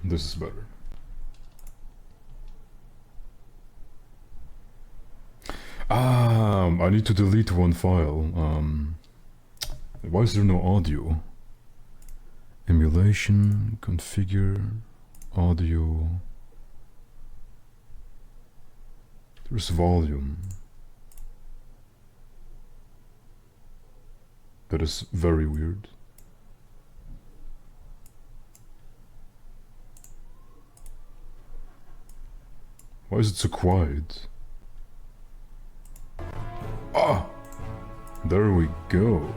This is better. I need to delete one file. Why is there no audio? Emulation, configure, audio. There's volume. That is very weird. Why is it so quiet? Ah! There we go.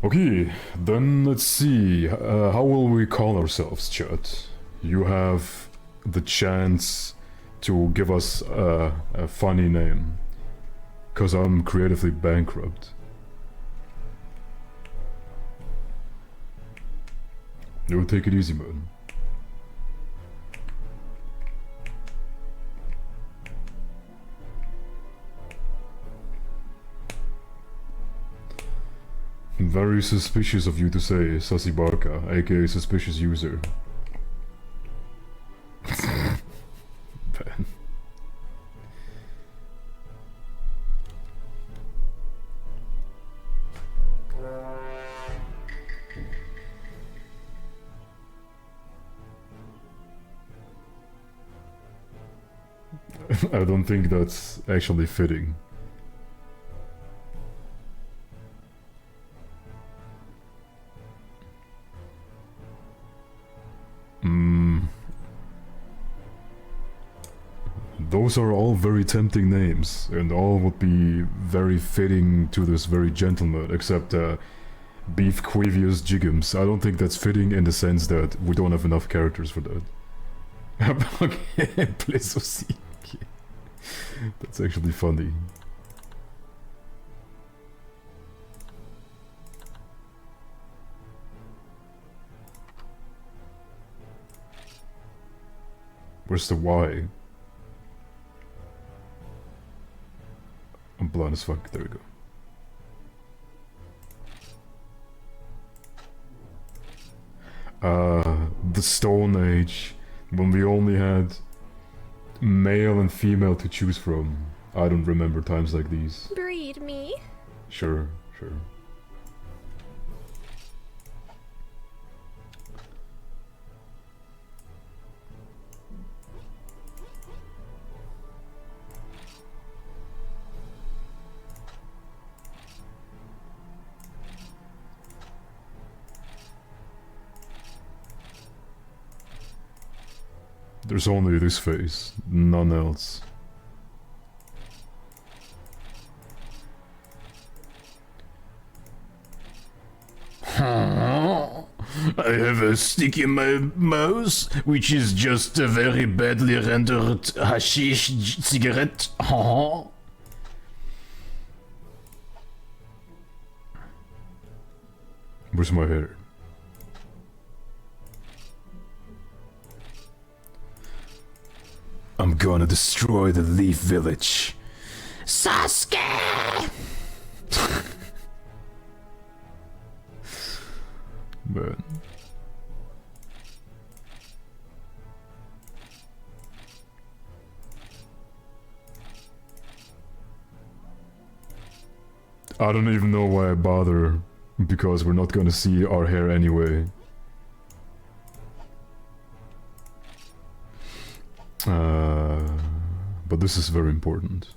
Okay, then let's see. How will we call ourselves, chat? You have the chance to give us a funny name. 'Cause I'm creatively bankrupt. You take it easy, man. Very suspicious of you to say, Sasibarka, aka suspicious user. Ben. I don't think that's actually fitting. Those are all very tempting names, and all would be very fitting to this very gentleman, except Beef Quavius Jiggums. I don't think that's fitting in the sense that we don't have enough characters for that. Okay, Plesosiki. That's actually funny. Where's the Y? I'm blind as fuck. There we go. The Stone Age, when we only had male and female to choose from. I don't remember times like these. Breed me. Sure, sure. There's only this face, none else. I have a stick in my mouth, which is just a very badly rendered hashish cigarette. Where's my hair? I'm gonna destroy the Leaf Village. Sasuke! Man. I don't even know why I bother, because we're not gonna see our hair anyway. But this is very important.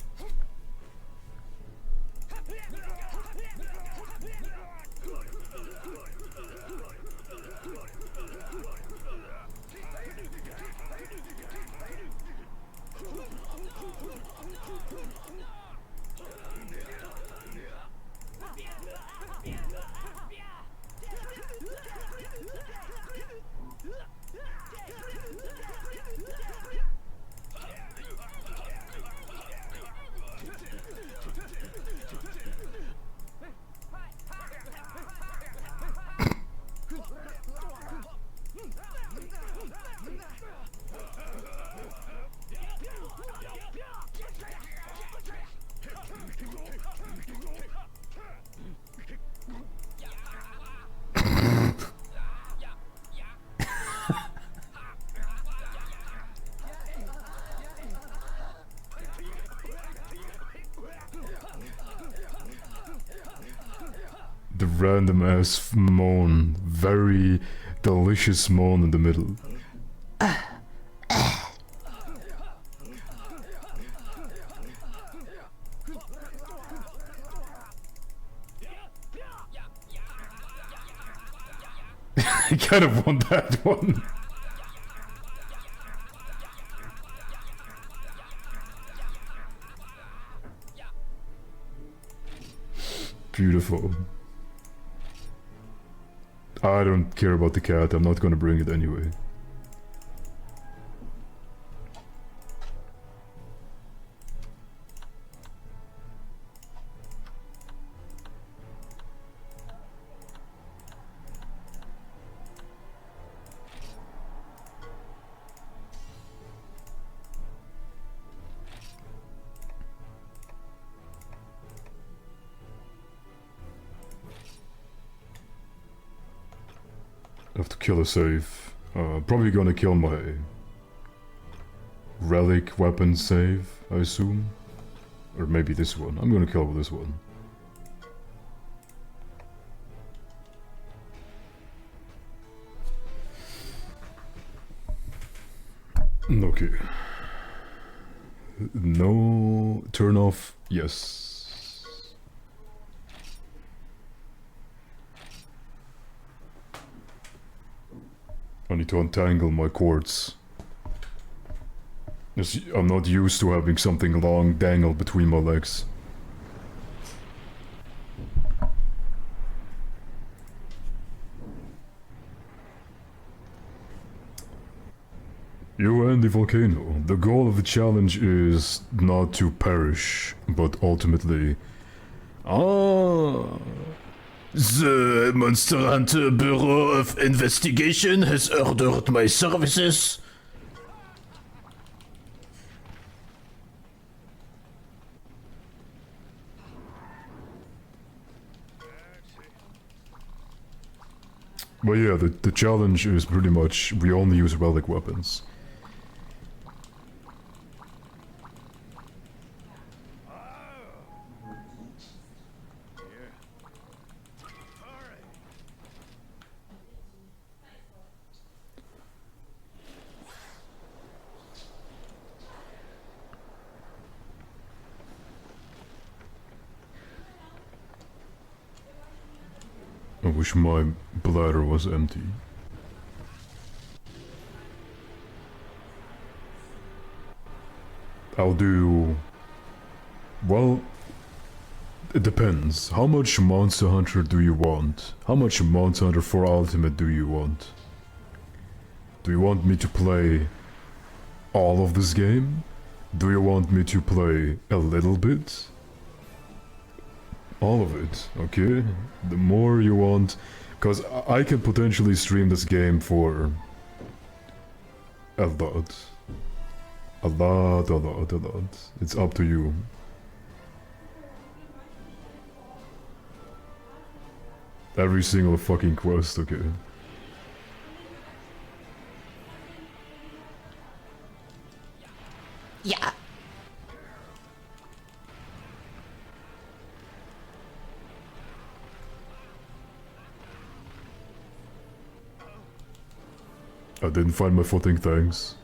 The random ass moan. Very delicious moan in the middle. I kind of want that one. Beautiful. I don't care about the cat, I'm not gonna bring it anyway. I have to kill a save. Probably gonna kill my Relic weapon save, I assume. Or maybe this one. I'm gonna kill this one. Okay. No turn off. Yes. I need to untangle my cords. I'm not used to having something long dangled between my legs. You and the volcano. The goal of the challenge is not to perish, but ultimately... Ah... The Monster Hunter Bureau of Investigation has ordered my services. But yeah, the challenge is pretty much we only use relic weapons. I wish my bladder was empty. I'll do... Well... It depends. How much Monster Hunter do you want? How much Monster Hunter 4 Ultimate do you want? Do you want me to play all of this game? Do you want me to play a little bit? All of it, okay? The more you want... Because I can potentially stream this game for... a lot. A lot. It's up to you. Every single fucking quest, okay? Yeah. I didn't find my footing, thanks.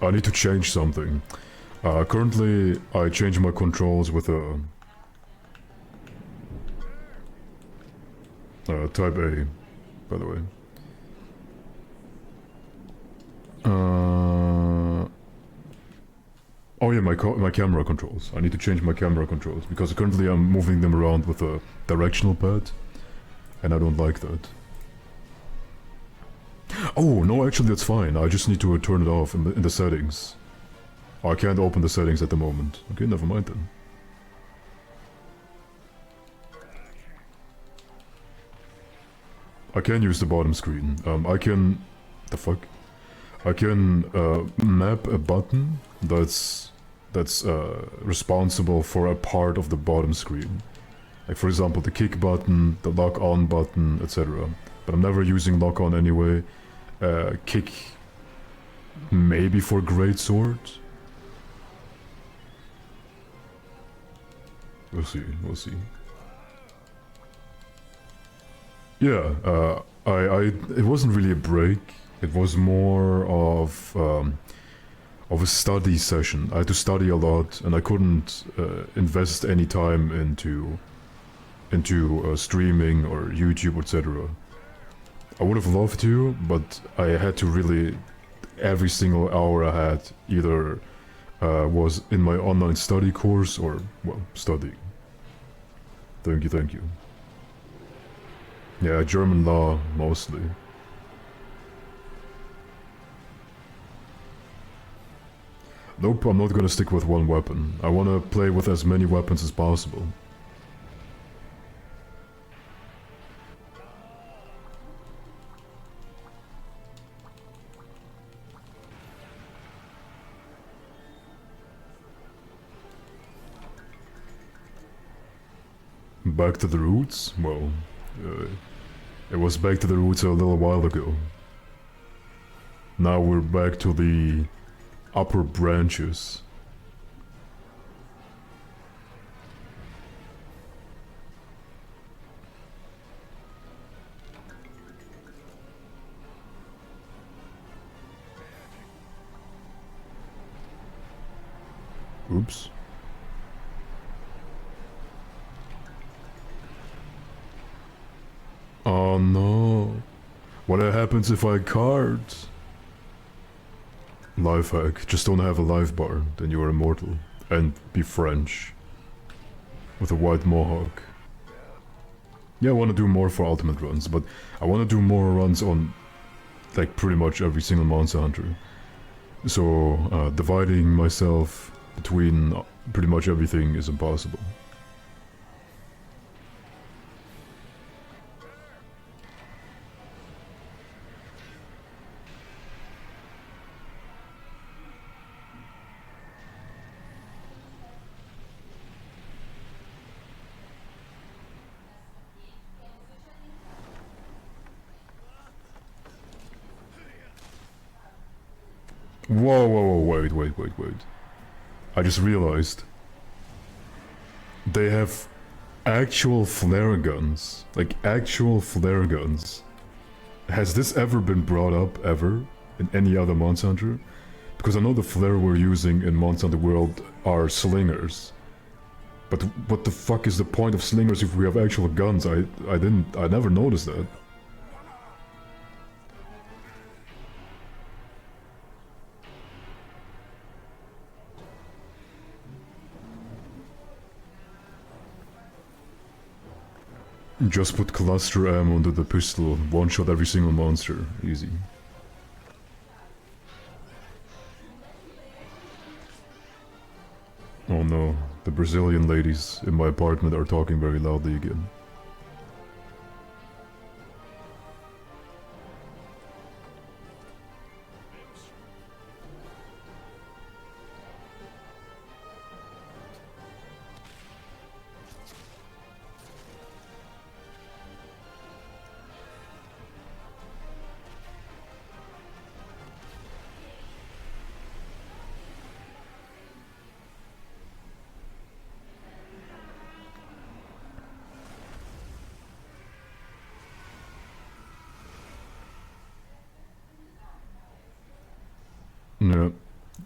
I need to change something. Currently, I change my controls with a... Type A, by the way. Oh yeah, my camera controls. I need to change my camera controls, because currently I'm moving them around with a directional pad, and I don't like that. Oh, no, actually that's fine. I just need to turn it off in the settings. I can't open the settings at the moment. Okay, never mind then. I can use the bottom screen. I can... the fuck? I can map a button that's responsible for a part of the bottom screen. Like for example the kick button, the lock on button, etc. But I'm never using lock on anyway. Kick Maybe for great swords? We'll see, we'll see. Yeah, it wasn't really a break. It was more of a study session. I had to study a lot, and I couldn't invest any time into streaming or YouTube, etc. I would have loved to, but I had to really, every single hour I had either was in my online study course or, well, studying. Thank you, thank you. Yeah, German law, mostly. Nope, I'm not gonna stick with one weapon. I wanna play with as many weapons as possible. Back to the roots? Well, it was back to the roots a little while ago. Now we're back to the upper branches. Oops. Oh no. What happens if I card? Life hack. Just don't have a life bar, then you are immortal. And be French. With a white mohawk. Yeah, I want to do more for ultimate runs, but I want to do more runs on like pretty much every single Monster Hunter. So dividing myself between pretty much everything is impossible. Whoa, whoa, whoa, wait. I just realized. They have actual flare guns. Like, actual flare guns. Has this ever been brought up, ever? In any other Monster Hunter? Because I know the flare we're using in Monster Hunter World are slingers. But what the fuck is the point of slingers if we have actual guns? I never noticed that. Just put cluster ammo onto the pistol, one-shot every single monster, easy. Oh no, the Brazilian ladies in my apartment are talking very loudly again. Yeah,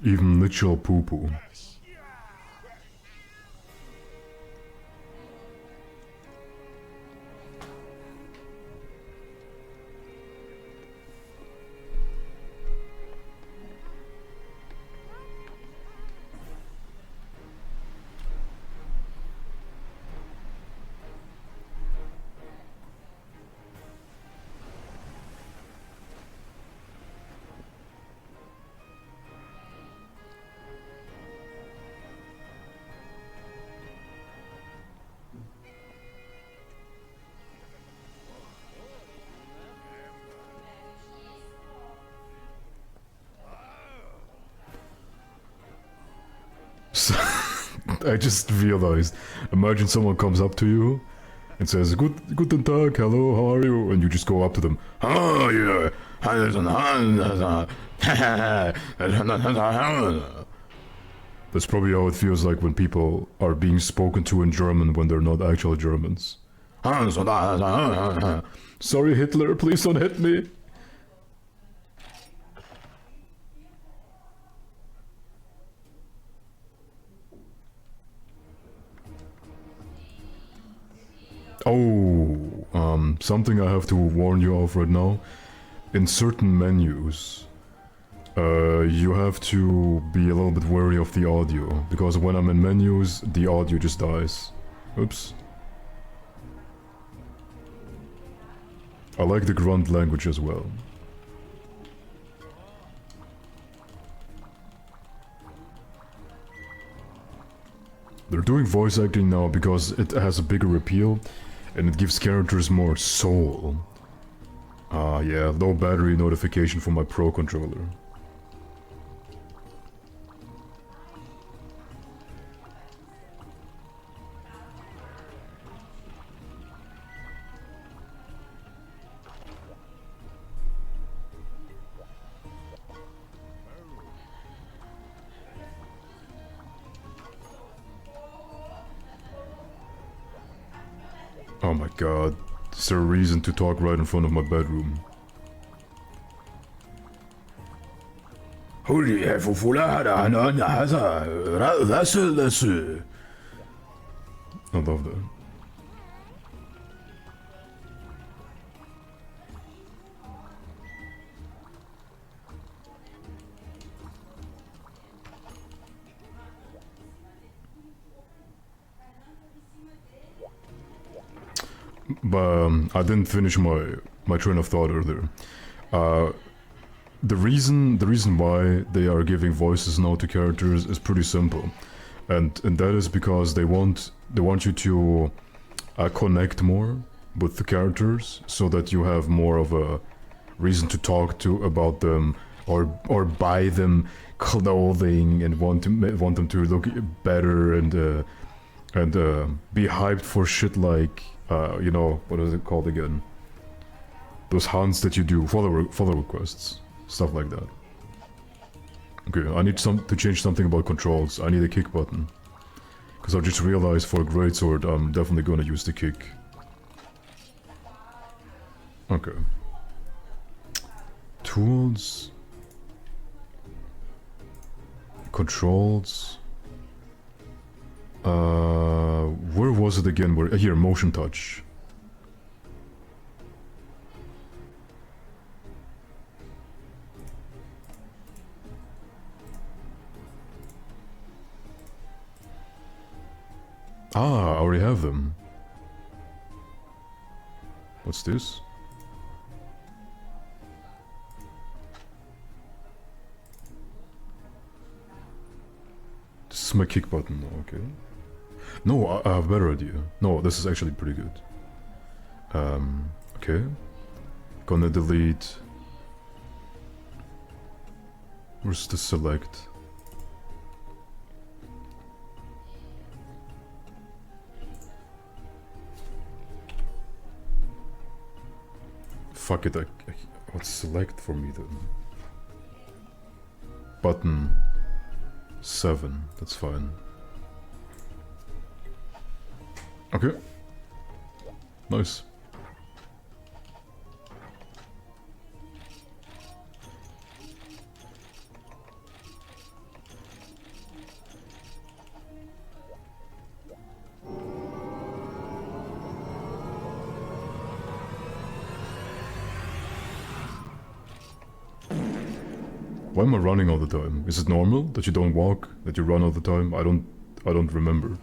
even literal poo-poo. So, I just realized, imagine someone comes up to you It says, Guten Tag, hello, how are you? And you just go up to them. Oh, yeah. That's probably how it feels like when people are being spoken to in German when they're not actual Germans. Sorry, Hitler, please don't hit me. Oh, something I have to warn you of right now. In certain menus, you have to be a little bit wary of the audio, because when I'm in menus, the audio just dies. Oops. I like the grunt language as well. They're doing voice acting now because it has a bigger appeal and it gives characters more soul. Ah, yeah, low battery notification for my Pro controller. Oh my god, is there a reason to talk right in front of my bedroom? Holy fufulada, that's I love that. But I didn't finish my train of thought earlier. The reason why they are giving voices now to characters is pretty simple, and that is because they want you to connect more with the characters, so that you have more of a reason to talk to about them, or buy them clothing and want them to look better and be hyped for shit like you know, what is it called again? Those hunts that you do, follow requests, stuff like that. Okay, I need to change something about controls. I need a kick button. Because I just realized for a greatsword, I'm definitely gonna use the kick. Okay. Tools. Controls. Where was it again? Here, motion touch. Ah, I already have them. What's this? This is my kick button now, okay. No, I have a better idea. No, this is actually pretty good. Okay. Gonna delete... Where's the select? Fuck it, what's select for me then? Button 7, that's fine. Okay. Nice. Why am I running all the time? Is it normal that you don't walk, that you run all the time? I don't remember.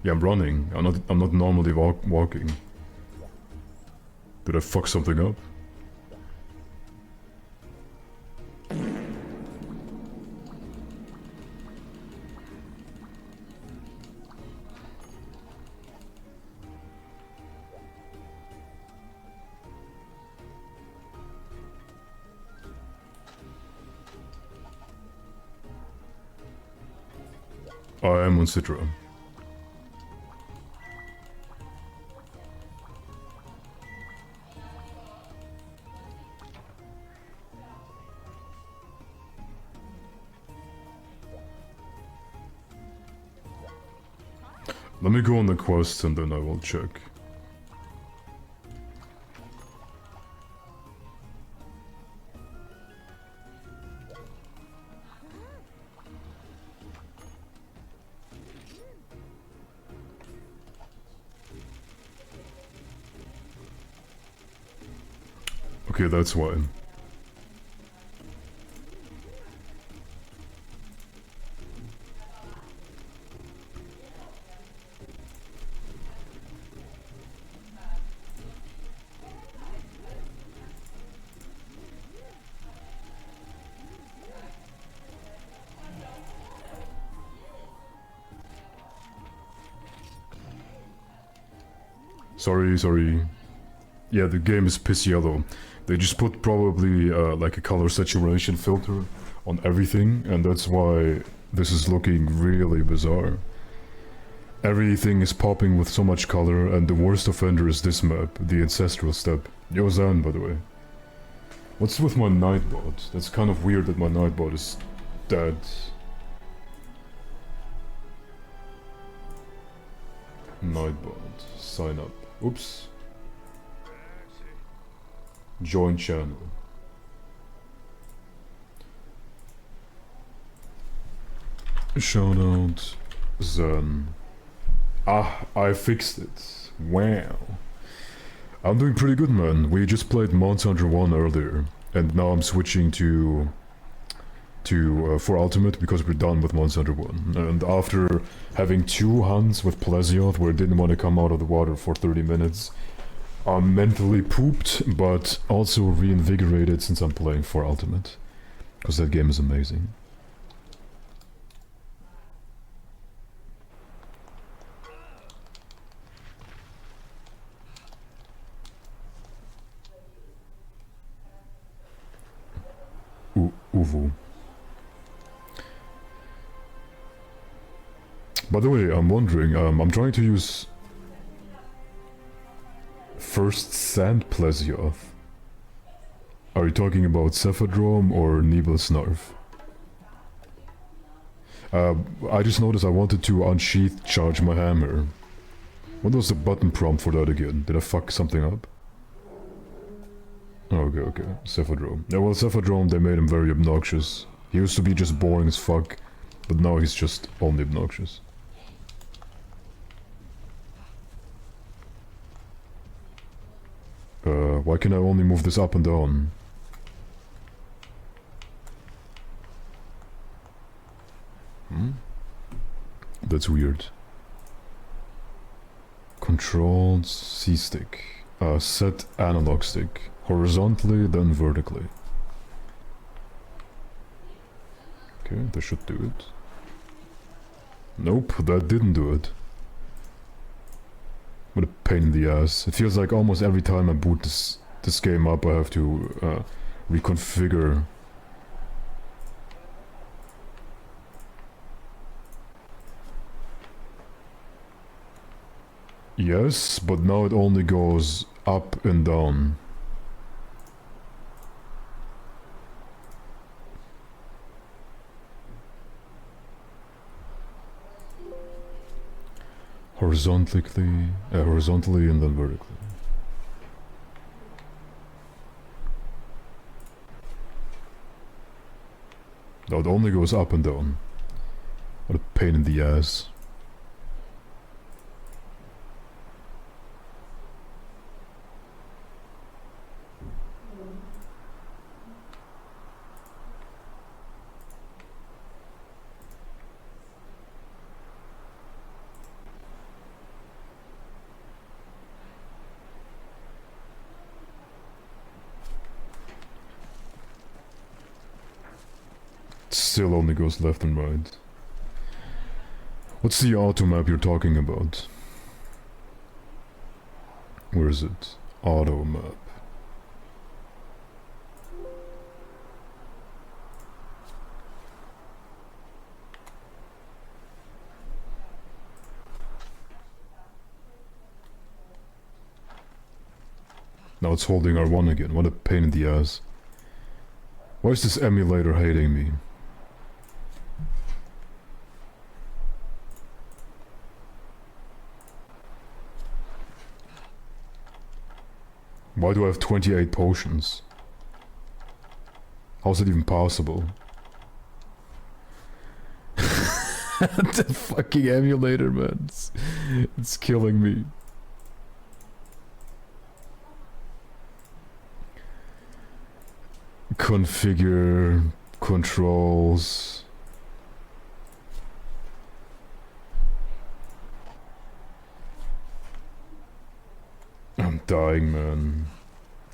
Yeah, I'm running. I'm not normally walking. Did I fuck something up? I am on Citra. Let me go on the quest and then I will check. Okay, that's why. Sorry. Yeah, the game is piss yellow. They just put probably like a color saturation filter on everything, and that's why this is looking really bizarre. Everything is popping with so much color, and the worst offender is this map, the Ancestral Step. Yo, Zan, by the way. What's with my Nightbot? That's kind of weird that my Nightbot is dead. Nightbot, sign up. Oops. Join channel. Shout out Zen. Ah, I fixed it. Wow. I'm doing pretty good, man. We just played Monster Hunter 1 earlier, and now I'm switching to for Ultimate because we're done with Monster Hunter 1. And after having 2 hunts with Plesioth where I didn't want to come out of the water for 30 minutes, I'm mentally pooped, but also reinvigorated since I'm playing for Ultimate. Because that game is amazing. Uvu. By the way, I'm wondering, I'm trying to use First Sand Plesioth. Are you talking about Cephadrome or Nebulsnarf? I just noticed I wanted to unsheath charge my hammer. What was the button prompt for that again? Did I fuck something up? Okay. Cephadrome. Yeah, well, Cephadrome, they made him very obnoxious. He used to be just boring as fuck, but now he's just only obnoxious. Why can I only move this up and down? That's weird. Controlled C-stick. Set analog stick. Horizontally, then vertically. Okay, that should do it. Nope, that didn't do it. What a pain in the ass. It feels like almost every time I boot this game up I have to reconfigure. Yes, but now it only goes up and down. Horizontally and then vertically. No, it only goes up and down. What a pain in the ass. Still only goes left and right. What's the auto map you're talking about? Where is it? Auto map. Now it's holding R1 again. What a pain in the ass. Why is this emulator hating me? Why do I have 28 potions? How's it even possible? The fucking emulator, man. It's killing me. Configure controls. I'm dying, man.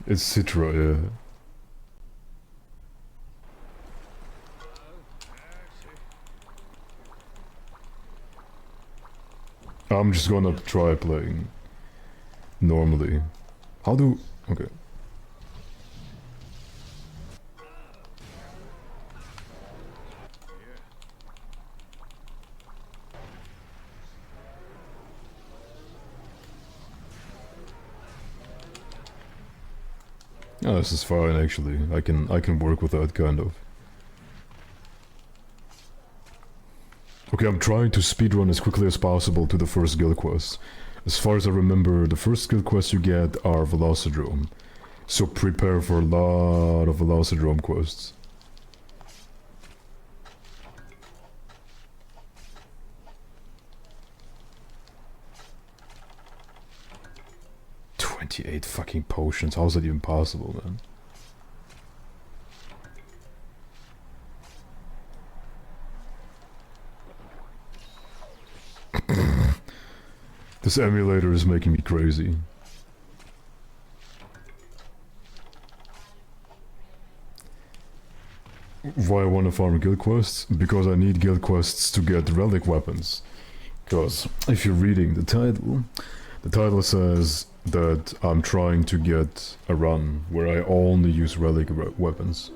It's Citra, yeah. I'm just gonna try playing normally. How do... Okay. Oh, this is fine actually. I can work with that kind of. Okay, I'm trying to speedrun as quickly as possible to the first guild quest. As far as I remember, the first guild quests you get are Velocidrome. So prepare for a lot of Velocidrome quests. "28 fucking potions, how's that even possible, man?" This emulator is making me crazy. Why I want to farm guild quests? Because I need guild quests to get relic weapons. Because if you're reading the title says that I'm trying to get a run where I only use relic weapons.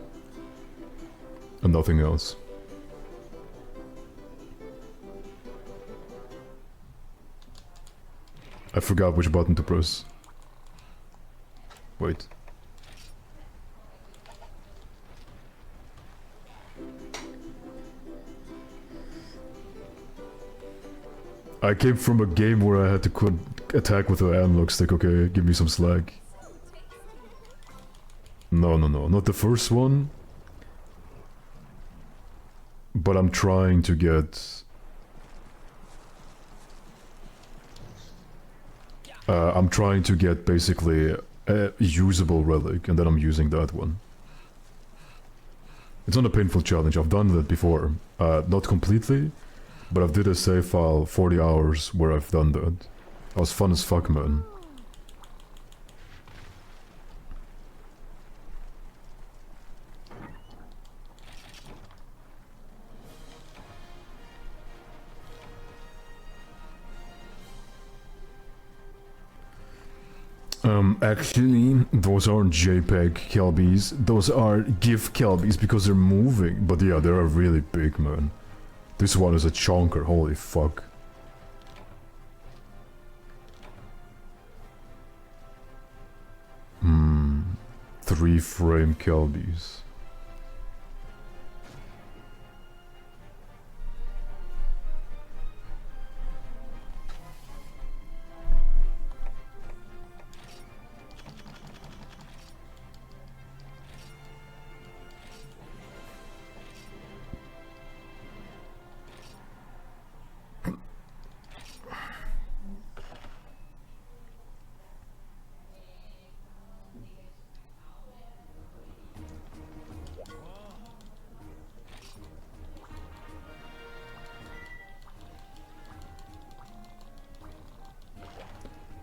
And nothing else. I forgot which button to press. Wait. I came from a game where I had to attack with an analog stick, okay? Give me some slack. No, not the first one. But I'm trying to get... I'm trying to get basically a usable relic, and then I'm using that one. It's not a painful challenge, I've done that before. Not completely, but I've did a save file 40 hours where I've done that. That was fun as fuck, man. Actually, those aren't JPEG Kelbies, those are GIF Kelbies because they're moving. But yeah, they are really big, man. This one is a chonker, holy fuck. Hmm, 3-frame Kelbies.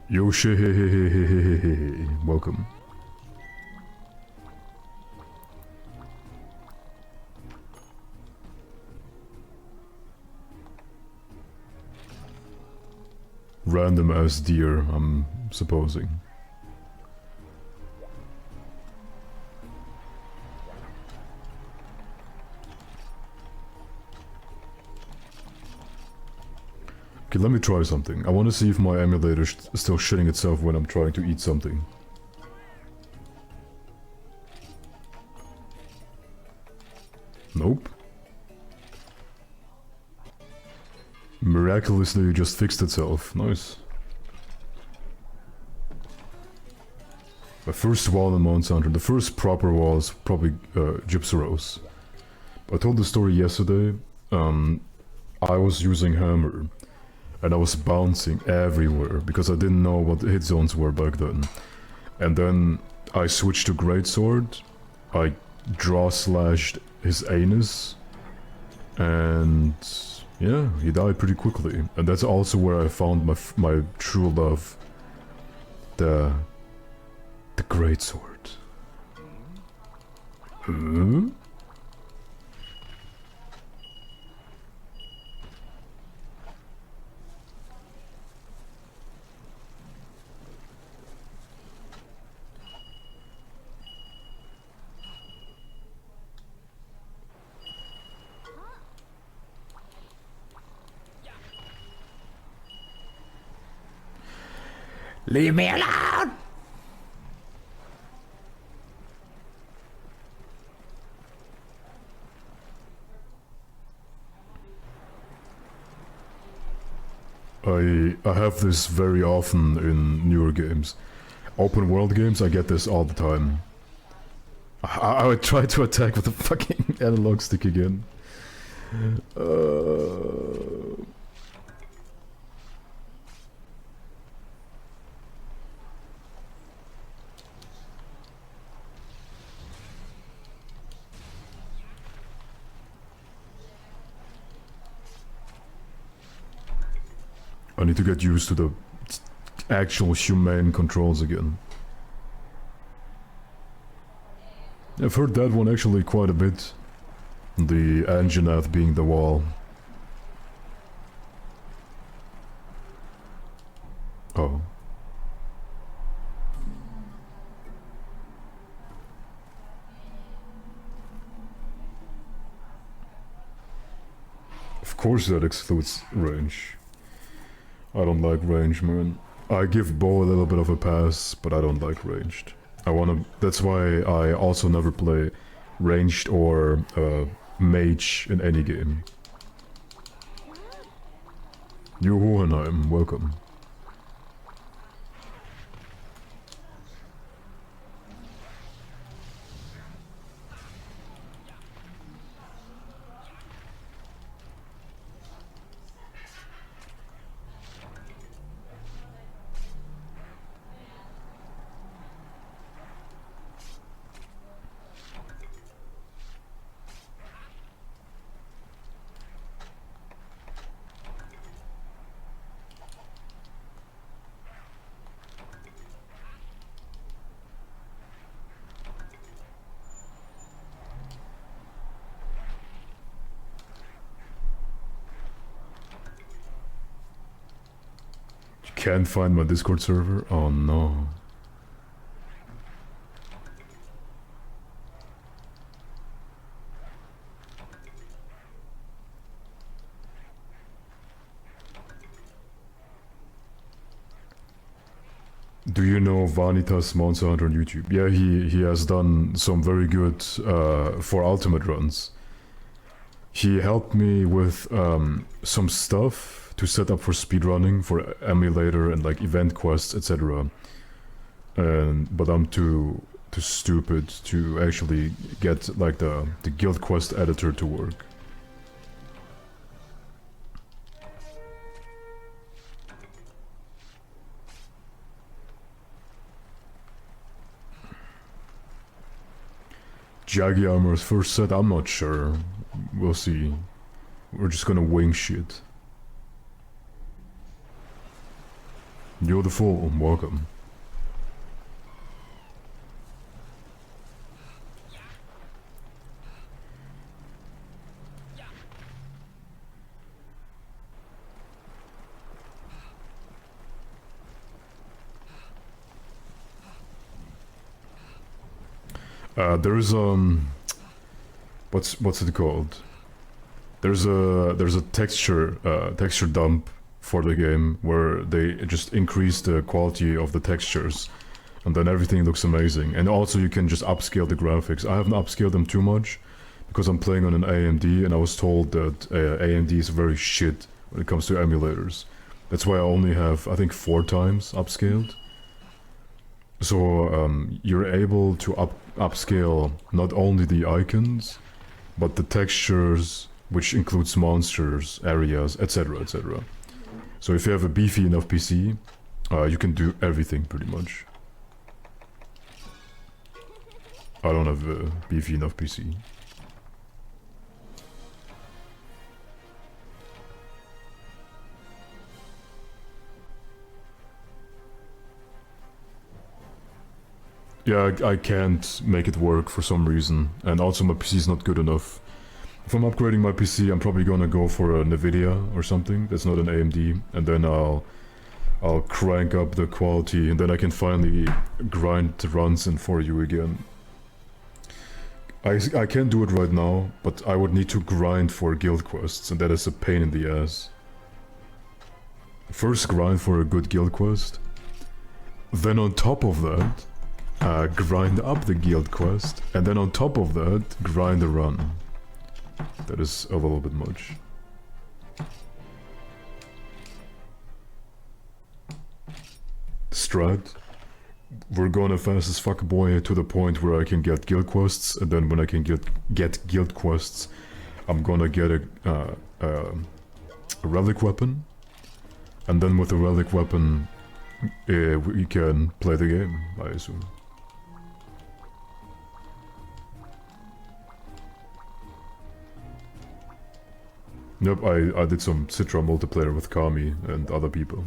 Yoshi, welcome. Random ass deer, I'm supposing. Okay, let me try something. I want to see if my emulator is still shitting itself when I'm trying to eat something. Nope. Miraculously, it just fixed itself. Nice. My first wall in Monster Hunter, the first proper wall is probably Gypsy Rose. I told the story yesterday. I was using hammer, and I was bouncing everywhere because I didn't know what the hit zones were back then. And then I switched to greatsword. I draw slashed his anus, and yeah, he died pretty quickly. And that's also where I found my true love, the greatsword. Huh? Leave me alone! I have this very often in newer games. Open world games, I get this all the time. I would try to attack with the fucking analog stick again. I need to get used to the actual humane controls again. I've heard that one actually quite a bit. The Anjanath being the wall. Oh. Of course that excludes range. I don't like range, man. I give bow a little bit of a pass, but I don't like ranged. That's why I also never play ranged or mage in any game. New Hohenheim, welcome. Can't find my Discord server? Oh no. Do you know Vanitas Monster Hunter on YouTube? Yeah, he has done some very good for Ultimate runs. He helped me with some stuff to set up for speedrunning, for emulator and like event quests, etc. But I'm too stupid to actually get like the guild quest editor to work. Jaggy Armor's first set, I'm not sure. We'll see. We're just gonna wing shit. You're the fool, welcome. There's what's it called? There's a texture dump for the game where they just increase the quality of the textures, and then everything looks amazing. And also you can just upscale the graphics. I haven't upscaled them too much because I'm playing on an AMD, and I was told that AMD is very shit when it comes to emulators. That's why I only have, I think, 4 times upscaled. So you're able to upscale not only the icons, but the textures, which includes monsters, areas, etc., etc. So if you have a beefy enough PC, you can do everything pretty much. I don't have a beefy enough PC. Yeah, I can't make it work for some reason, and also my PC is not good enough. If I'm upgrading my PC, I'm probably gonna go for a NVIDIA or something that's not an AMD, and then I'll crank up the quality, and then I can finally grind the runs in for you again. I can do it right now, but I would need to grind for guild quests, and that is a pain in the ass. First grind for a good guild quest, then on top of that, grind up the guild quest, and then on top of that, grind the run. That is a little bit much. Strat. We're gonna fast as fuck boy to the point where I can get guild quests, and then when I can get guild quests, I'm gonna get a relic weapon, and then with the relic weapon, we can play the game, I assume. Yep, I did some Citra multiplayer with Kami and other people.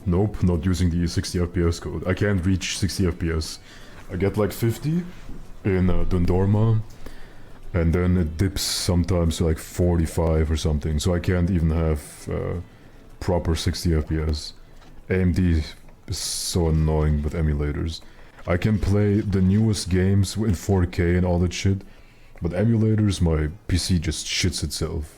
Nope, not using the 60 FPS code. I can't reach 60 FPS. I get like 50 in Dundorma, and then it dips sometimes to like 45 or something, so I can't even have proper 60 FPS. AMD is so annoying with emulators. I can play the newest games in 4K and all that shit, but emulators, my PC just shits itself.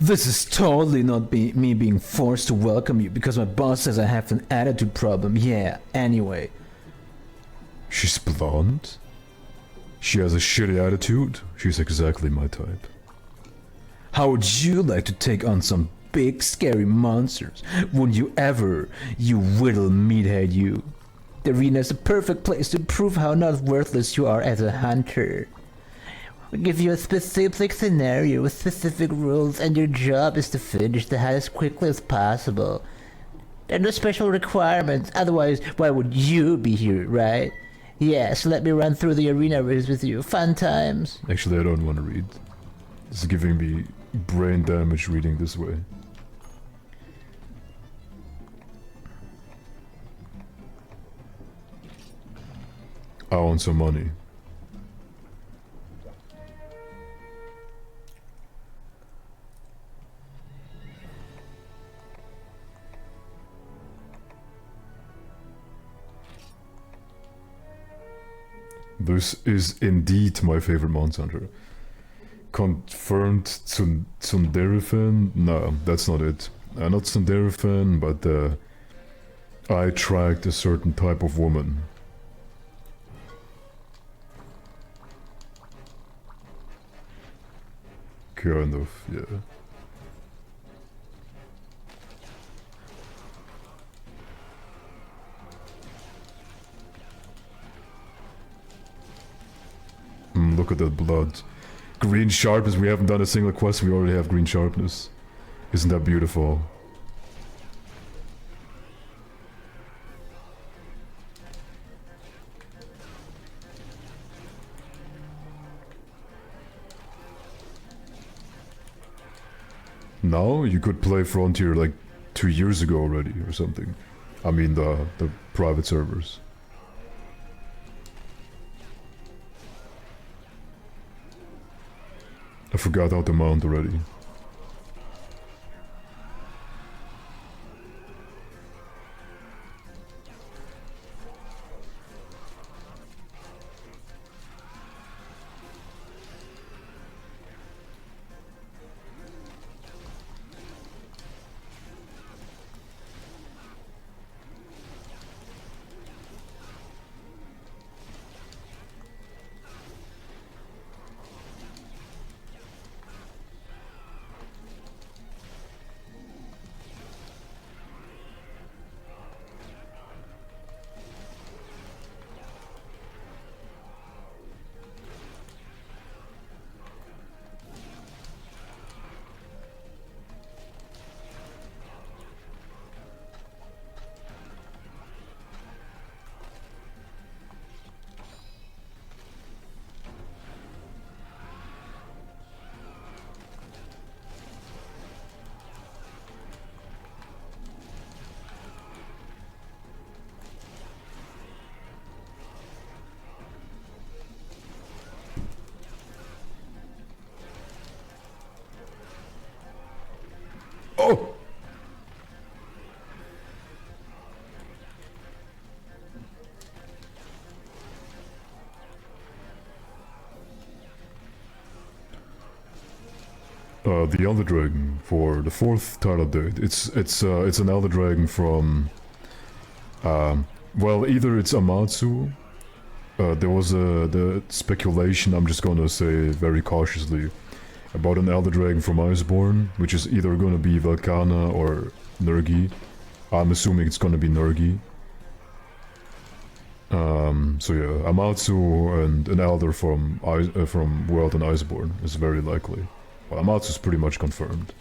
This is totally not me being forced to welcome you because my boss says I have an attitude problem. Yeah, anyway. She's blonde? She has a shitty attitude? She's exactly my type. How would you like to take on some big scary monsters? Would you ever, you little meathead you? The arena is the perfect place to prove how not worthless you are as a hunter. We give you a specific scenario with specific rules, and your job is to finish the hunt as quickly as possible. There are no special requirements, otherwise why would you be here, right? Yes, let me run through the arena rules with you. Fun times. Actually, I don't want to read. This is giving me brain damage reading this way. I want some money. This is indeed my favorite Monster Hunter. Confirmed Tsundere? No, that's not it. Not Tsundere, but I attract a certain type of woman. Kind of, yeah. Look at that blood. Green sharpness, we haven't done a single quest, we already have green sharpness. Isn't that beautiful? Now you could play Frontier like 2 years ago already or something. I mean the private servers. I forgot how to mount already. Oh! The Elder Dragon for the 4th tile update. It's an Elder Dragon from well, either it's Amatsu. There was the speculation, I'm just gonna say very cautiously, about an Elder Dragon from Iceborne, which is either gonna be Velkana or Nurgi. I'm assuming it's gonna be Nurgi. So yeah, Amatsu and an Elder from World and Iceborne is very likely. Well, Amatsu's pretty much confirmed.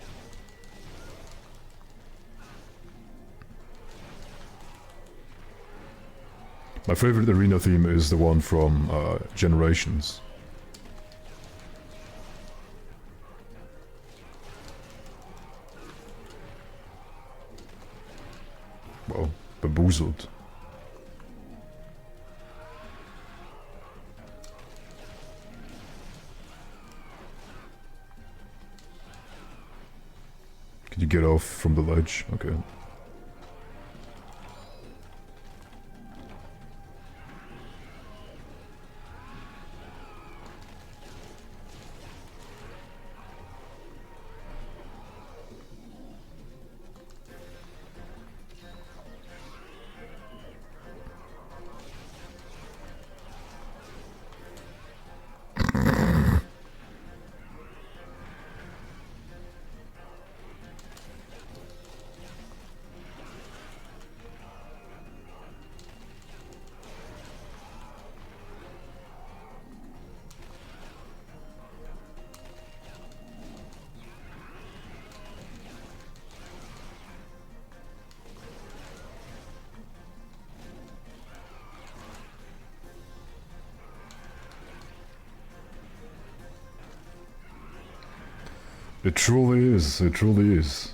My favorite arena theme is the one from Generations. Well, Bamboozled. Can you get off from the ledge? Okay. It truly is, it truly is.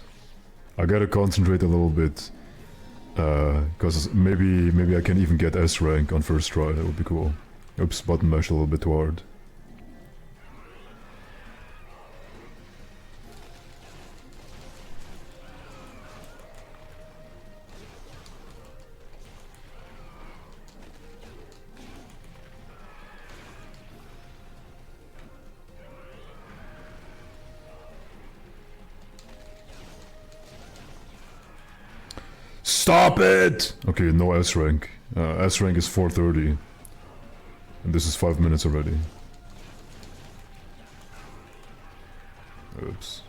I gotta concentrate a little bit. Cause maybe I can even get S rank on first try, that would be cool. Oops, button mashed a little bit too hard. Stop it! Okay, no S rank. S rank is 4:30. And this is 5 minutes already. Oops.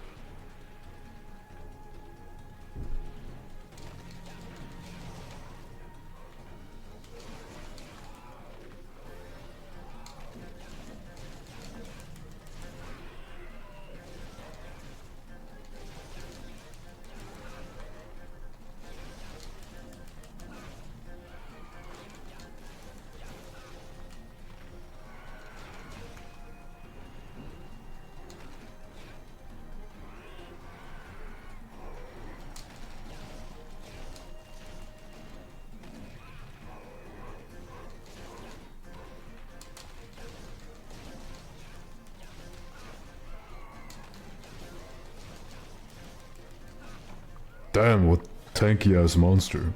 Damn, what tanky ass monster.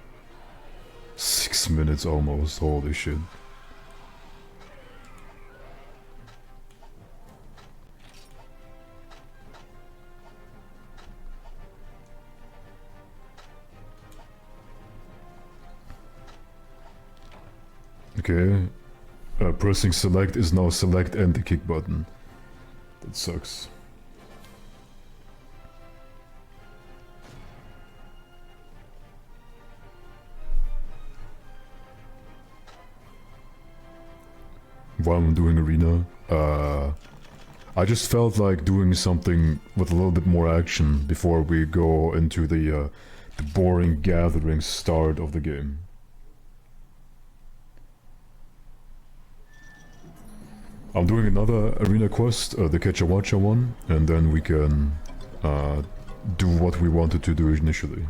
6 minutes almost, holy shit. Okay. Pressing select is now select and the kick button. That sucks. While I'm doing arena, I just felt like doing something with a little bit more action before we go into the boring gathering start of the game. I'm doing another arena quest, the Kechawacha one, and then we can do what we wanted to do initially.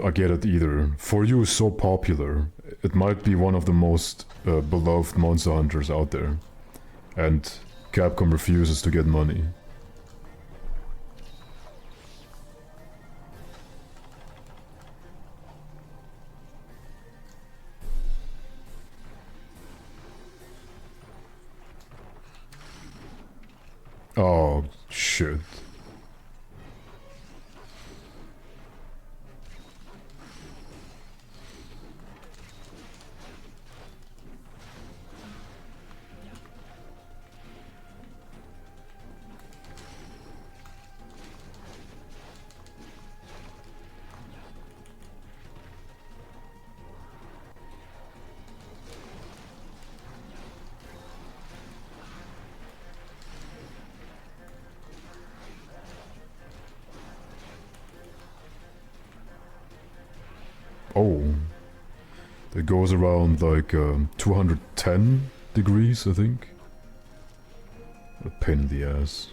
I get it either. For you, so popular. It might be one of the most beloved Monster Hunters out there. And Capcom refuses to get money. Oh, shit. Oh, it goes around like 210 degrees, I think. A pain in the ass.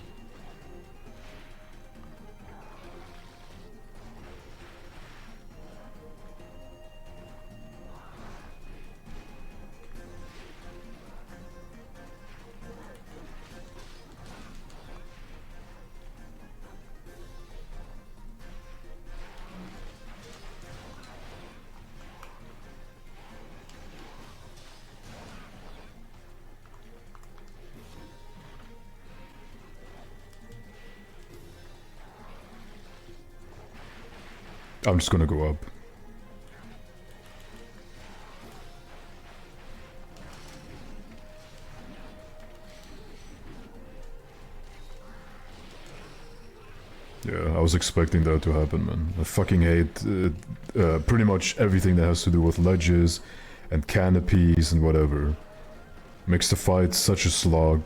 I'm just gonna go up. Yeah, I was expecting that to happen, man. I fucking hate pretty much everything that has to do with ledges and canopies and whatever. Makes the fight such a slog.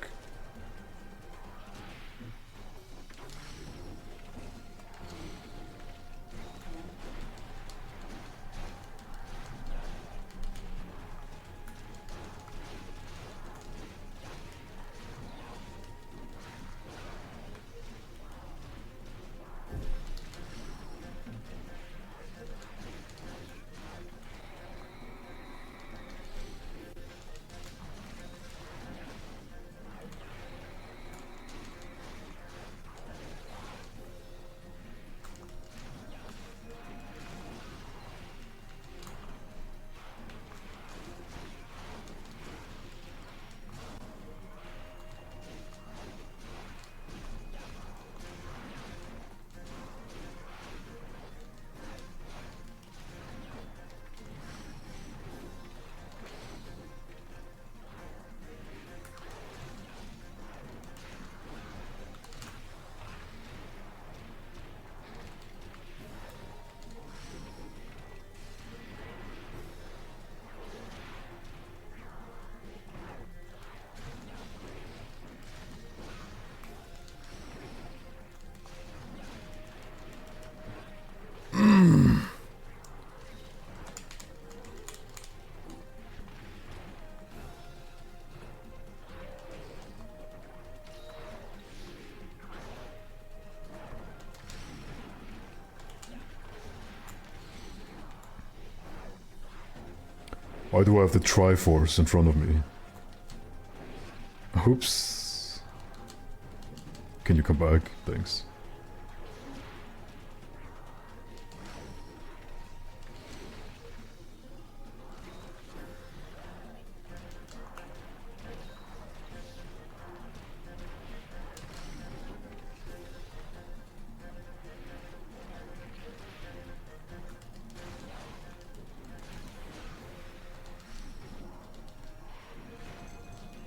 Why do I have the Triforce in front of me? Oops. Can you come back? Thanks.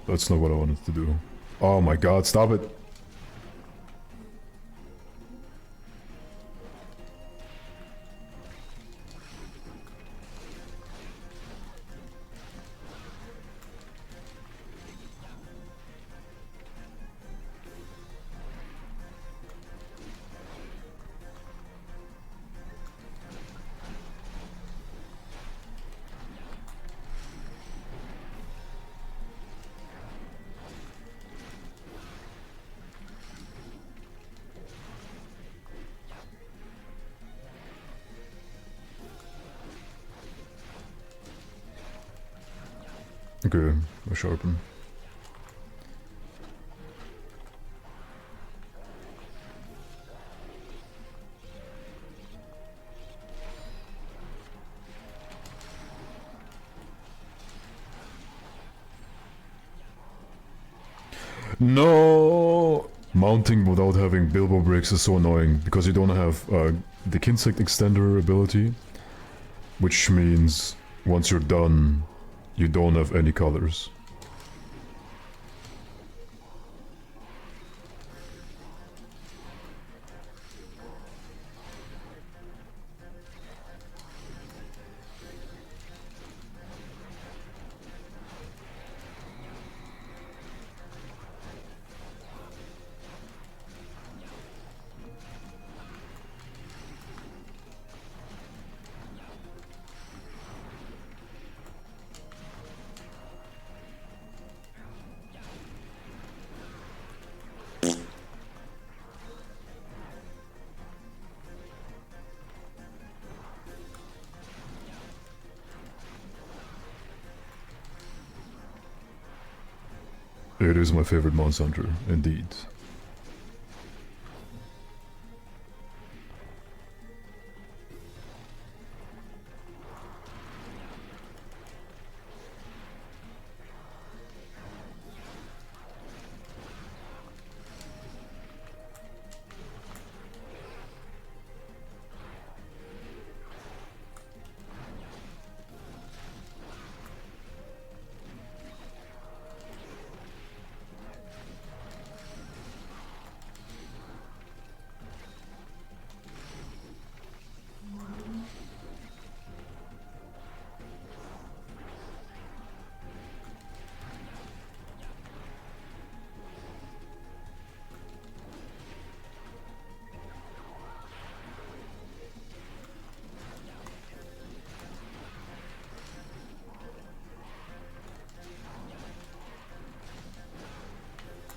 That's not what I wanted to do. Oh my god, stop it! Okay, I sharpen. No! Mounting without having Bilbo bricks is so annoying because you don't have the Kinsect extender ability, which means once you're done, you don't have any colors. It is my favorite Monster Hunter, indeed.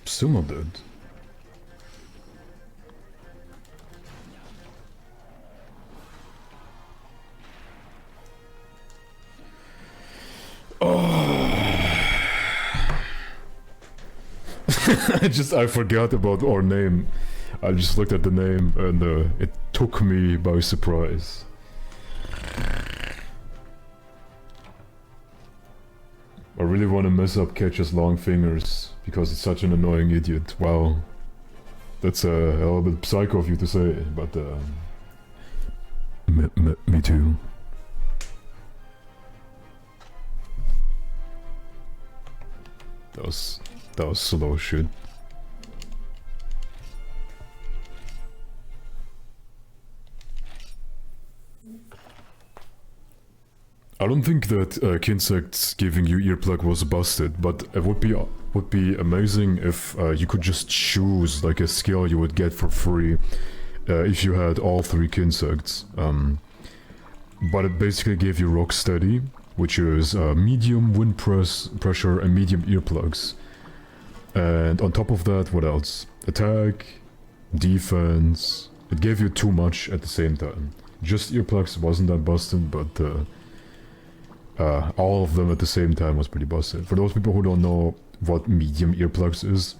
Still not dead. I forgot about our name. I just looked at the name and it took me by surprise. I really want to mess up Ketch's long fingers because he's such an annoying idiot. Wow. That's a hell of a psycho of you to say, but me too. That was slow shit. I don't think that Kinsect giving you earplug was busted, but it would be amazing if you could just choose like a skill you would get for free if you had all three Kinsects. But it basically gave you Rock Steady, which is medium wind pressure and medium earplugs. And on top of that, what else? Attack, defense. It gave you too much at the same time. Just earplugs wasn't that busted, but all of them at the same time was pretty busted. For those people who don't know what medium earplugs is,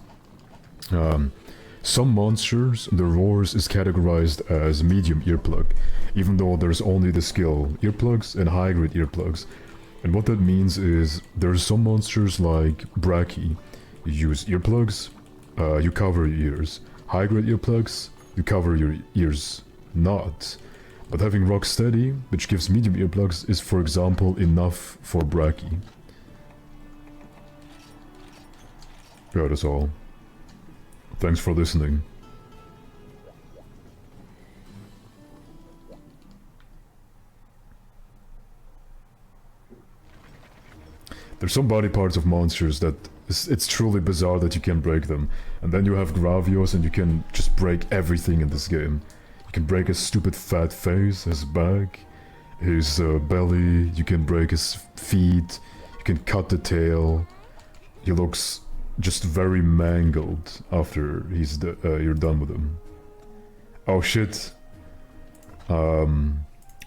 some monsters, the roars is categorized as medium earplug, even though there's only the skill earplugs and high grade earplugs. And what that means is there's some monsters like Brachy, you use earplugs, you cover your ears. High grade earplugs, you cover your ears not. But having Rocksteady, which gives medium earplugs, is for example enough for Brachy. Yeah, that's all. Thanks for listening. There's some body parts of monsters that it's truly bizarre that you can break them. And then you have Gravios and you can just break everything in this game. You can break his stupid fat face, his back, his belly, you can break his feet, you can cut the tail. He looks just very mangled after you're done with him. Oh shit. I'll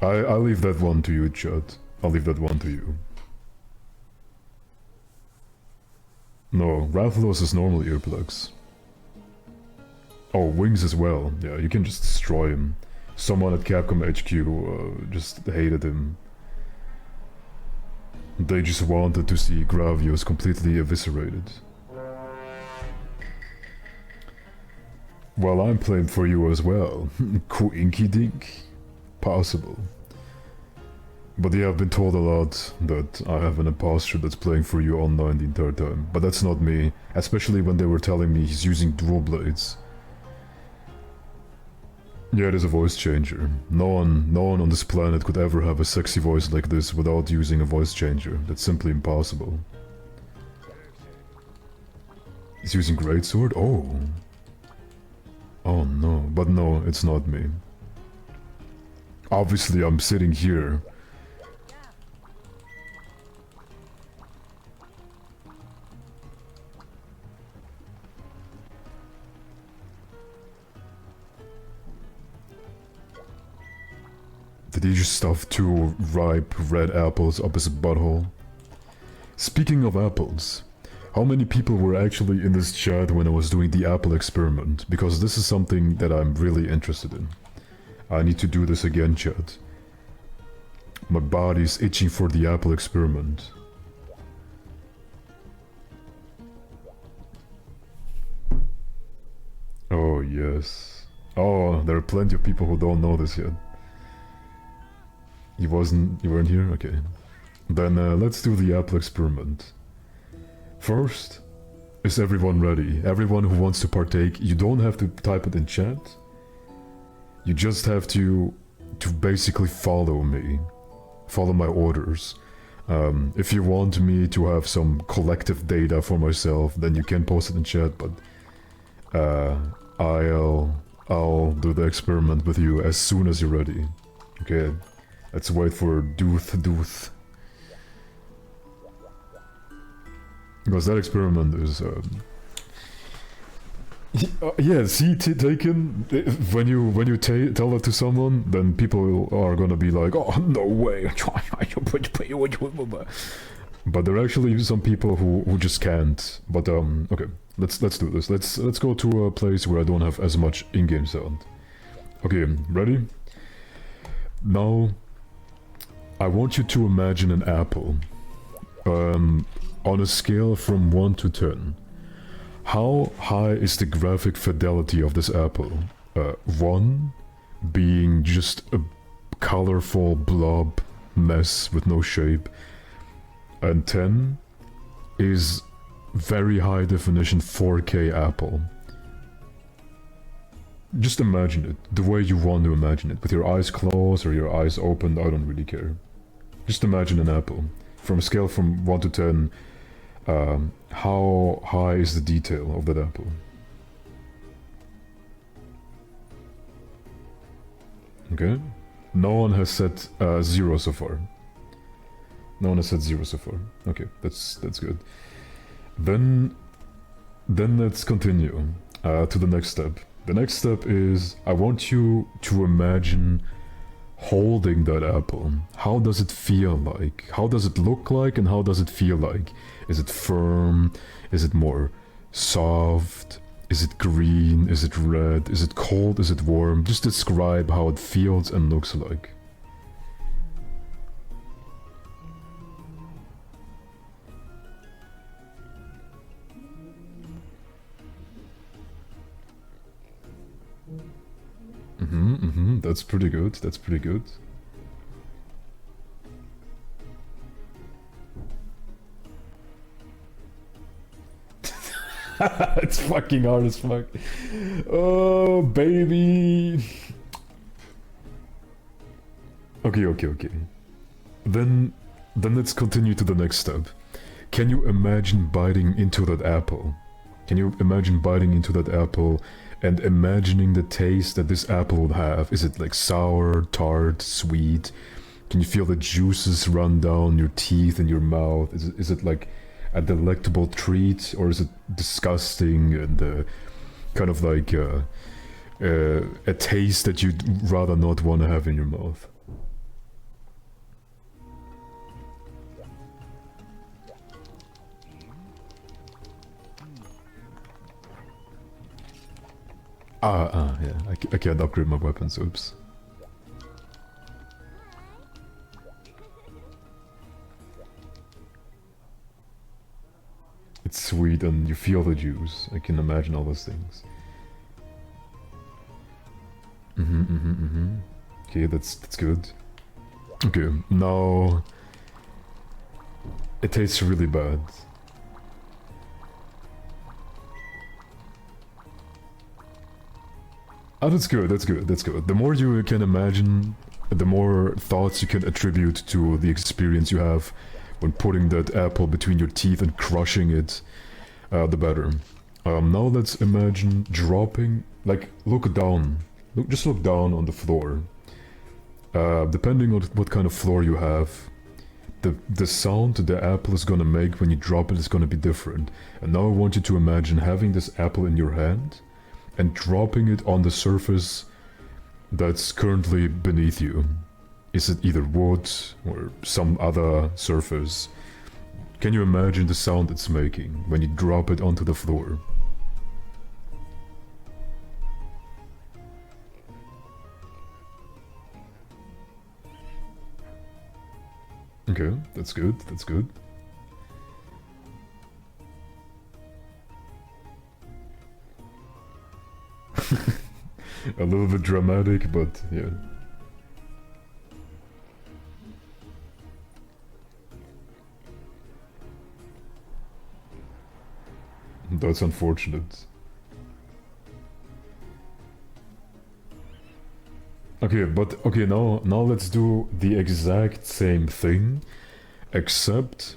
leave that one to you, chat. I'll leave that one to you. No, Rathalos is normal earplugs. Oh, wings as well. Yeah, you can just destroy him. Someone at Capcom HQ just hated him. They just wanted to see Gravios completely eviscerated. Well, I'm playing for you as well. Coinky dink. Possible. But yeah, I've been told a lot that I have an imposter that's playing for you online the entire time. But that's not me, especially when they were telling me he's using dual blades. Yeah, it is a voice changer. No one on this planet could ever have a sexy voice like this without using a voice changer. That's simply impossible. He's using Greatsword? Oh. Oh no, but no, it's not me. Obviously, I'm sitting here. Did he just stuff 2 ripe red apples up his butthole? Speaking of apples, how many people were actually in this chat when I was doing the apple experiment? Because this is something that I'm really interested in. I need to do this again, chat. My body's itching for the apple experiment. Oh yes. Oh, there are plenty of people who don't know this yet. You weren't here? Okay. Then let's do the apple experiment. First, is everyone ready? Everyone who wants to partake, you don't have to type it in chat. You just have to basically follow me. Follow my orders. If you want me to have some collective data for myself, then you can post it in chat, but I'll do the experiment with you as soon as you're ready. Okay. Let's wait for Dooth. Because that experiment is, yeah, see, Taken, when you tell that to someone, then people are gonna be like, oh, no way. But there are actually some people who just can't. But, okay, let's do this. Let's go to a place where I don't have as much in-game sound. Okay, ready? Now, I want you to imagine an apple. On a scale from 1 to 10. How high is the graphic fidelity of this apple? 1 being just a colorful blob mess with no shape. And 10 is very high definition 4K apple. Just imagine it, the way you want to imagine it, with your eyes closed or your eyes open, I don't really care. Just imagine an apple. From a scale from 1 to 10, how high is the detail of that apple? Okay. No one has set 0 so far. No one has set 0 so far. Okay, that's good. Then let's continue to the next step. The next step is I want you to imagine holding that apple, how does it feel like? How does it look like and how does it feel like? Is it firm? Is it more soft? Is it green? Is it red? Is it cold? Is it warm? Just describe how it feels and looks like. That's pretty good. That's pretty good. It's fucking hard as fuck. Oh, baby. Okay. Then let's continue to the next step. Can you imagine biting into that apple? Can you imagine biting into that apple and imagining the taste that this apple would have? Is it like sour, tart, sweet? Can you feel the juices run down your teeth and your mouth? Is it like a delectable treat, or is it disgusting and kind of like a taste that you'd rather not want to have in your mouth? Yeah, I can't upgrade my weapons, oops. It's sweet and you feel the juice. I can imagine all those things. Okay, that's good. Okay, now it tastes really bad. Oh, that's good. The more you can imagine, the more thoughts you can attribute to the experience you have when putting that apple between your teeth and crushing it, the better. Now let's imagine dropping, like, look down. Just look down on the floor. Depending on what kind of floor you have, the sound the apple is gonna make when you drop it is gonna be different. And now I want you to imagine having this apple in your hand and dropping it on the surface that's currently beneath you. Is it either wood or some other surface? Can you imagine the sound it's making when you drop it onto the floor? Okay, that's good. A little bit dramatic, but yeah. That's unfortunate. Okay, now let's do the exact same thing, except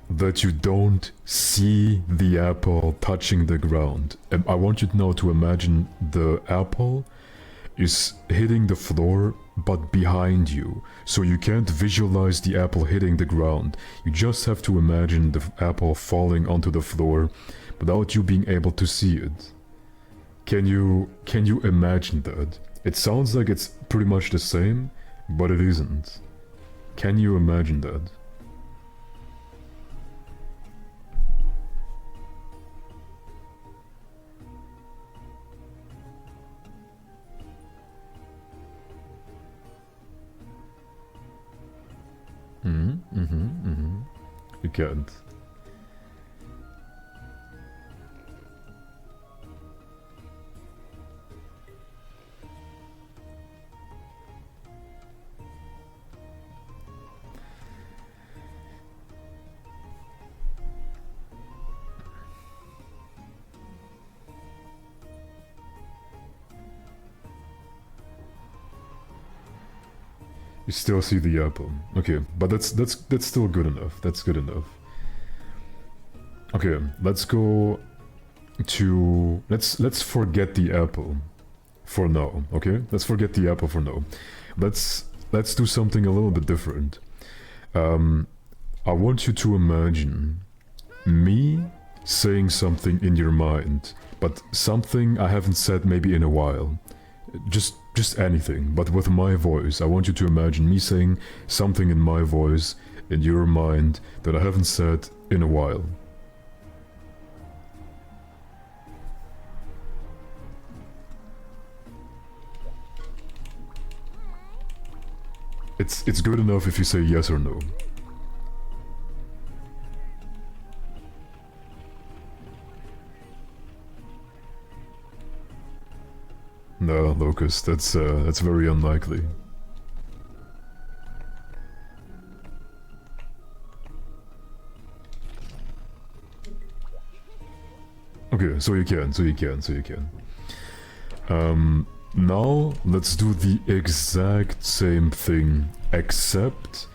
that you don't see the apple touching the ground. And I want you now to imagine the apple is hitting the floor but behind you, so you can't visualize the apple hitting the ground. You just have to imagine the apple falling onto the floor without you being able to see it. Can you imagine that? It sounds like it's pretty much the same, but it isn't. Can you imagine that? You can't. You still see the apple. Okay, but that's still good enough. That's good enough. Okay, let's go to let's forget the apple for now. Okay, let's forget the apple for now. Let's do something a little bit different. I want you to imagine me saying something in your mind, but something I haven't said maybe in a while. Just just anything, but with my voice. I want you to imagine me saying something in my voice, in your mind, that I haven't said in a while. It's good enough if you say yes or no. No, Locust, that's very unlikely. Okay, so you can. Now let's do the exact same thing, except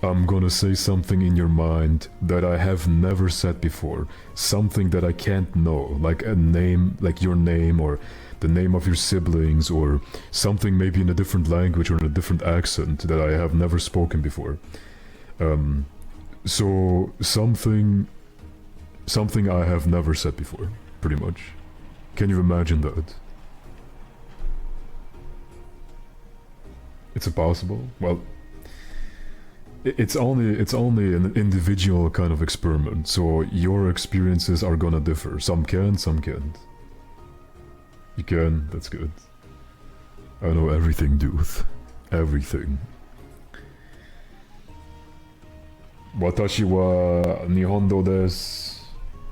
I'm gonna say something in your mind that I have never said before, something that I can't know, like a name, like your name or the name of your siblings, or something maybe in a different language or in a different accent that I have never spoken before. So something I have never said before, pretty much. Can you imagine that? It's impossible? Well, it's only an individual kind of experiment, so your experiences are gonna differ. Some can, some can't. You can, that's good. I know everything, dude. Everything. Watashi wa Nihongo desu.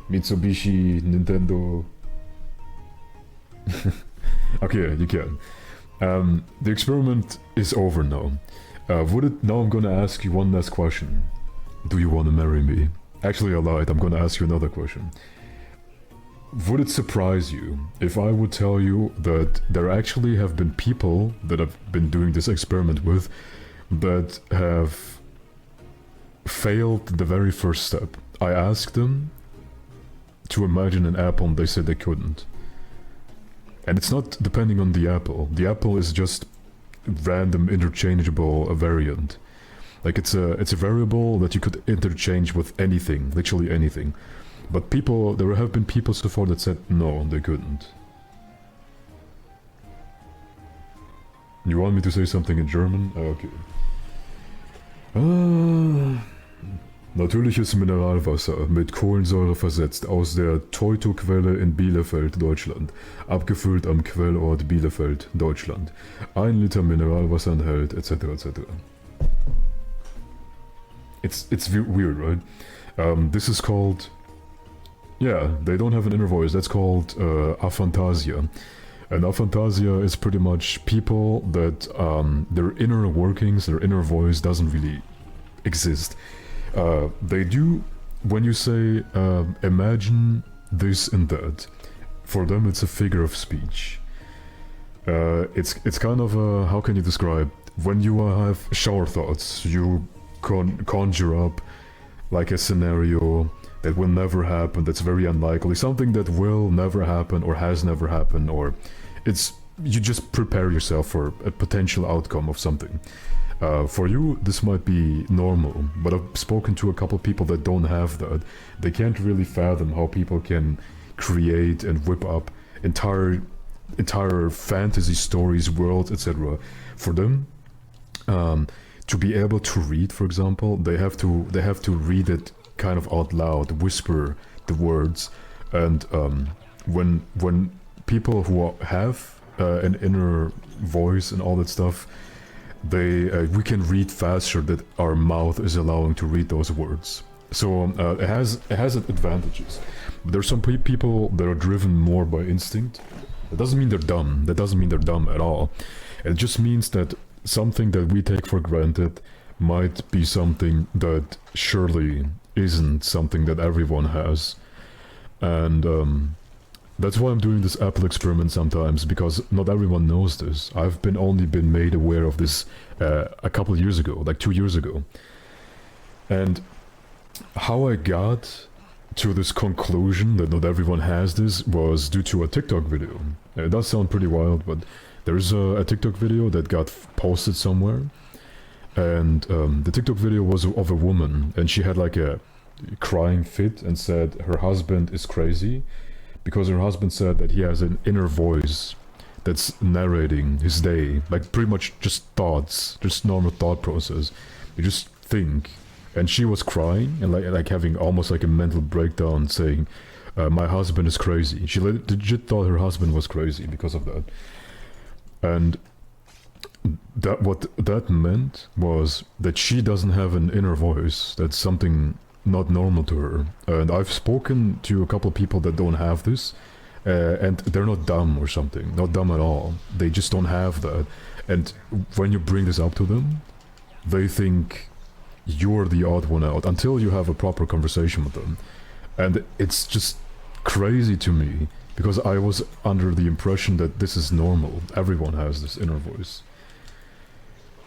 Mitsubishi, Nintendo. Okay, you can. The experiment is over now. Now I'm gonna ask you one last question. Do you want to marry me? Actually, I lied. I'm gonna ask you another question. Would it surprise you if I would tell you that there actually have been people that I've been doing this experiment with that have failed the very first step? I asked them to imagine an apple and they said they couldn't. And it's not depending on the apple. The apple is just random interchangeable variant. Like it's a variable that you could interchange with anything, literally anything. But there have been people so far that said no, they couldn't. You want me to say something in German? Okay. Natürliches Mineralwasser mit Kohlensäure versetzt aus der Teutoquelle in Bielefeld, Deutschland. Abgefüllt am Quellort Bielefeld, Deutschland. 1 Liter Mineralwasser enthält, etc. etc. It's weird, right? This is called... Yeah, they don't have an inner voice. That's called aphantasia. And aphantasia is pretty much people that their inner workings, their inner voice doesn't really exist. They do, when you say imagine this and that, for them it's a figure of speech. It's kind of a, how can you describe, when you have shower thoughts, you conjure up like a scenario that will never happen, that's very unlikely, something that will never happen or has never happened, or you just prepare yourself for a potential outcome of something. For you, this might be normal, but I've spoken to a couple people that don't have that. They can't really fathom how people can create and whip up entire fantasy stories, worlds, etc. For them, to be able to read, for example, they have to read it kind of out loud, whisper the words, and when people who have an inner voice and all that stuff, we can read faster that our mouth is allowing to read those words. So it has advantages. But there's some people that are driven more by instinct. That doesn't mean they're dumb. That doesn't mean they're dumb at all. It just means that something that we take for granted might be something that surely isn't something that everyone has. And that's why I'm doing this Apple experiment sometimes, because not everyone knows this. I've only been made aware of this a couple years ago, like 2 years ago. And how I got to this conclusion that not everyone has this was due to a TikTok video. It does sound pretty wild, but there's a TikTok video that got posted somewhere. And the TikTok video was of a woman, and she had like a crying fit and said her husband is crazy, because her husband said that he has an inner voice that's narrating his day, like pretty much just thoughts, just normal thought process. You just think. And she was crying and like having almost like a mental breakdown, saying, "My husband is crazy." She legit thought her husband was crazy because of that. And that what that meant was that she doesn't have an inner voice. That's something not normal to her. And I've spoken to a couple of people that don't have this, and they're not dumb or something, not dumb at all. They just don't have that. And when you bring this up to them, they think you're the odd one out until you have a proper conversation with them. And it's just crazy to me because I was under the impression that this is normal. Everyone has this inner voice.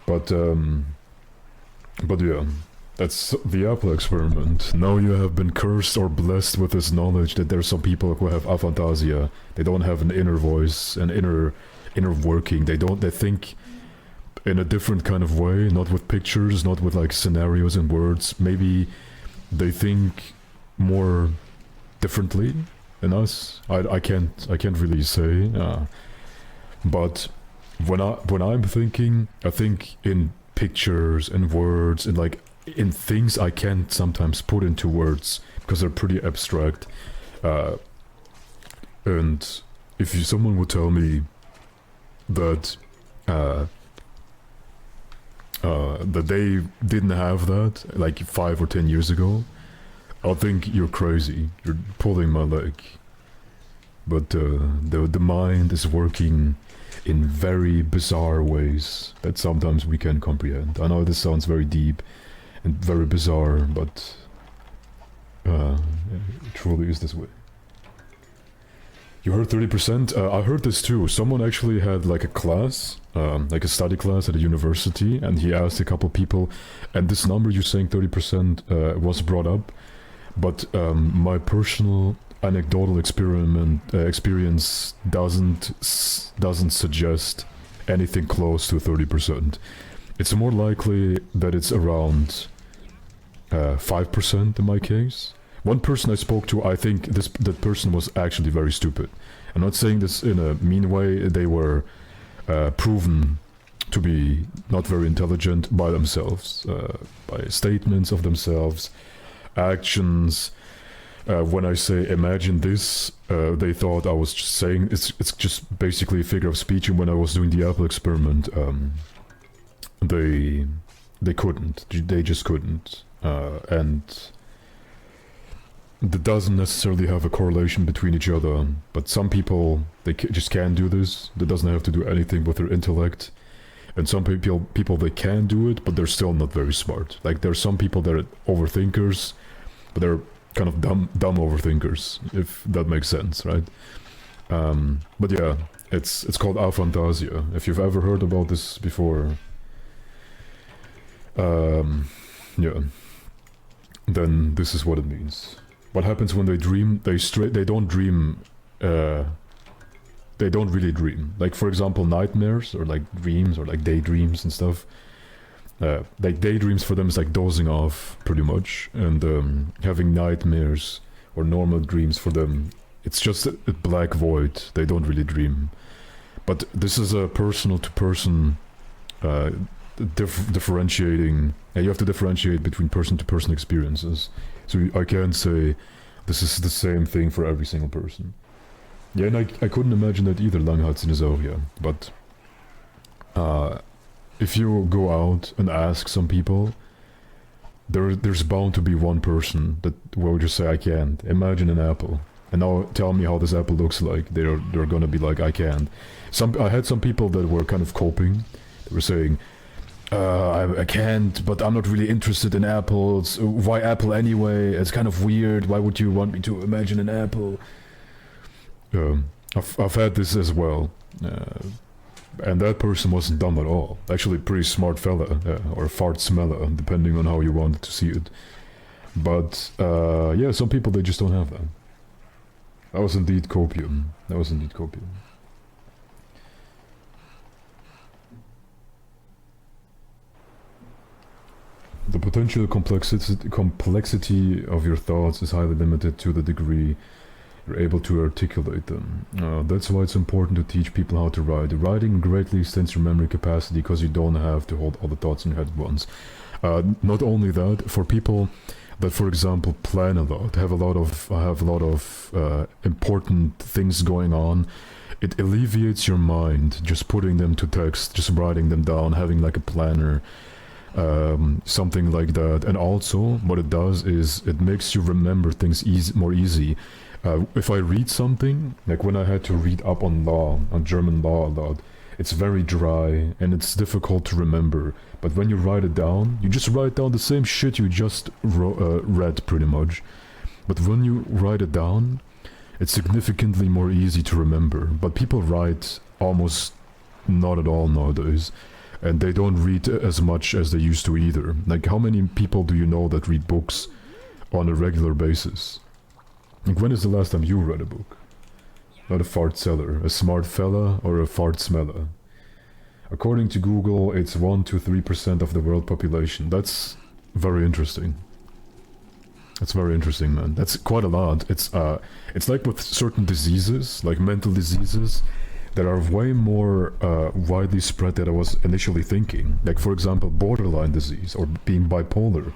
But yeah, that's the Apple experiment. Now you have been cursed or blessed with this knowledge that there's some people who have aphantasia. They don't have an inner voice, an inner working. They think in a different kind of way, not with pictures, not with like scenarios and words. Maybe they think more differently than us. I can't really say. But when I'm thinking, I think in pictures and words and like in things I can't sometimes put into words because they're pretty abstract. And if someone would tell me that that they didn't have that like 5 or 10 years ago, I'll think you're crazy. You're pulling my leg. But the mind is working in very bizarre ways that sometimes we can comprehend. I know this sounds very deep and very bizarre, but it truly is this way. You heard 30%? I heard this too. Someone actually had like a class, like a study class at a university, and he asked a couple people, and this number you're saying 30% was brought up, but my personal anecdotal experience doesn't suggest anything close to 30%. It's more likely that it's around 5% in my case. One person I spoke to, I think that person was actually very stupid. I'm not saying this in a mean way. They were proven to be not very intelligent by themselves, by statements of themselves, actions. When I say imagine this, they thought I was just saying it's just basically a figure of speech. And when I was doing the Apple experiment, they couldn't. They just couldn't. And that doesn't necessarily have a correlation between each other. But some people just can't do this. That doesn't have to do anything with their intellect. And some people they can do it, but they're still not very smart. Like there's some people that are overthinkers, but they're kind of dumb overthinkers, if that makes sense, right? But yeah, it's called aphantasia. If you've ever heard about this before, yeah, then this is what it means. What happens when they dream? They don't dream. They don't really dream. Like for example, nightmares or like dreams or like daydreams and stuff. Like daydreams for them is like dozing off pretty much, and having nightmares or normal dreams for them, it's just a black void. They don't really dream. But this is a personal to person differentiating. You have to differentiate between person to person experiences. So I can't say this is the same thing for every single person. Yeah, and I couldn't imagine that either, Langhardsdinosaurier. But if you go out and ask some people, there's bound to be one person that will just say, I can't. Imagine an apple. And now tell me how this apple looks like. They're gonna be like, I can't. I had some people that were kind of coping. They were saying, I can't, but I'm not really interested in apples. Why apple anyway? It's kind of weird. Why would you want me to imagine an apple? I've had this as well. And that person wasn't dumb at all. Actually, pretty smart fella, or fart smeller, depending on how you want to see it. But yeah, some people, they just don't have that. That was indeed copium. The potential complexity of your thoughts is highly limited to the degree you're able to articulate them. That's why it's important to teach people how to write. Writing greatly extends your memory capacity because you don't have to hold all the thoughts in your head at once. Not only that, for people that, for example, plan a lot, have a lot of important things going on, it alleviates your mind just putting them to text, just writing them down, having like a planner, something like that. And also, what it does is it makes you remember things more easy. If I read something, like when I had to read up on German law a lot, it's very dry and it's difficult to remember. But when you write it down, you just write down the same shit you just read pretty much. But when you write it down, it's significantly more easy to remember. But people write almost not at all nowadays. And they don't read as much as they used to either. Like, how many people do you know that read books on a regular basis? Like, when is the last time you read a book? Not a fart seller, a smart fella, or a fart smeller. According to Google, it's 1 to 3% of the world population. That's very interesting. That's very interesting, man. That's quite a lot. It's like with certain diseases, like mental diseases, that are way more widely spread than I was initially thinking. Like, for example, borderline disease or being bipolar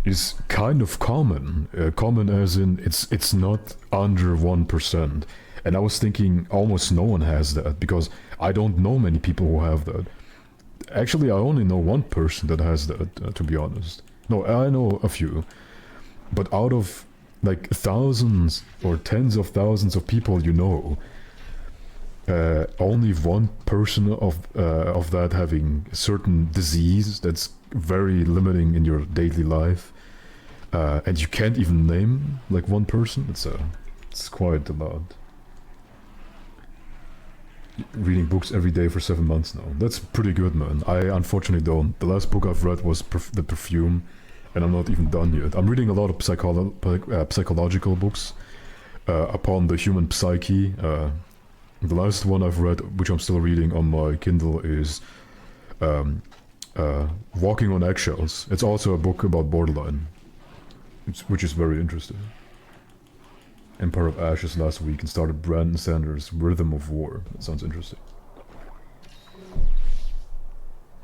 is kind of common. Common as in it's not under 1%. And I was thinking almost no one has that, because I don't know many people who have that. Actually, I only know one person that has that, to be honest. No, I know a few. But out of like thousands or tens of thousands of people you know, only one person of that having a certain disease that's very limiting in your daily life, and you can't even name like one person. It's quite a lot. Reading books every day for 7 months now. That's pretty good, man. I unfortunately don't. The last book I've read was The Perfume, and I'm not even done yet. I'm reading a lot of psychological books upon the human psyche. The last one I've read, which I'm still reading on my Kindle, is Walking on Eggshells. It's also a book about borderline, which is very interesting. Empire of Ashes last week and started Brandon Sanders' Rhythm of War. That sounds interesting.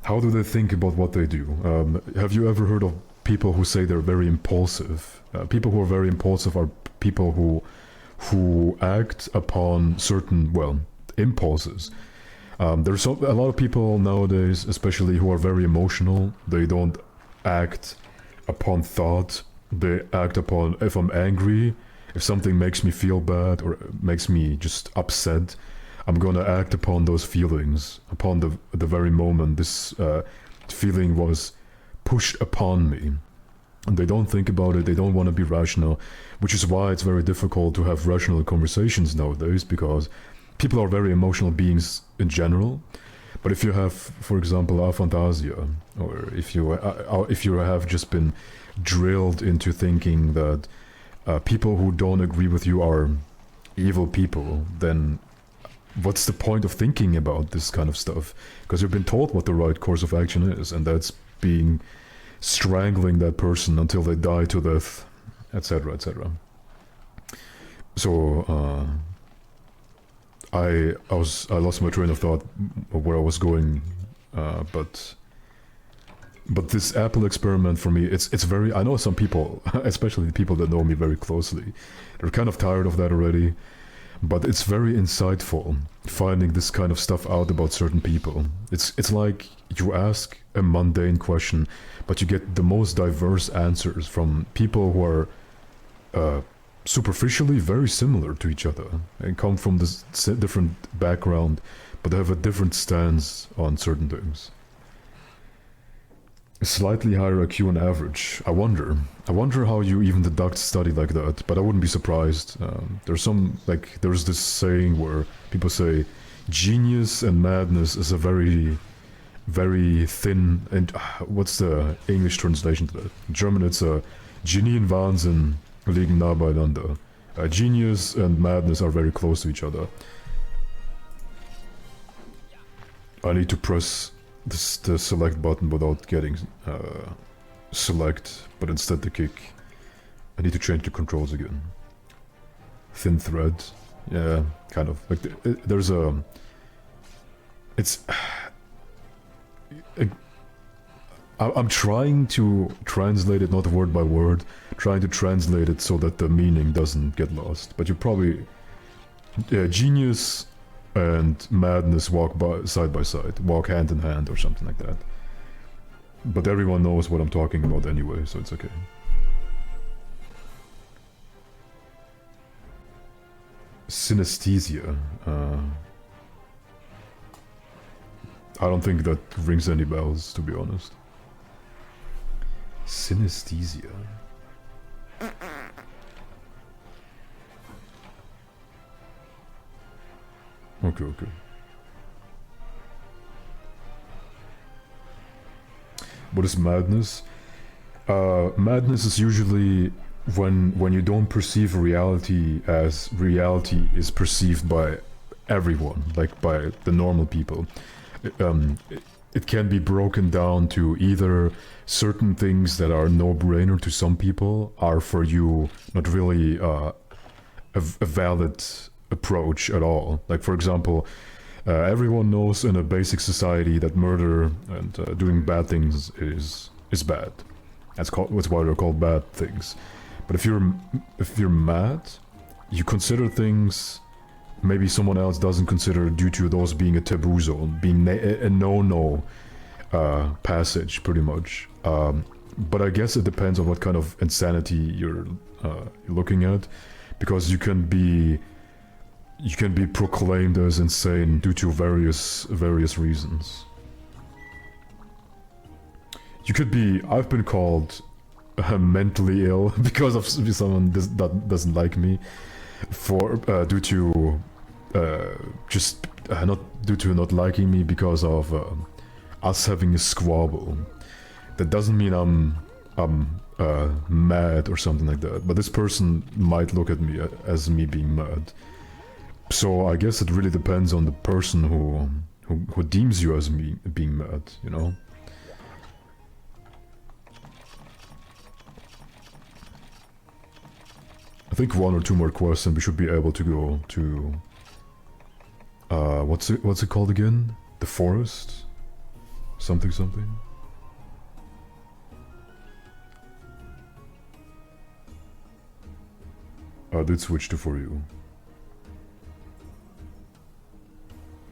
How do they think about what they do? Have you ever heard of people who say they're very impulsive? People who are very impulsive are people who act upon certain, impulses. There's a lot of people nowadays, especially who are very emotional. They don't act upon thought. They act upon, if I'm angry, if something makes me feel bad or makes me just upset, I'm gonna act upon those feelings, upon the very moment this feeling was pushed upon me. And they don't think about it, they don't want to be rational, which is why it's very difficult to have rational conversations nowadays, because people are very emotional beings in general. But if you have, for example, aphantasia, or if you have just been drilled into thinking that people who don't agree with you are evil people, then what's the point of thinking about this kind of stuff? Because you've been told what the right course of action is, and that's being strangling that person until they die to death, etc., etc. So I lost my train of thought where I was going, but this Apple experiment for me, it's very, I know some people, especially the people that know me very closely, they're kind of tired of that already, but it's very insightful finding this kind of stuff out about certain people. It's like you ask a mundane question, but you get the most diverse answers from people who are superficially very similar to each other and come from this different background, but they have a different stance on certain things. Slightly higher IQ on average. I wonder how you even deduct a study like that, but I wouldn't be surprised. There's this saying where people say genius and madness is a very, very thin, and what's the English translation to that? In German it's a Genie und Wahnsinn liegen nah beieinander. Genius and madness are very close to each other. I need to press the select button without getting select, but instead the kick. I need to change the controls again. thin thread. Yeah, kind of. Like there's a. It's. I'm trying to translate it not word by word, trying to translate it so that the meaning doesn't get lost. But you probably. Genius and madness walk by side, walk hand in hand, or something like that. But everyone knows what I'm talking about anyway, so it's okay. Synesthesia. I don't think that rings any bells, to be honest. Synesthesia. Okay. What is madness? Madness is usually when you don't perceive reality as reality is perceived by everyone, like by the normal people. It can be broken down to either certain things that are no-brainer to some people are for you not really a valid approach at all. Like, for example, everyone knows in a basic society that murder and doing bad things is bad. That's why they're called bad things. But if you're mad, you consider things maybe someone else doesn't consider due to those being a taboo zone, being a no-no passage, pretty much. But I guess it depends on what kind of insanity you're looking at, because you can be proclaimed as insane due to various reasons. You could be. I've been called mentally ill because of someone that doesn't like me, for due to just not due to not liking me because of us having a squabble. That doesn't mean I'm mad or something like that. But this person might look at me as me being mad. So I guess it really depends on the person who deems you as me being mad, you know? I think one or two more quests and we should be able to go to... what's it called again? The forest? Something. I did switch to For You.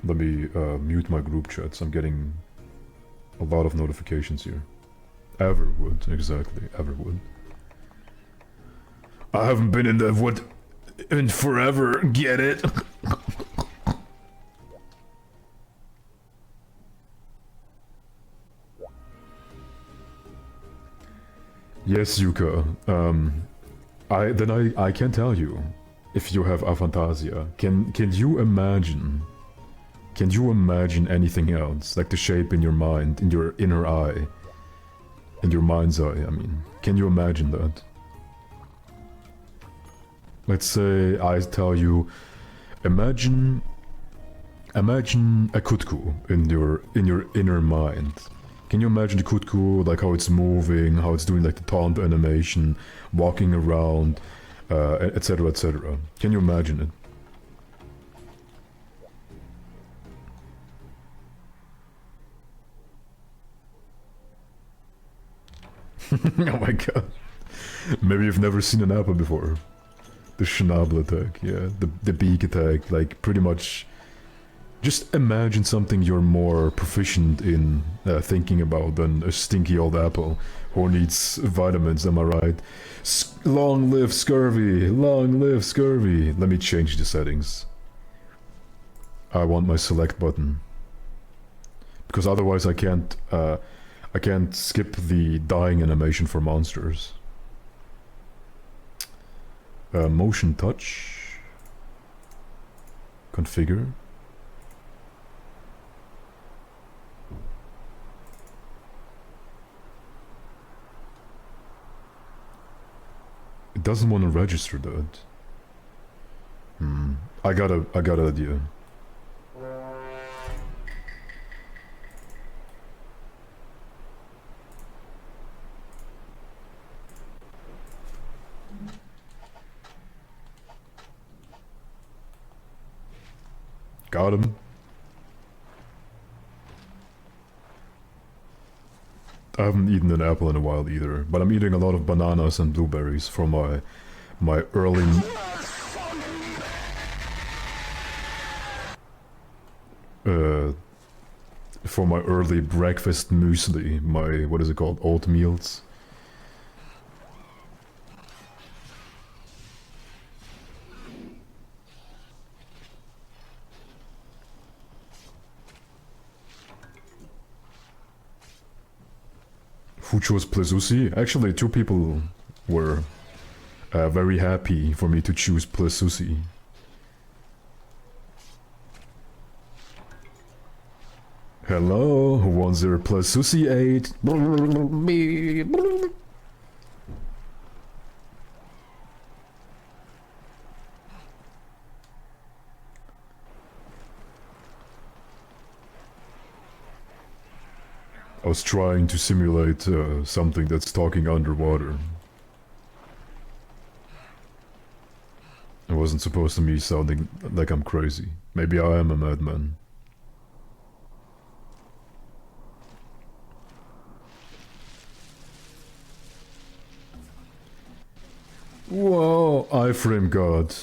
Let me mute my group chats. I'm getting a lot of notifications here. Everwood, exactly, Everwood. I haven't been in the wood in forever, get it? Yes, Yuka. I can tell you if you have aphantasia. Can you imagine? Can you imagine anything else, like the shape in your mind, in your inner eye, in your mind's eye? I mean, can you imagine that? Let's say I tell you, imagine a kutku in your inner mind. Can you imagine the kutku, like how it's moving, how it's doing like the taunt animation, walking around, etc, etc. Can you imagine it? Oh my god. Maybe you've never seen an apple before. The Schnabel attack, yeah. The beak attack, like pretty much... Just imagine something you're more proficient in thinking about than a stinky old apple who needs vitamins, am I right? Long live scurvy! Long live scurvy! Let me change the settings. I want my select button. Because otherwise I can't skip the dying animation for monsters. Motion touch. Configure. It doesn't want to register that. I got an idea. Got him. I haven't eaten an apple in a while either, but I'm eating a lot of bananas and blueberries for my early... for my early breakfast muesli, my, what is it called, oatmeals. Who chose Plesusi? Actually, two people were very happy for me to choose Plesusi. Hello, who wants their Plesusi 8? I was trying to simulate something that's talking underwater. It wasn't supposed to be sounding like I'm crazy. Maybe I am a madman. Whoa, iframe god.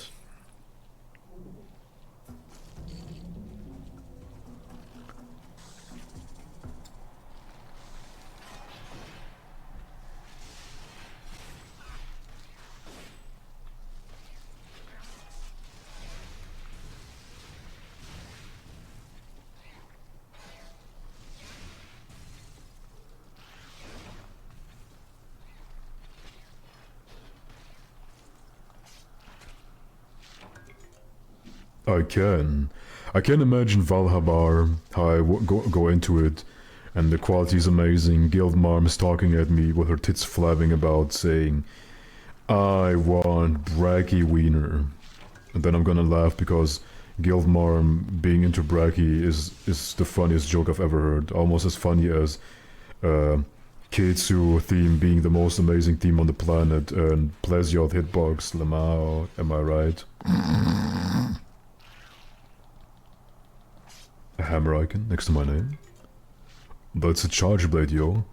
I can imagine Valhabar, how I go into it, and the quality is amazing. Guild Marm's talking at me with her tits flapping about, saying, I want Bracky Wiener. And then I'm gonna laugh because Guild Marm being into Bracky is the funniest joke I've ever heard. Almost as funny as Kitsu theme being the most amazing theme on the planet, and Plesioth hitbox, Lamau, am I right? A hammer icon next to my name? That's a charge blade, yo.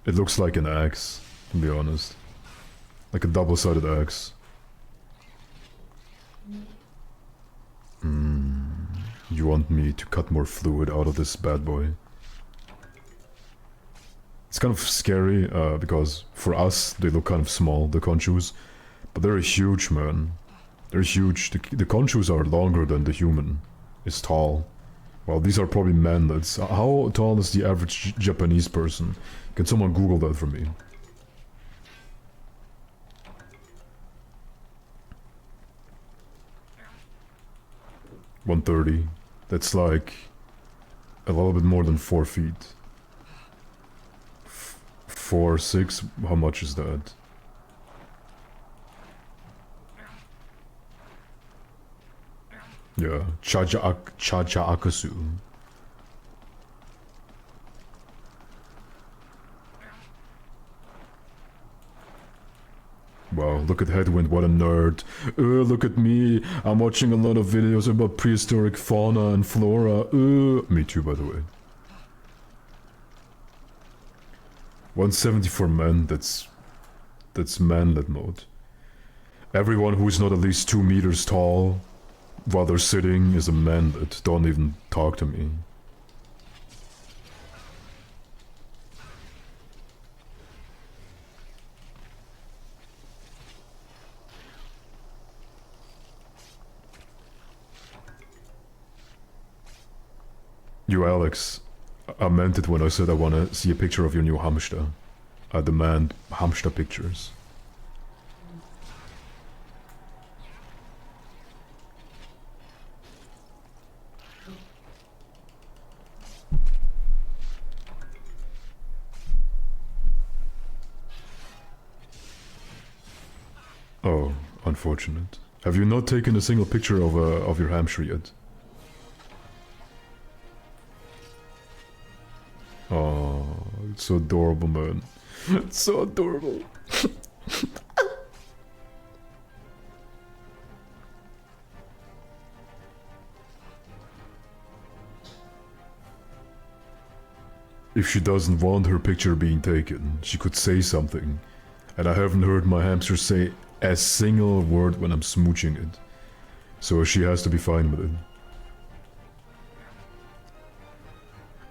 It looks like an axe, to be honest. Like a double-sided axe. You want me to cut more fluid out of this bad boy? It's kind of scary, because for us, they look kind of small, the conchus. But they're huge, man. They're huge. The conchus are longer than the human. It's tall. Well, these are probably manlets. How tall is the average Japanese person? Can someone Google that for me? $130. That's like a little bit more than 4 feet. 4, 6. How much is that? Yeah, Chaja Akasu. Wow, look at Headwind, what a nerd. Look at me, I'm watching a lot of videos about prehistoric fauna and flora. Me too, by the way. 170 for men, that's manlet mode. Everyone who is not at least 2 meters tall while they're sitting is a manlet. Don't even talk to me. You, Alex, I meant it when I said I want to see a picture of your new hamster. I demand hamster pictures. Oh, unfortunate. Have you not taken a single picture of your hamster yet? Oh, it's so adorable, man. It's so adorable. if she doesn't want her picture being taken, she could say something. And I haven't heard my hamster say a single word when I'm smooching it. So she has to be fine with it.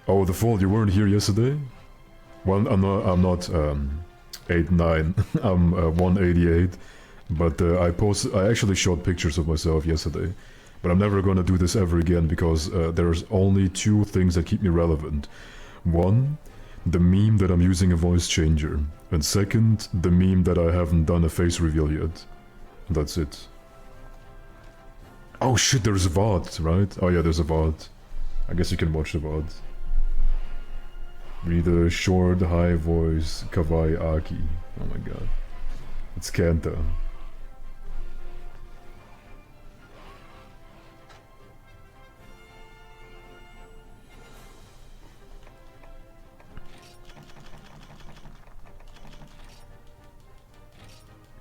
Oh, the fault, you weren't here yesterday? Well, I'm not 8'9", I'm 188. But I actually shot pictures of myself yesterday. But I'm never gonna do this ever again because there's only two things that keep me relevant. One, the meme that I'm using a voice changer. And second, the meme that I haven't done a face reveal yet. That's it. Oh shit, there's a VOD, right? Oh yeah, there's a VOD. I guess you can watch the VOD. Read a short, high voice, kawaii Aki. Oh my god. It's Kanta.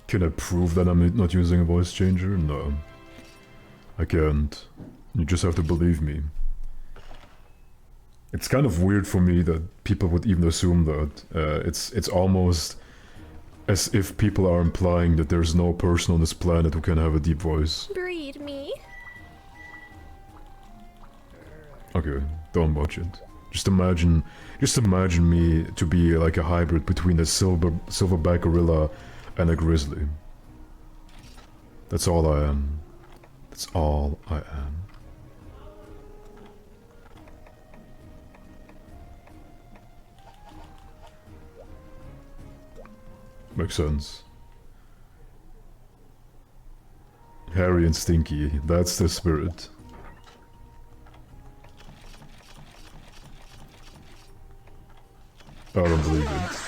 Can I prove that I'm not using a voice changer? No. I can't. You just have to believe me. It's kind of weird for me that people would even assume that. It's almost as if people are implying that there's no person on this planet who can have a deep voice. Breed me. Okay, don't watch it. Just imagine me to be like a hybrid between a silverback gorilla and a grizzly. That's all I am. That's all I am. Makes sense. Hairy and stinky, that's the spirit. I don't believe it.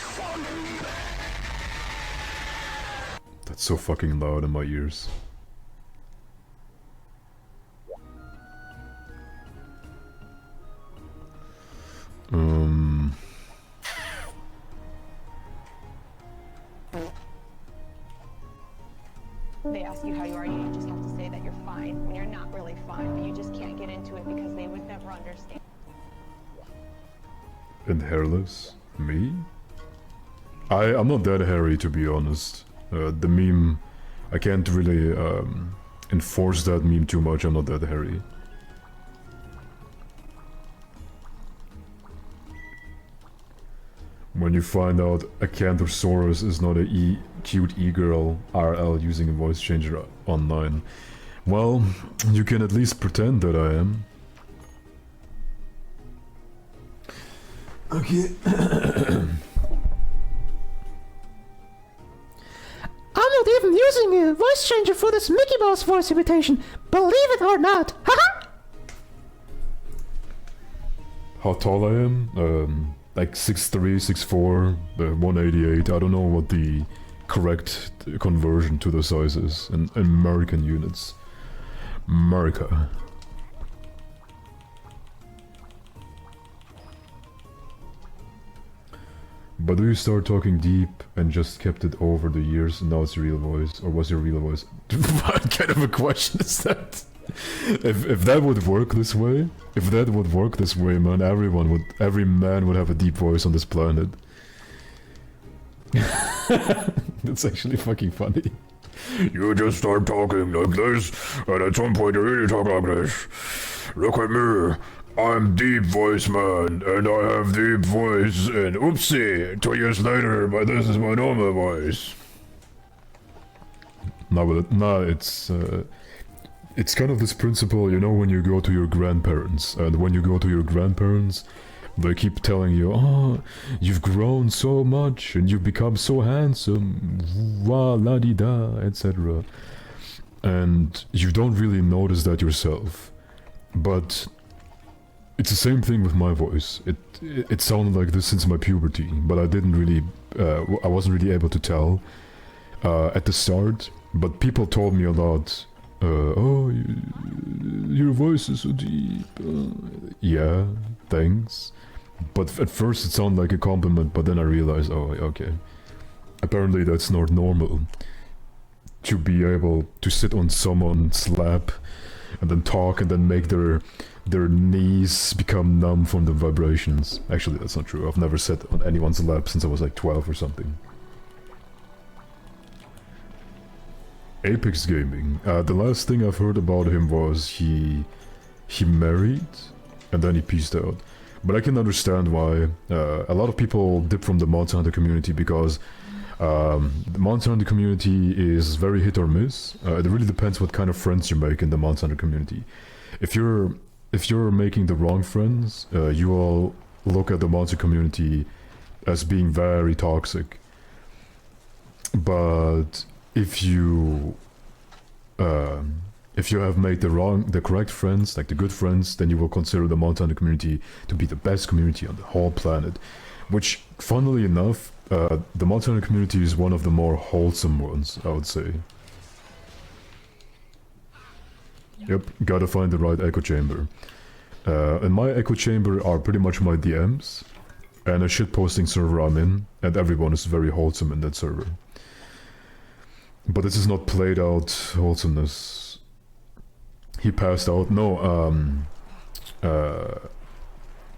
That's so fucking loud in my ears. They ask you how you are, you just have to say that you're fine when you're not really fine, but you just can't get into it because they would never understand. And hairless? Me? I'm not that hairy, to be honest. The meme, I can't really enforce that meme too much. I'm not that hairy. When you find out Akantorex is not a cute e-girl RL using a voice changer online, well, you can at least pretend that I am. Okay. I'm not even using a voice changer for this Mickey Mouse voice imitation, believe it or not, haha! How tall I am? Like 6'3", 6'4", 188. I don't know what the correct conversion to the size is in American units. America. But do you start talking deep and just kept it over the years and now it's your real voice? Or was your real voice? What kind of a question is that? If that would work this way, man, every man would have a deep voice on this planet. That's actually fucking funny. You just start talking like this, and at some point you really talk like this. Look at me. I'm deep voice man, and I have deep voice, and oopsie, 2 years later, but this is my normal voice. It's kind of this principle, you know, when you go to your grandparents, and when you go to your grandparents, they keep telling you, oh, you've grown so much, and you've become so handsome, wah, la-di-da, etc. And you don't really notice that yourself. But it's the same thing with my voice. It sounded like this since my puberty, but I didn't really, I wasn't really able to tell at the start. But people told me a lot, oh, your voice is so deep. Yeah, thanks. But at first it sounded like a compliment, but then I realized, oh, okay. Apparently that's not normal. To be able to sit on someone's lap and then talk and then make their their knees become numb from the vibrations. Actually, that's not true. I've never sat on anyone's lap since I was like 12 or something. Apex Gaming. The last thing I've heard about him was he married and then he peaced out. But I can understand why. A lot of people dip from the Monster Hunter community because the Monster Hunter community is very hit or miss. It really depends what kind of friends you make in the Monster Hunter community. If you're making the wrong friends, you will look at the monster community as being very toxic. But if you have made the correct friends, like the good friends, then you will consider the Monster Hunter community to be the best community on the whole planet. Which, funnily enough, the Monster Hunter community is one of the more wholesome ones, I would say. Yep, gotta find the right echo chamber. And my echo chamber are pretty much my DMs, and a shitposting server I'm in, and everyone is very wholesome in that server. But this is not played out wholesomeness. He passed out. No,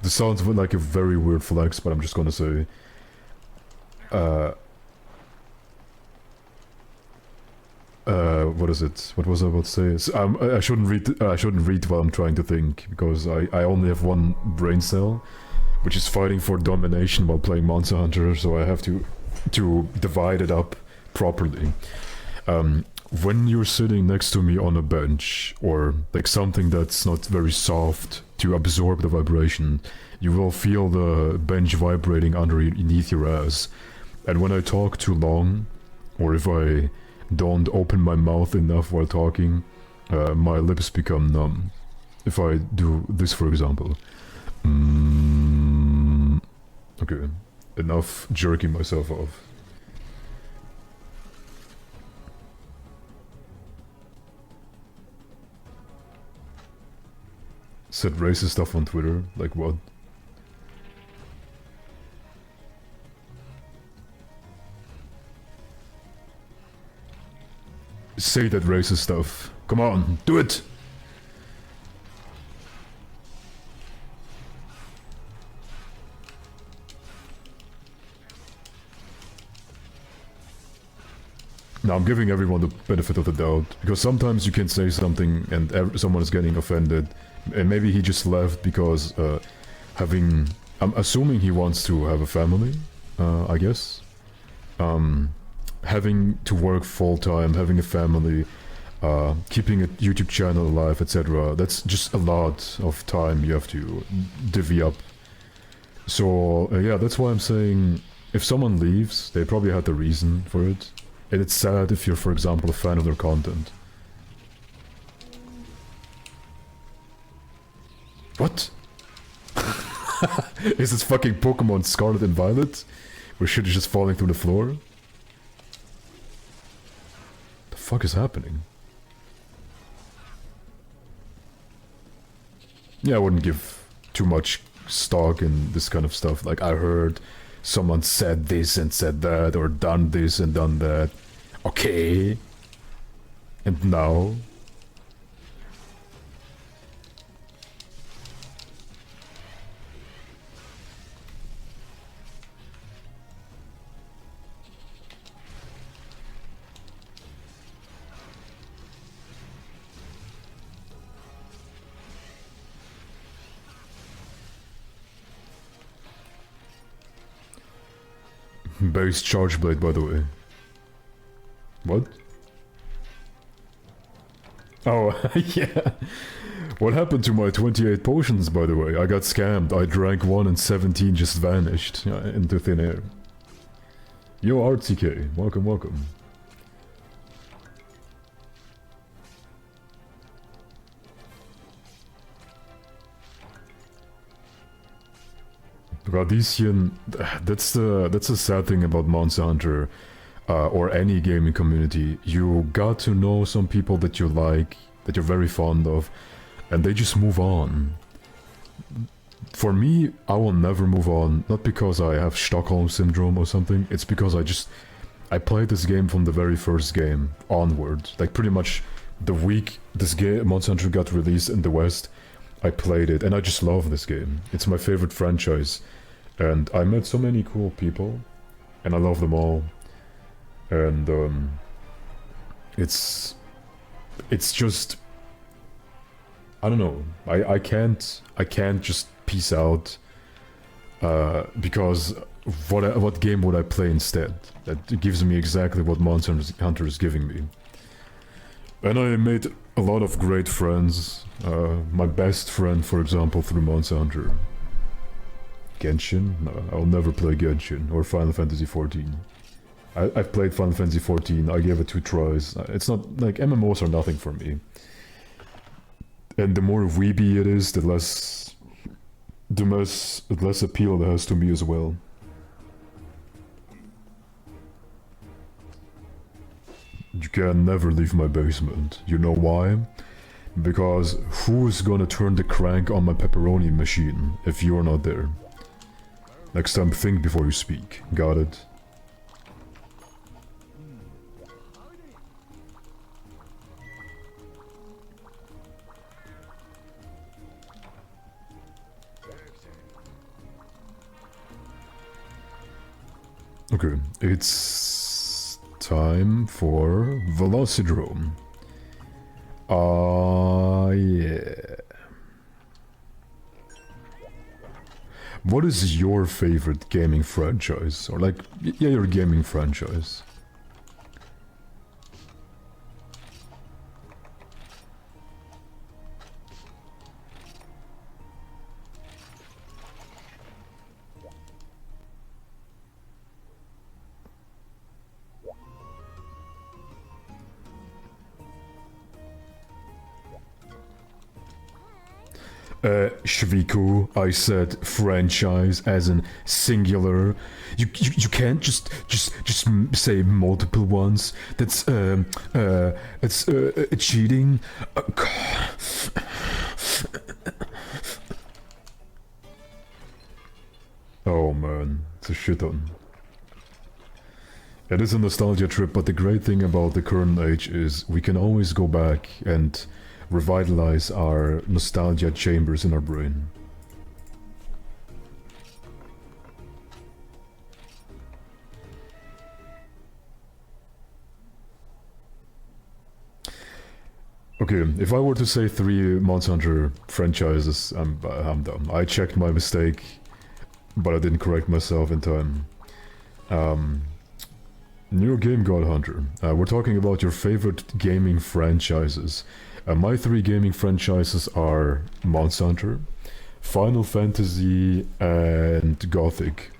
this sounds like a very weird flex, but I'm just gonna say, what is it? What was I about to say? I shouldn't read while I'm trying to think, because I only have one brain cell, which is fighting for domination while playing Monster Hunter, so I have to divide it up properly. When you're sitting next to me on a bench, or like something that's not very soft to absorb the vibration, you will feel the bench vibrating underneath your ass. And when I talk too long, or if I don't open my mouth enough while talking, my lips become numb. If I do this, for example. Okay, enough jerking myself off. Said racist stuff on Twitter, like what? Say that racist stuff. Come on, do it! Now I'm giving everyone the benefit of the doubt, because sometimes you can say something and someone is getting offended, and maybe he just left because I'm assuming he wants to have a family, I guess. Having to work full-time, having a family, keeping a YouTube channel alive, etc. That's just a lot of time you have to divvy up. So yeah, that's why I'm saying if someone leaves, they probably had the reason for it. And it's sad if you're, for example, a fan of their content. What? Is this fucking Pokemon Scarlet and Violet? Where shit is just falling through the floor? The fuck is happening? Yeah, I wouldn't give too much stock in this kind of stuff. Like, I heard someone said this and said that, or done this and done that. Okay. And now? Base charge blade, by the way. What? Oh, yeah. What happened to my 28 potions, by the way? I got scammed. I drank one and 17 just vanished into thin air. Yo, RTK. Welcome, welcome. Radician, that's the sad thing about Monster Hunter, or any gaming community. You got to know some people that you like, that you're very fond of, and they just move on. For me, I will never move on, not because I have Stockholm Syndrome or something, it's because I played this game from the very first game onward. Like pretty much the week this game, Monster Hunter, got released in the West, I played it, and I just love this game. It's my favorite franchise, and I met so many cool people, and I love them all. And it's just, I don't know. I can't just peace out because what game would I play instead? That gives me exactly what Monster Hunter is giving me. And I made a lot of great friends. My best friend, for example, through Monster Hunter. Genshin? No, I'll never play Genshin or Final Fantasy XIV. I've played Final Fantasy XIV, I gave it 2 tries. It's not, like, MMOs are nothing for me. And the more weeby it is, the less appeal it has to me as well. You can never leave my basement. You know why? Because who's gonna turn the crank on my pepperoni machine if you're not there? Next time, think before you speak. Got it? Okay, it's time for Velocidrome. Yeah. What is your favorite gaming franchise? Or like, yeah, your gaming franchise. Shviku, I said franchise as in singular. You can't just say multiple ones. That's cheating. Oh man, it's a shit on. It is a nostalgia trip, but the great thing about the current age is we can always go back and revitalize our nostalgia chambers in our brain. Okay, if I were to say 3 Monster Hunter franchises, I'm done. I checked my mistake, but I didn't correct myself in time. New Game God Hunter. We're talking about your favorite gaming franchises. My 3 gaming franchises are Monster Hunter, Final Fantasy, and Gothic.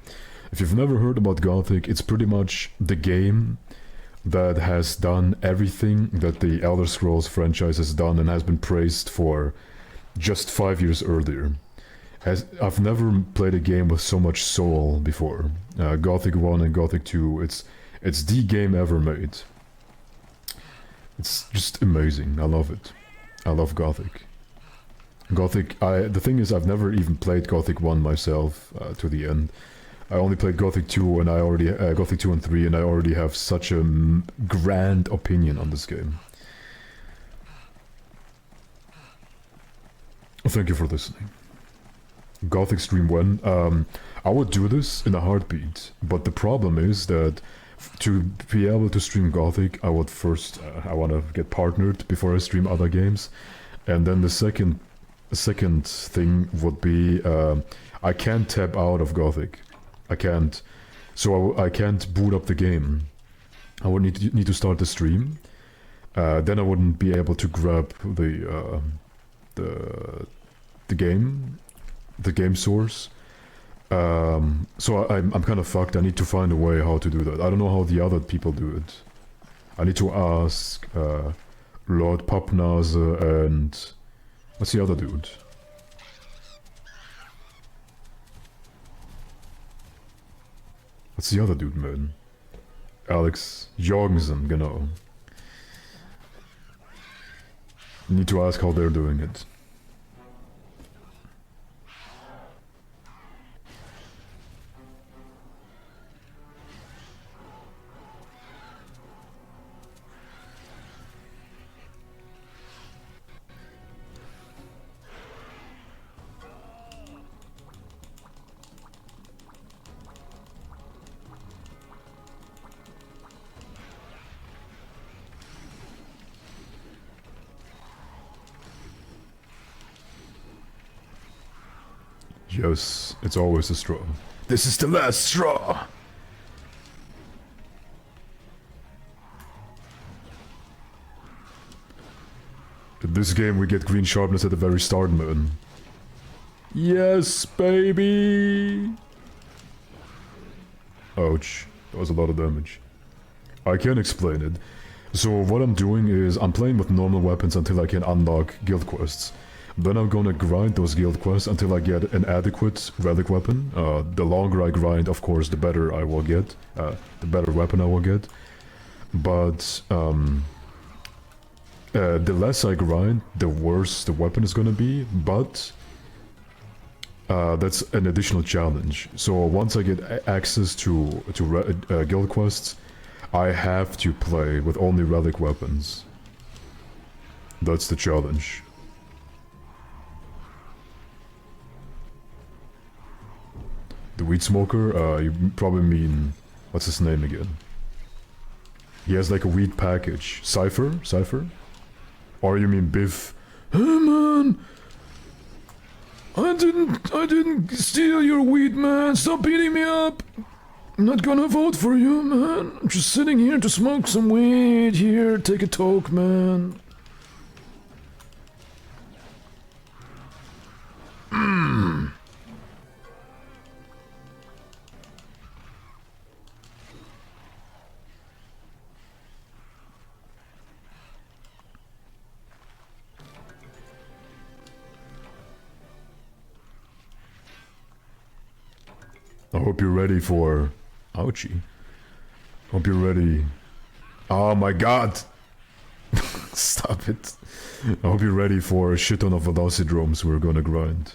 If you've never heard about Gothic, it's pretty much the game that has done everything that the Elder Scrolls franchise has done and has been praised for just 5 years earlier. I've never played a game with so much soul before. Gothic 1 and Gothic 2, it's the game ever made. It's just amazing. I love it. I love Gothic. The thing is, I've never even played Gothic 1 myself to the end. I only played Gothic 2 and Gothic 2 and 3, and I already have such a grand opinion on this game. Thank you for listening. Gothic stream when? I would do this in a heartbeat, but the problem is that to be able to stream Gothic, I would first, I want to get partnered before I stream other games. And then the second thing would be, I can't tab out of Gothic. I can't. So I can't boot up the game. I would need to start the stream. Then I wouldn't be able to grab the game source. So I'm kind of fucked. I need to find a way how to do that. I don't know how the other people do it. I need to ask Lord Papnase and what's the other dude? What's the other dude, man? Alex Jorgensen, genau. Need to ask how they're doing it. Yes, it's always a straw. This is the last straw. In this game we get green sharpness at the very start, man. Yes, baby! Ouch, that was a lot of damage. I can't explain it. So what I'm doing is I'm playing with normal weapons until I can unlock guild quests. Then I'm gonna grind those guild quests until I get an adequate relic weapon. The longer I grind, of course, the better I will get. The better weapon I will get. But the less I grind, the worse the weapon is gonna be. But that's an additional challenge. So once I get access to guild quests, I have to play with only relic weapons. That's the challenge. The weed smoker, you probably mean, what's his name again? He has like a weed package. Cypher? Cypher? Or you mean Biff? Hey man! I didn't steal your weed, man! Stop beating me up! I'm not gonna vote for you, man. I'm just sitting here to smoke some weed. Here, take a toke, man. I hope you're ready for... Ouchie. Hope you're ready. Oh my god! Stop it. I hope you're ready for a shit ton of velocidromes we're gonna grind.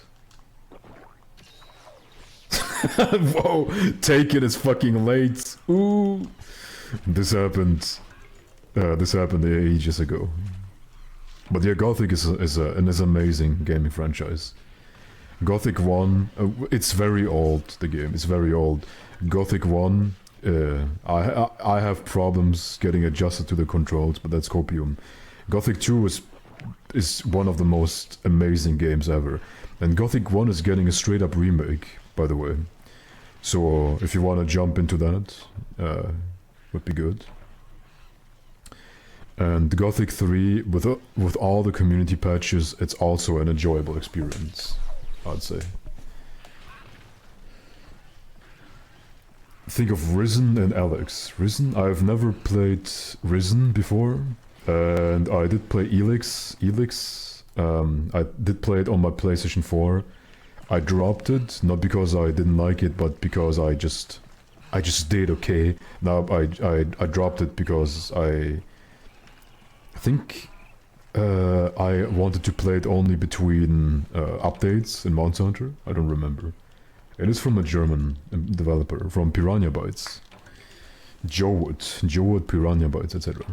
Whoa! Take it, it's fucking late. Ooh! This happened ages ago. But yeah, Gothic is an amazing gaming franchise. Gothic 1, it's very old, the game, it's very old. Gothic 1, I have problems getting adjusted to the controls, but that's copium. Gothic 2 is one of the most amazing games ever. And Gothic 1 is getting a straight up remake, by the way. So if you want to jump into that, would be good. And Gothic 3, with all the community patches, it's also an enjoyable experience, I'd say. Think of Risen and Alex. Risen, I've never played Risen before, and I did play Elix. I did play it on my PlayStation 4. I dropped it, not because I didn't like it, but because I just did okay. Now I dropped it because I think I wanted to play it only between updates in Monster Hunter. I don't remember. It is from a German developer, from Piranha Bytes. Jowood, Piranha Bytes, etc.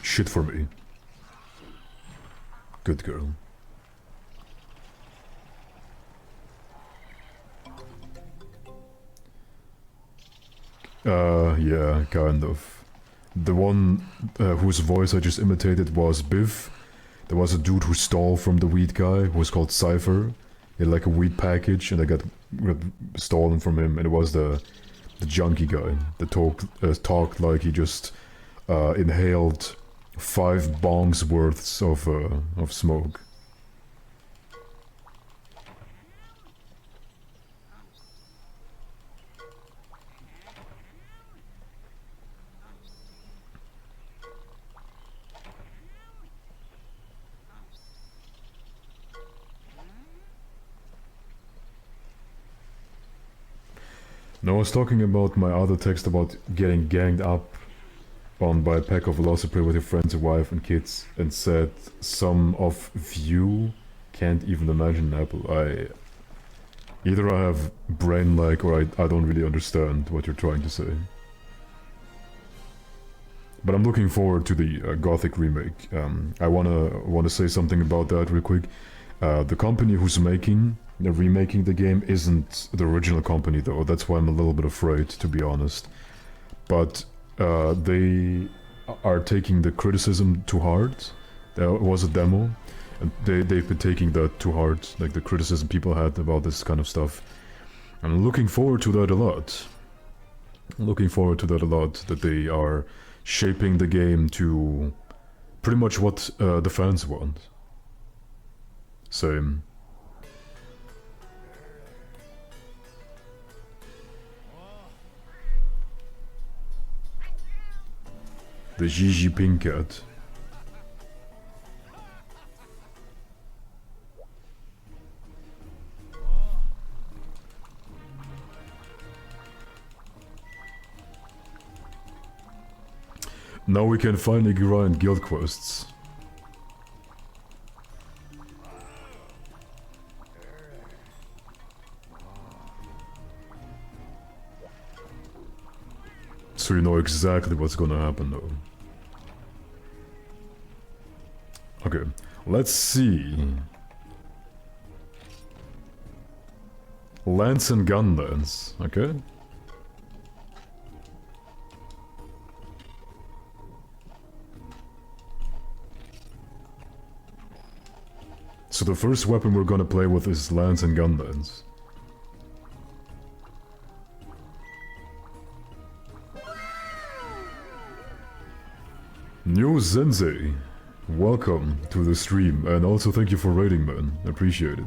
Shit for me. Good girl. Yeah, kind of. The one whose voice I just imitated was Biff. There was a dude who stole from the weed guy, who was called Cypher. He had like a weed package, and I got stolen from him, and it was the junkie guy that talked like he just inhaled 5 bongs worths of smoke. No, I was talking about my other text about getting ganged up on by a pack of velocipede with your friends, your wife and kids, and said some of you can't even imagine Apple. Either I have brain lag or I don't really understand what you're trying to say. But I'm looking forward to the Gothic remake. I wanna say something about that real quick. The company who's remaking the game isn't the original company though. That's why I'm a little bit afraid, to be honest. But they are taking the criticism too hard. There was a demo, and they've been taking that too hard, like the criticism people had about this kind of stuff. I'm looking forward to that a lot. Looking forward to that a lot, that they are shaping the game to pretty much what the fans want. Same. The Gigi Pink Cat. Now we can finally grind guild quests. So you know exactly what's gonna happen though. Okay, let's see. Lance and gun lance, okay? So the first weapon we're gonna play with is lance and gun lance. New Sensei, welcome to the stream, and also thank you for raiding, man. Appreciate it.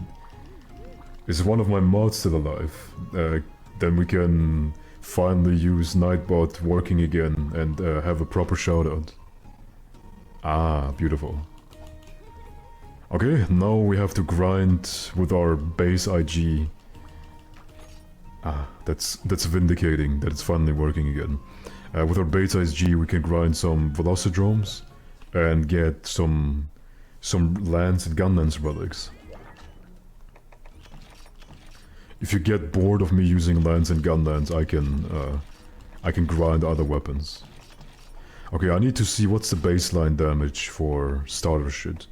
Is one of my mods still alive? Then we can finally use Nightbot working again and have a proper shoutout. Ah, beautiful. Okay, now we have to grind with our base IG. Ah, that's vindicating that it's finally working again. With our base IG we can grind some Velocidromes and get some lance and gun lance relics. If you get bored of me using lance and gun lance, I can grind other weapons. Okay, I need to see what's the baseline damage for starter shit.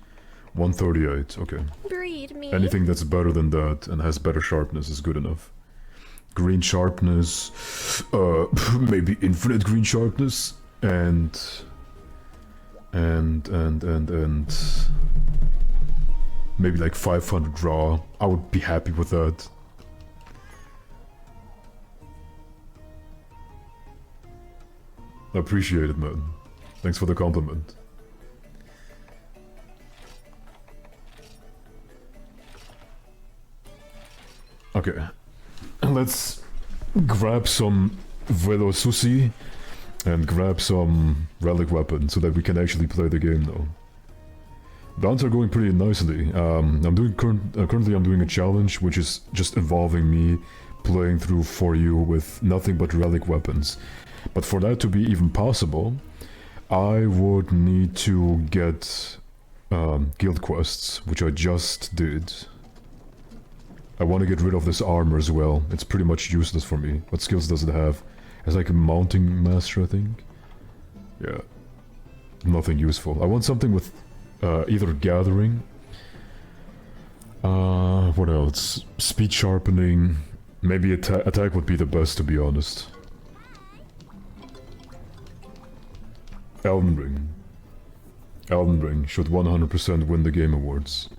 138, okay. Breed me. Anything that's better than that and has better sharpness is good enough. Green sharpness, maybe infinite green sharpness, and maybe like 500 raw. I would be happy with that. I appreciate it, man. Thanks for the compliment. Okay, let's grab some Velosusi and grab some Relic weapon so that we can actually play the game now. Rounds are going pretty nicely. Currently I'm doing a challenge which is just involving me playing through For You with nothing but Relic weapons. But for that to be even possible, I would need to get guild quests, which I just did. I want to get rid of this armor as well. It's pretty much useless for me. What skills does it have? It's like a mounting master, I think. Yeah. Nothing useful. I want something with either gathering. What else? Speed sharpening. Maybe attack would be the best, to be honest. Elden Ring. Elden Ring should 100% win the Game Awards.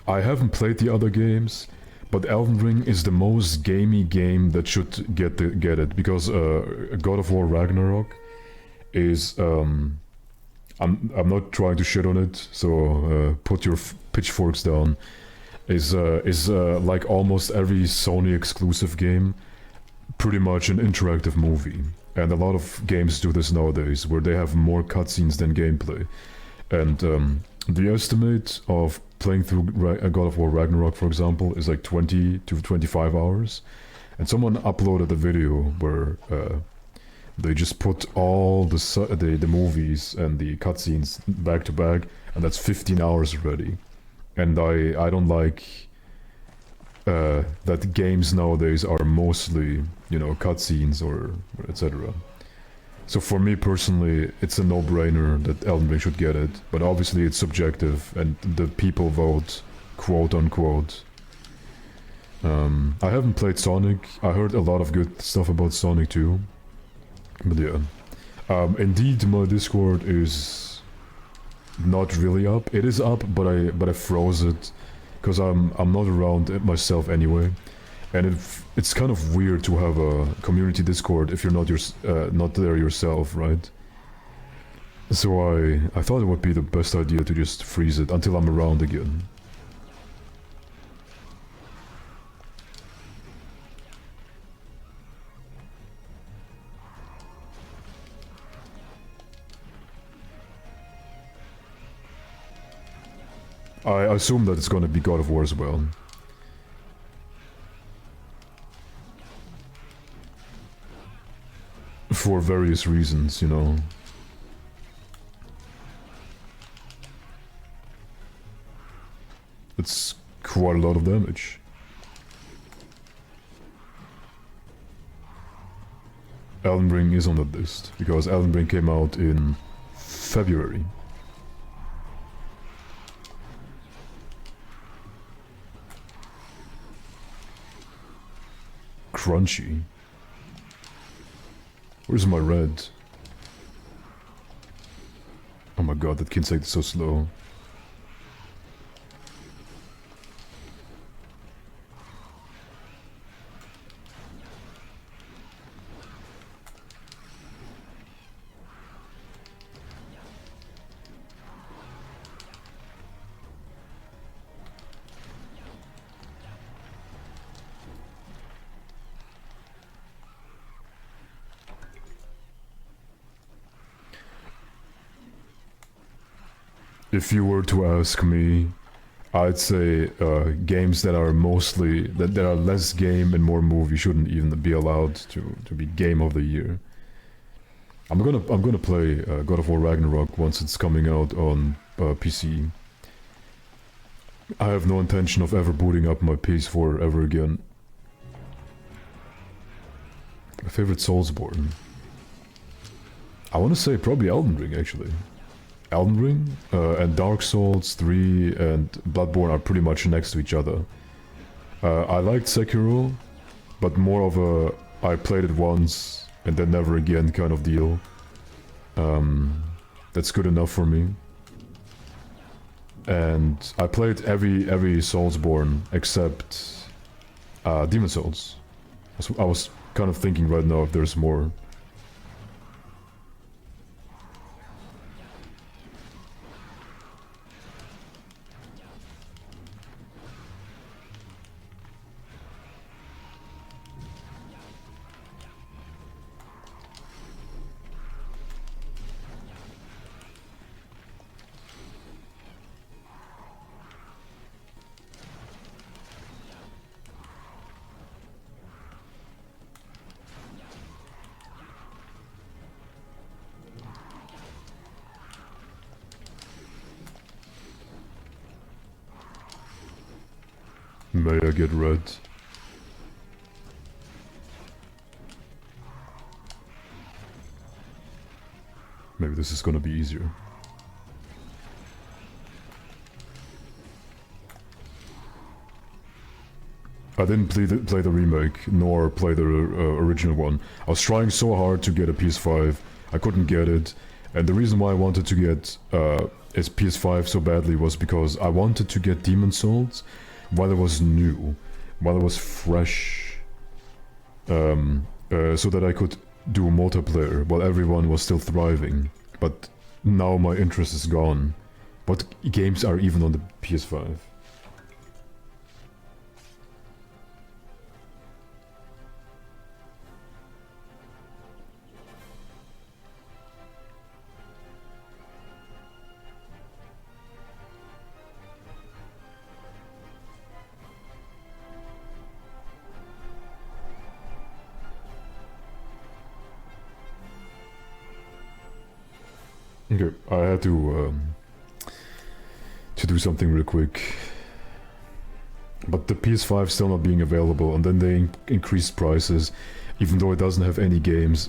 I haven't played the other games, but Elden Ring is the most gamey game that should get it, because God of War Ragnarok is I'm not trying to shit on it, so put your pitchforks down. Is like almost every Sony exclusive game, pretty much an interactive movie, and a lot of games do this nowadays, where they have more cutscenes than gameplay, and the estimate of playing through God of War Ragnarok, for example, is like 20 to 25 hours. And someone uploaded a video where they just put all the movies and the cutscenes back to back, and that's 15 hours already. And I don't like that games nowadays are mostly, you know, cutscenes or etc. So for me personally, it's a no-brainer that Elden Ring should get it, but obviously it's subjective, and the people vote, quote-unquote. I haven't played Sonic. I heard a lot of good stuff about Sonic too. But yeah, Indeed, my Discord is not really up. It is up, but I froze it because I'm not around it myself anyway, and it's kind of weird to have a community Discord if you're not there yourself, right? So I thought it would be the best idea to just freeze it until I'm around again. I assume that it's gonna be God of War as well. For various reasons, you know. It's quite a lot of damage. Elden Ring is on that list, because Elden Ring came out in February. Crunchy. Where's my red? Oh my god, that Kinsect is so slow. If you were to ask me, I'd say games that are mostly that are less game and more movie shouldn't even be allowed to be game of the year. I'm gonna play God of War Ragnarok once it's coming out on PC. I have no intention of ever booting up my PS4 ever again. My favorite Soulsborne. I want to say probably Elden Ring actually. Elden Ring and Dark Souls 3 and Bloodborne are pretty much next to each other. I liked Sekiro, but more of a I played it once and then never again kind of deal. That's good enough for me. And I played every Soulsborne except Demon Souls. I was kind of thinking right now if there's more. May I get red? Maybe this is gonna be easier. I didn't play the remake, nor play the original one. I was trying so hard to get a PS5, I couldn't get it. And the reason why I wanted to get a PS5 so badly was because I wanted to get Demon Souls while it was new, while it was fresh, so that I could do multiplayer while everyone was still thriving. But now my interest is gone. What games are even on the PS5? Okay, I had to do something real quick. But the PS5 still not being available, and then they increased prices, even though it doesn't have any games.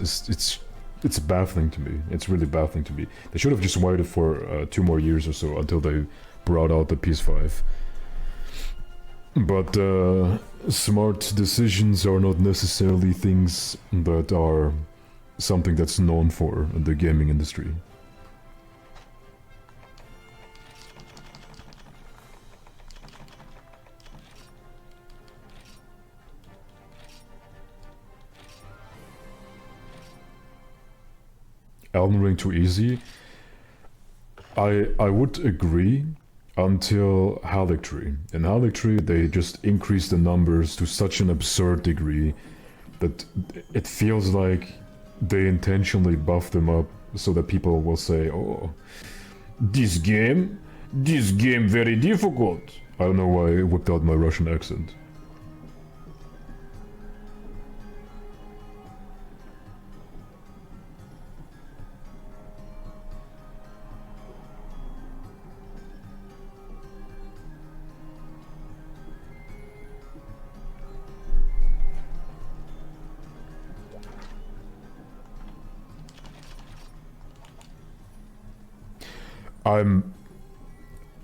It's baffling to me. It's really baffling to me. They should have just waited for 2 more years or so until they brought out the PS5. But smart decisions are not necessarily things that are something that's known for in the gaming industry. Elden Ring too easy? I would agree until Halictree. In Halictree, they just increased the numbers to such an absurd degree that it feels like they intentionally buffed them up so that people will say, oh, this game very difficult. I don't know why I whipped out my Russian accent.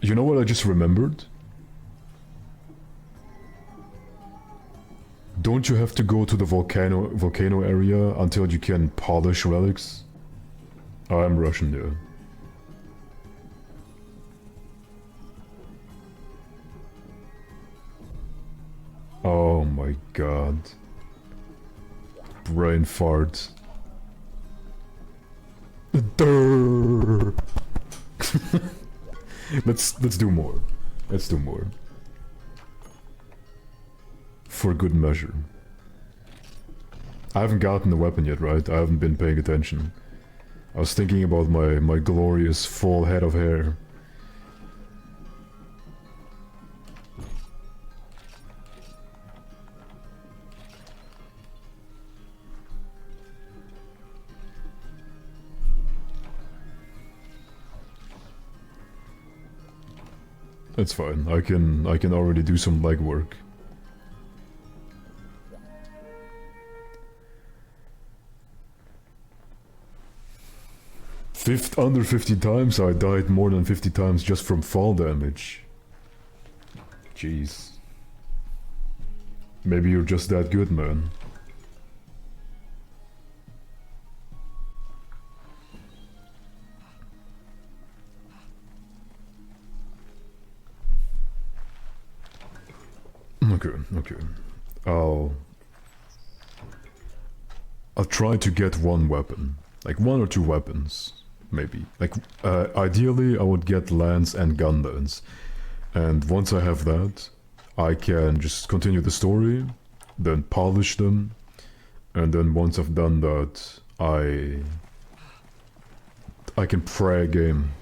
You know what I just remembered? Don't you have to go to the volcano area until you can polish relics? I'm Russian, yeah. Oh my god. Brain fart. Durr. Let's do more. Let's do more. For good measure. I haven't gotten the weapon yet, right? I haven't been paying attention. I was thinking about my glorious full head of hair. That's fine. I can already do some legwork. Under 50 times, I died more than 50 times just from fall damage. Jeez. Maybe you're just that good, man. Okay. I'll try to get one weapon. Like 1 or 2 weapons, maybe. Like, ideally I would get lance and gun lance. And once I have that, I can just continue the story, then polish them, and then once I've done that, I can pray a game.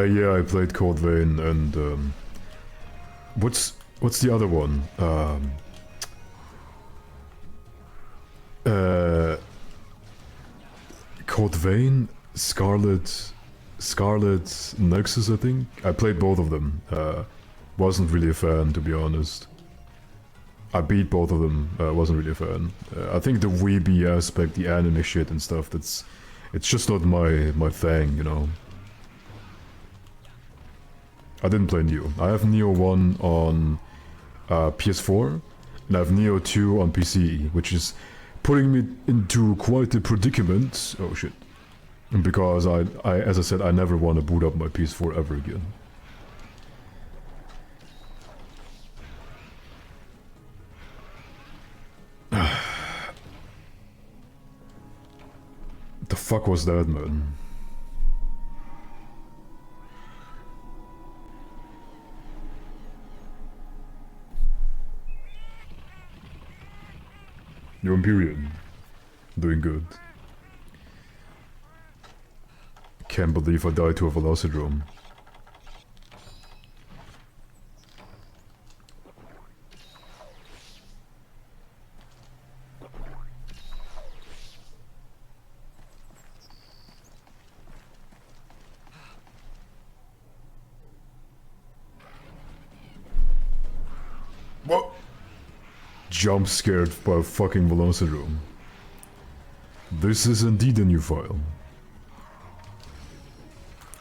Yeah, I played Cold Vein and what's the other one? Cold Vein, Scarlet Nexus, I think. I played both of them. Wasn't really a fan, to be honest. I beat both of them. Wasn't really a fan. I think the weeby aspect, the anime shit and stuff, it's just not my thing, you know. I didn't play Neo. I have Neo 1 on PS4, and I have Neo 2 on PC, which is putting me into quite a predicament. Oh shit. Because as I said, I never want to boot up my PS4 ever again. The fuck was that, man? New Imperium. Doing good. Can't believe I died to a Velocidrome. What? Jump scared by a fucking Velocidrome. This is indeed a new file.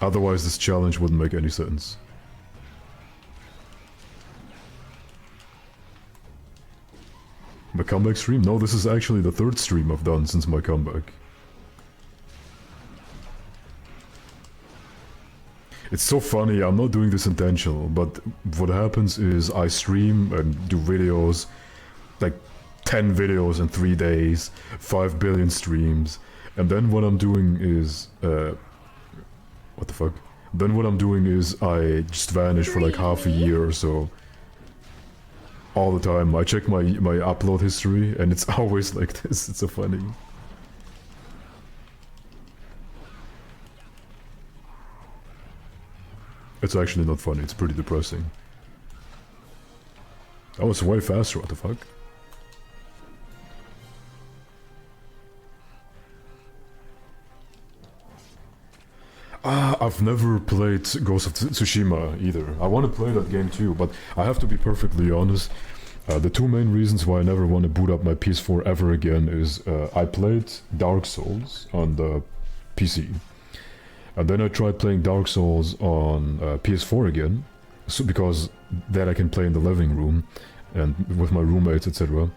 Otherwise this challenge wouldn't make any sense. My comeback stream? No, this is actually the third stream I've done since my comeback. It's so funny, I'm not doing this intentional, but what happens is I stream and do videos, like 10 videos in 3 days, 5 billion streams, and then what I'm doing is, what the fuck? Then what I'm doing is I just vanish for like half a year or so. All the time, I check my upload history and it's always like this, it's so funny. It's actually not funny, it's pretty depressing. That was way faster, what the fuck? I've never played Ghost of Tsushima either. I want to play that game too, but I have to be perfectly honest. The two main reasons why I never want to boot up my PS4 ever again is I played Dark Souls on the PC. And then I tried playing Dark Souls on PS4 again, so because that I can play in the living room and with my roommates, etc.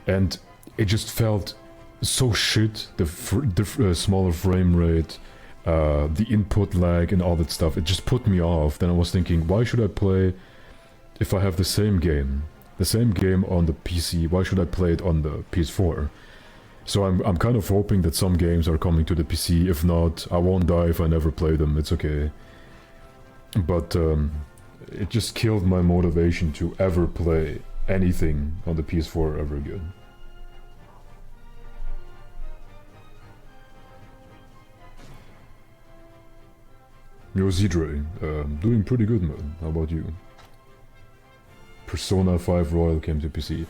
And it just felt so shit, the smaller frame rate, the input lag and all that stuff. It just put me off. Then I was thinking, why should I play if I have the same game on the PC? Why should I play it on the PS4? So I'm kind of hoping that some games are coming to the PC. If not, I won't die if I never play them. It's okay. But it just killed my motivation to ever play anything on the PS4 ever again. Yo, Zidre, doing pretty good, man. How about you? Persona 5 Royal came to PC.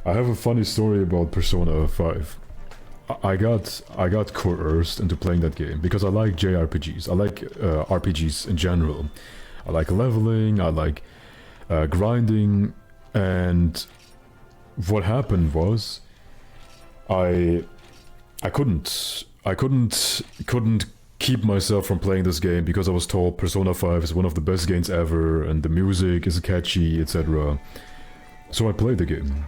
I have a funny story about Persona 5. I got coerced into playing that game because I like JRPGs. I like RPGs in general. I like leveling, I like grinding, and what happened was I couldn't keep myself from playing this game because I was told Persona 5 is one of the best games ever and the music is catchy, etc. So I played the game.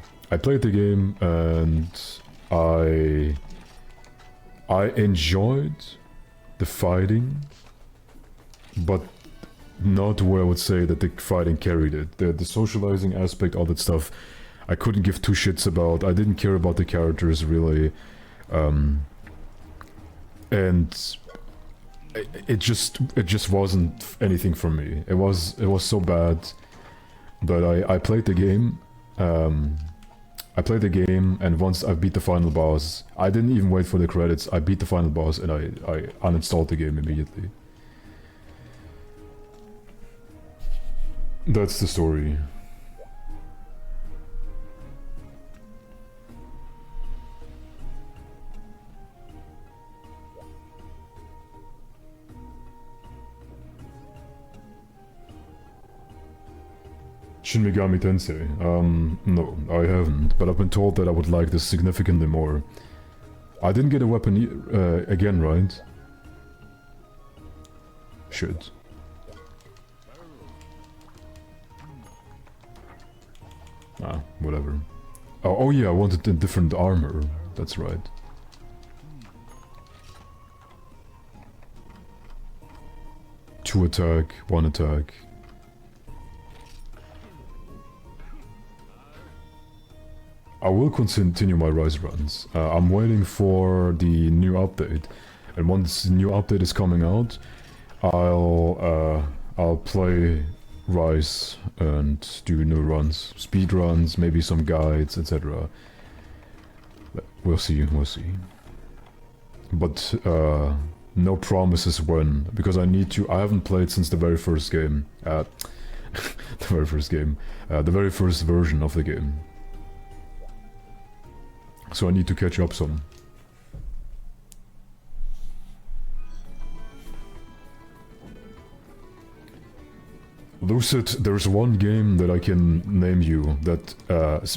And I enjoyed the fighting, but not where I would say that the fighting carried it. The socializing aspect, all that stuff, I couldn't give two shits about. I didn't care about the characters really, and it just wasn't anything for me. It was so bad, but I played the game. I played the game, and once I beat the final boss, I didn't even wait for the credits. I beat the final boss, and I uninstalled the game immediately. That's the story. Shin Megami Tensei? No, I haven't, but I've been told that I would like this significantly more. I didn't get a weapon again, right? Shit. Ah, whatever. Oh yeah, I wanted a different armor. That's right. Two attack, one attack. I will continue my Rise runs. I'm waiting for the new update, and once the new update is coming out, I'll play Rise and do new runs, speed runs, maybe some guides, etc. We'll see. But no promises when, because I need to. I haven't played since the very first game. The very first game. The very first version of the game. So I need to catch up some. Lucid, there's one game that I can name you that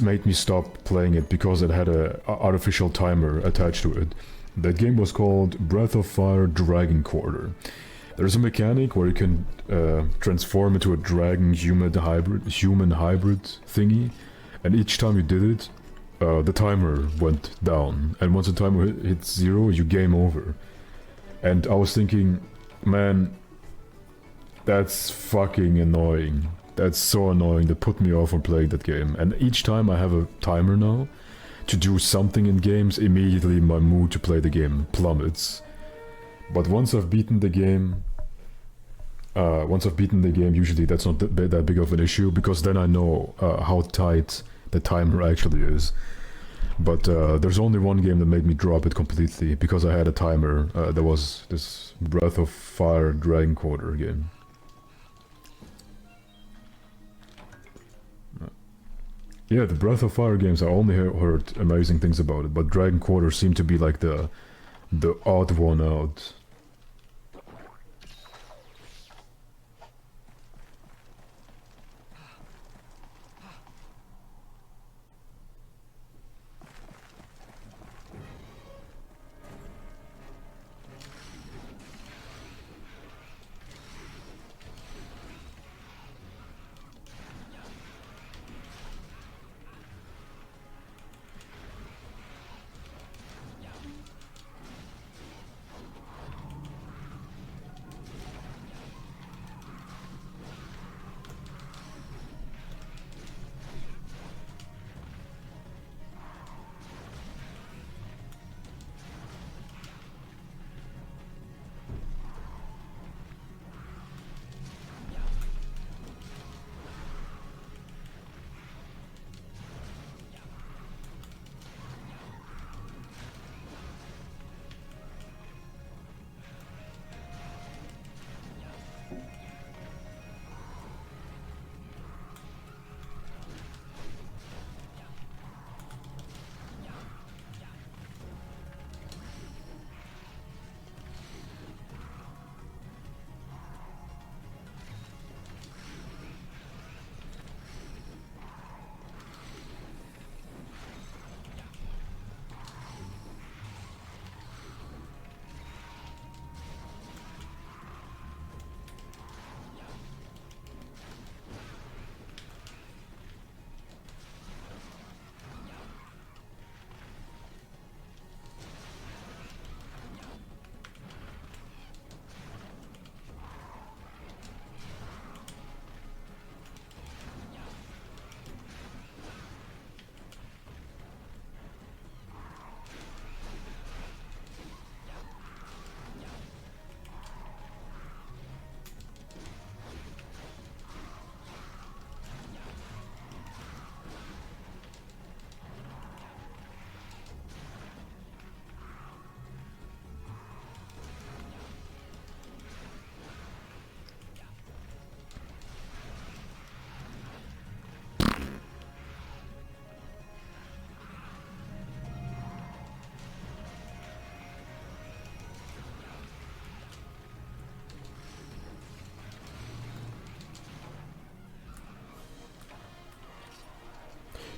made me stop playing it because it had a artificial timer attached to it. That game was called Breath of Fire Dragon Quarter. There's a mechanic where you can transform into a dragon human hybrid thingy, and each time you did it, the timer went down, and once the timer hits 0, you game over. And I was thinking, man, that's fucking annoying. That's so annoying. That put me off from playing that game. And each time I have a timer now to do something in games, immediately my mood to play the game plummets. But once I've beaten the game, usually that's not that big of an issue, because then I know how tight the timer actually is. But there's only one game that made me drop it completely, because I had a timer. There was this Breath of Fire Dragon Quarter game. Yeah, the Breath of Fire games, I only heard amazing things about it, but Dragon Quarter seemed to be like the odd one out.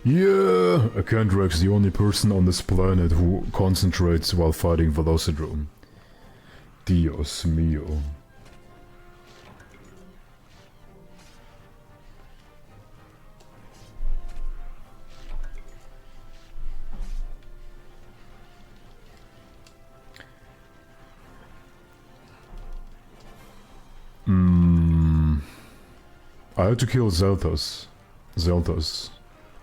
Yeah, AkantoreX, the only person on this planet who concentrates while fighting Velocidrome. Dios mío. I had to kill Zeltas.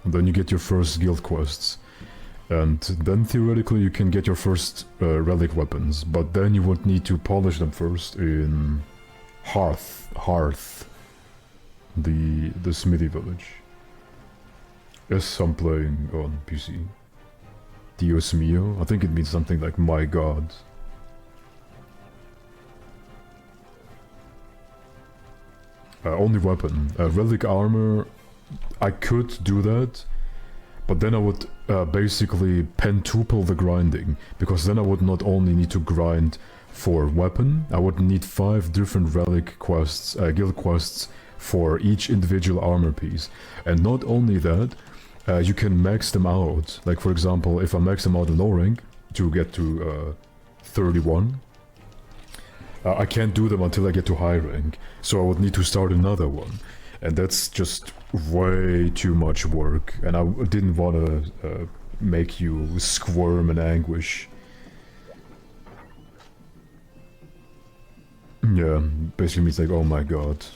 And then you get your first guild quests. And then theoretically you can get your first relic weapons, but then you would need to polish them first in Hearth, the smithy village. Yes, I'm playing on PC. Dios mío, I think it means something like my god. Only weapon. Relic armor, I could do that, but then I would basically pentuple the grinding, because then I would not only need to grind for weapon, I would need 5 different relic quests, guild quests for each individual armor piece. And not only that, you can max them out. Like for example, if I max them out in low rank to get to 31, I can't do them until I get to high rank, so I would need to start another one. And that's just way too much work, and I didn't want to make you squirm in anguish. Yeah, basically means like, oh my god.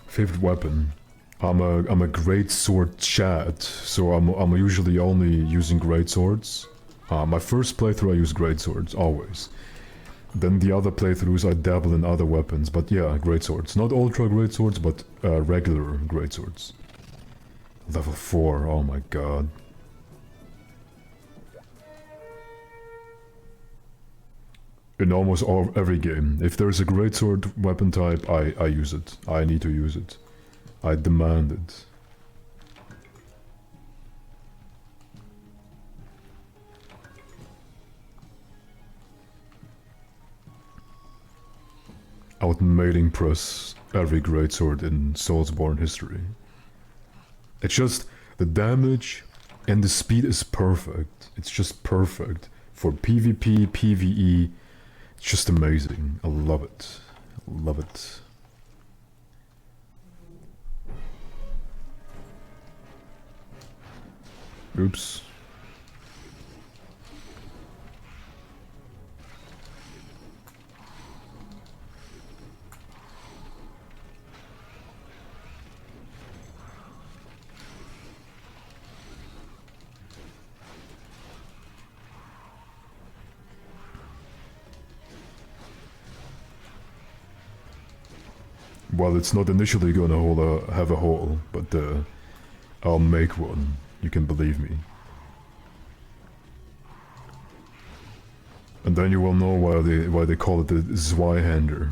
Favorite weapon? I'm a great sword Chad, so I'm usually only using great swords. My first playthrough I use great swords, always. Then the other playthroughs I dabble in other weapons, but yeah, great swords. Not ultra great swords, but regular great swords. Level 4, oh my god. In almost every game, if there's a great sword weapon type, I use it. I need to use it. I demand it. Outmating press every greatsword in Soulsborne history. It's just, the damage and the speed is perfect. It's just perfect. For PvP, PvE, it's just amazing. I love it. Love it. Oops. Well, it's not initially gonna have a hole, but I'll make one. You can believe me. And then you will know why they call it the Zweihander.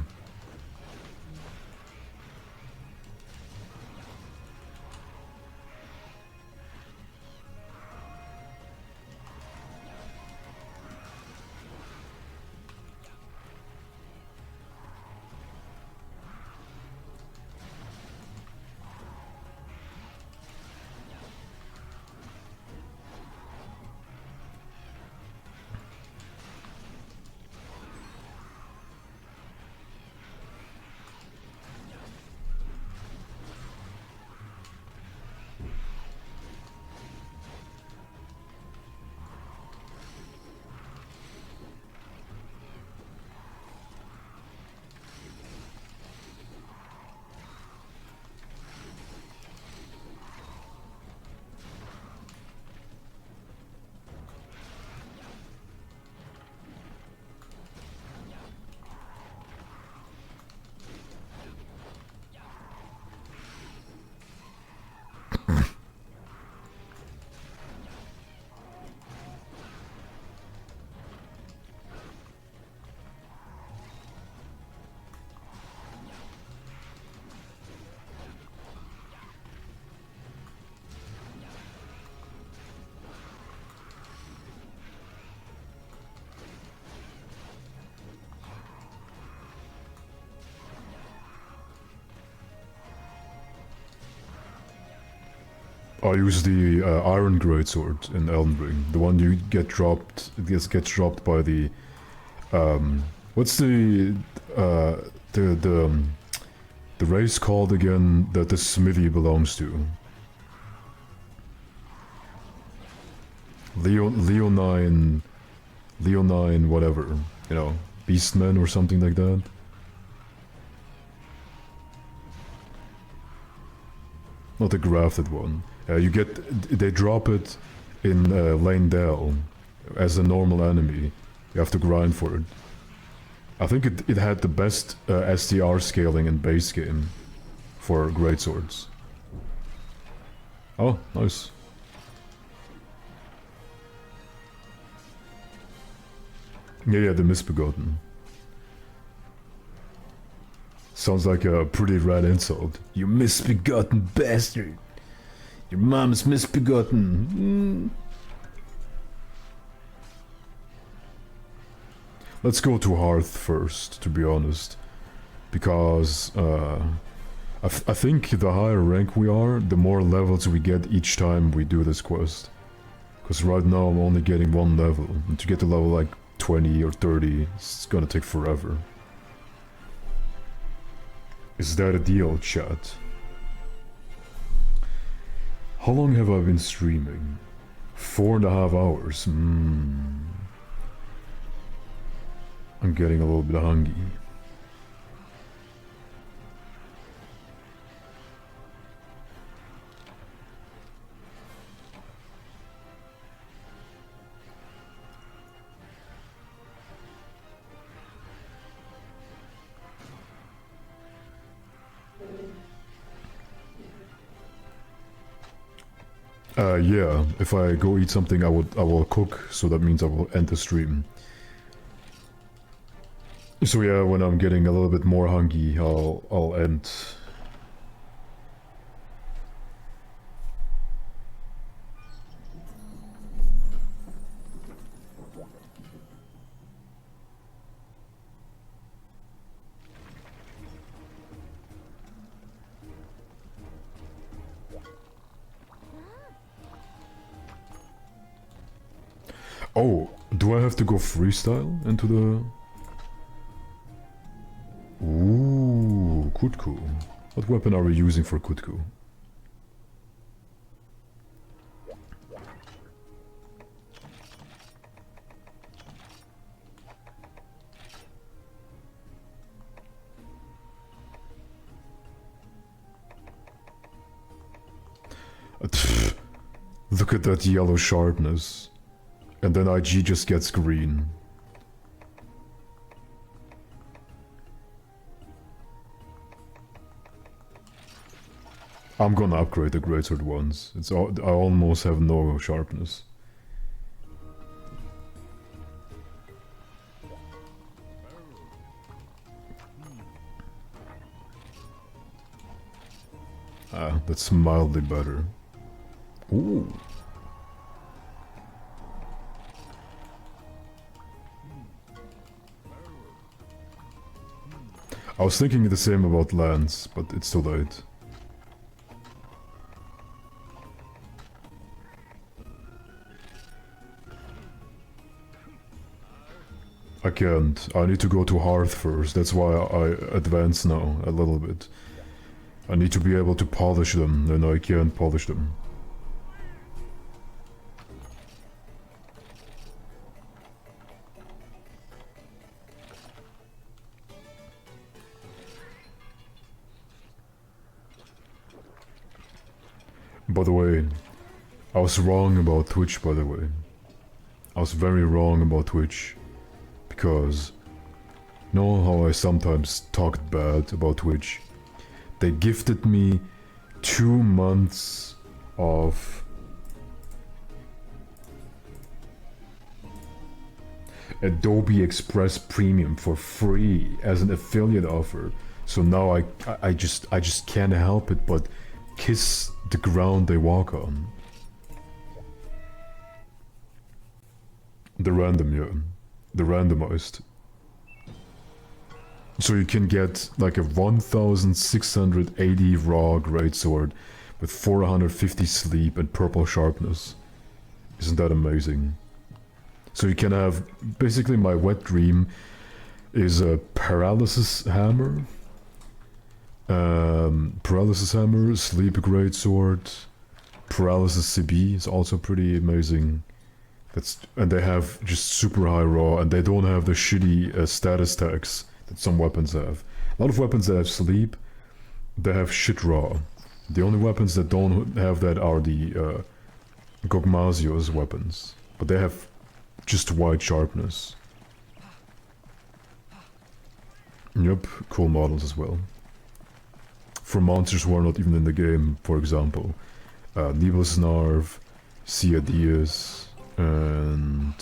I use the Iron Greatsword in Elden Ring, the one you get dropped. It gets dropped by the what's the race called again that the smithy belongs to? Leonine, whatever, you know, Beastmen or something like that. Not the grafted one. They drop it in Lane Dell as a normal enemy. You have to grind for it. I think it had the best STR scaling in base game for greatswords. Oh, nice. Yeah, the misbegotten. Sounds like a pretty rad insult. You misbegotten bastard. Your mom's misbegotten. Let's go to Hearth first, to be honest. Because, I think the higher rank we are, the more levels we get each time we do this quest. Because right now I'm only getting 1 level, and to get to level like 20 or 30, it's gonna take forever. Is that a deal, chat? How long have I been streaming? 4.5 hours. I'm getting a little bit hungry. Yeah, if I go eat something I will cook, so that means I will end the stream. So yeah, when I'm getting a little bit more hungry, I'll end. Oh, do I have to go freestyle into the... Ooh, Kutku. What weapon are we using for Kutku? Look at that yellow sharpness. And then IG just gets green. I'm gonna upgrade the greatsword once. I almost have no sharpness. Ah, that's mildly better. Ooh. I was thinking the same about Lance, but it's too late. I can't. I need to go to Hearth first. That's why I advance now a little bit. I need to be able to polish them, and I can't polish them. By the way, I was wrong about Twitch, by the way. I was very wrong about Twitch. Because, you know how I sometimes talked bad about Twitch? They gifted me 2 months of Adobe Express Premium for free as an affiliate offer. So now I just can't help it but kiss the ground they walk on. The random, yeah. The randomized. So you can get like a 1680 raw greatsword with 450 sleep and purple sharpness. Isn't that amazing? So you can have, basically my wet dream is a paralysis hammer. Paralysis hammer, sleep greatsword, paralysis CB is also pretty amazing. And they have just super high raw, and they don't have the shitty status tags that some weapons have. A lot of weapons that have sleep, they have shit raw. The only weapons that don't have that are the Gogmazio's weapons, but they have just wide sharpness. Yep, cool models as well. for monsters who are not even in the game, for example. Nibelsnarf, Ciadius, and...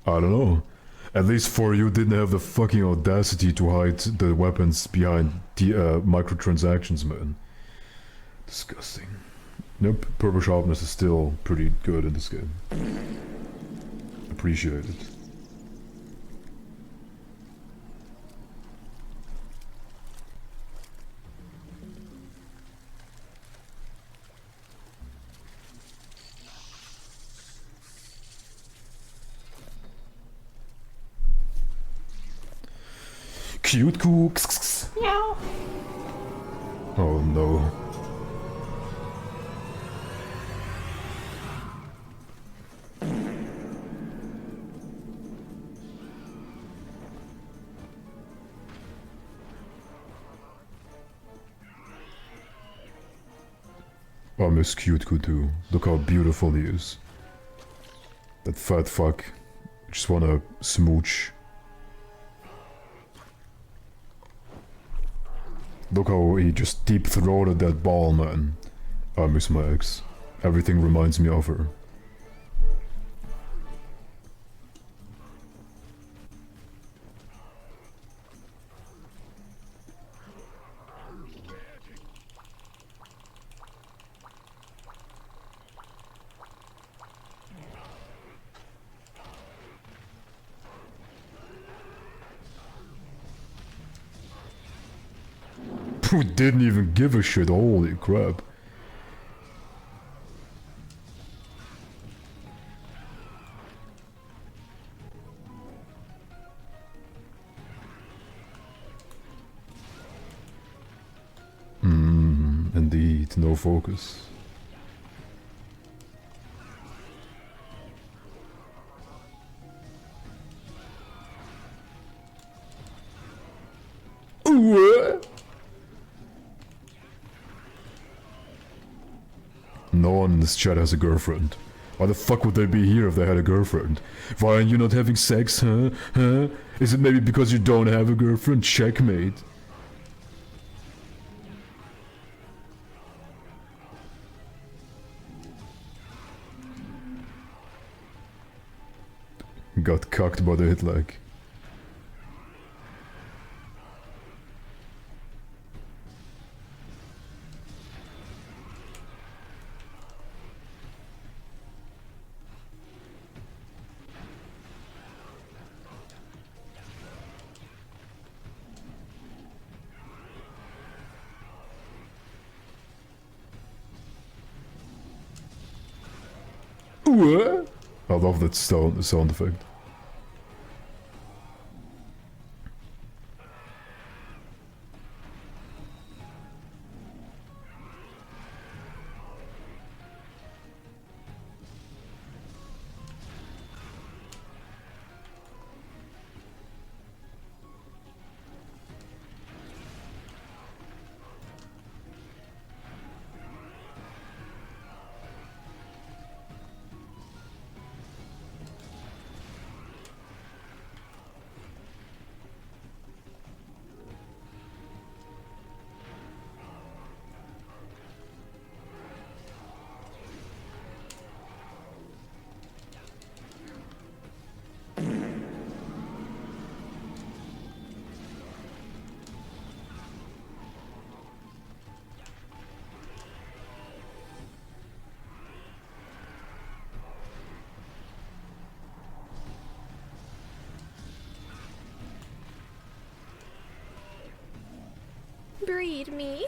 I don't know. At least 4 you didn't have the fucking audacity to hide the weapons behind the microtransactions, man. Disgusting. Nope, purple sharpness is still pretty good in this game. Appreciate it. Cute cooks. Meow. Oh no. I miss Cute Coo too. Look how beautiful he is. That fat fuck. Just wanna smooch. Look how he just deep-throated that ball, man. I miss my ex. Everything reminds me of her. Who didn't even give a shit, holy crap. Indeed, no focus. No one in this chat has a girlfriend. Why the fuck would they be here if they had a girlfriend? Why are you not having sex, huh? Huh? Is it maybe because you don't have a girlfriend? Checkmate. Got cocked by the hit lag. I love that sound effect. Breed me.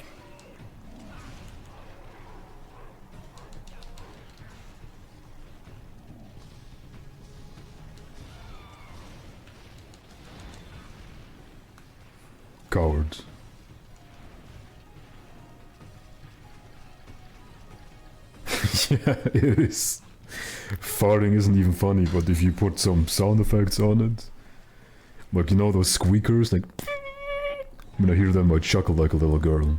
Cowards. Yeah, it is. Farting isn't even funny, but if you put some sound effects on it, like, you know those squeakers, like, when I hear them I chuckle like a little girl.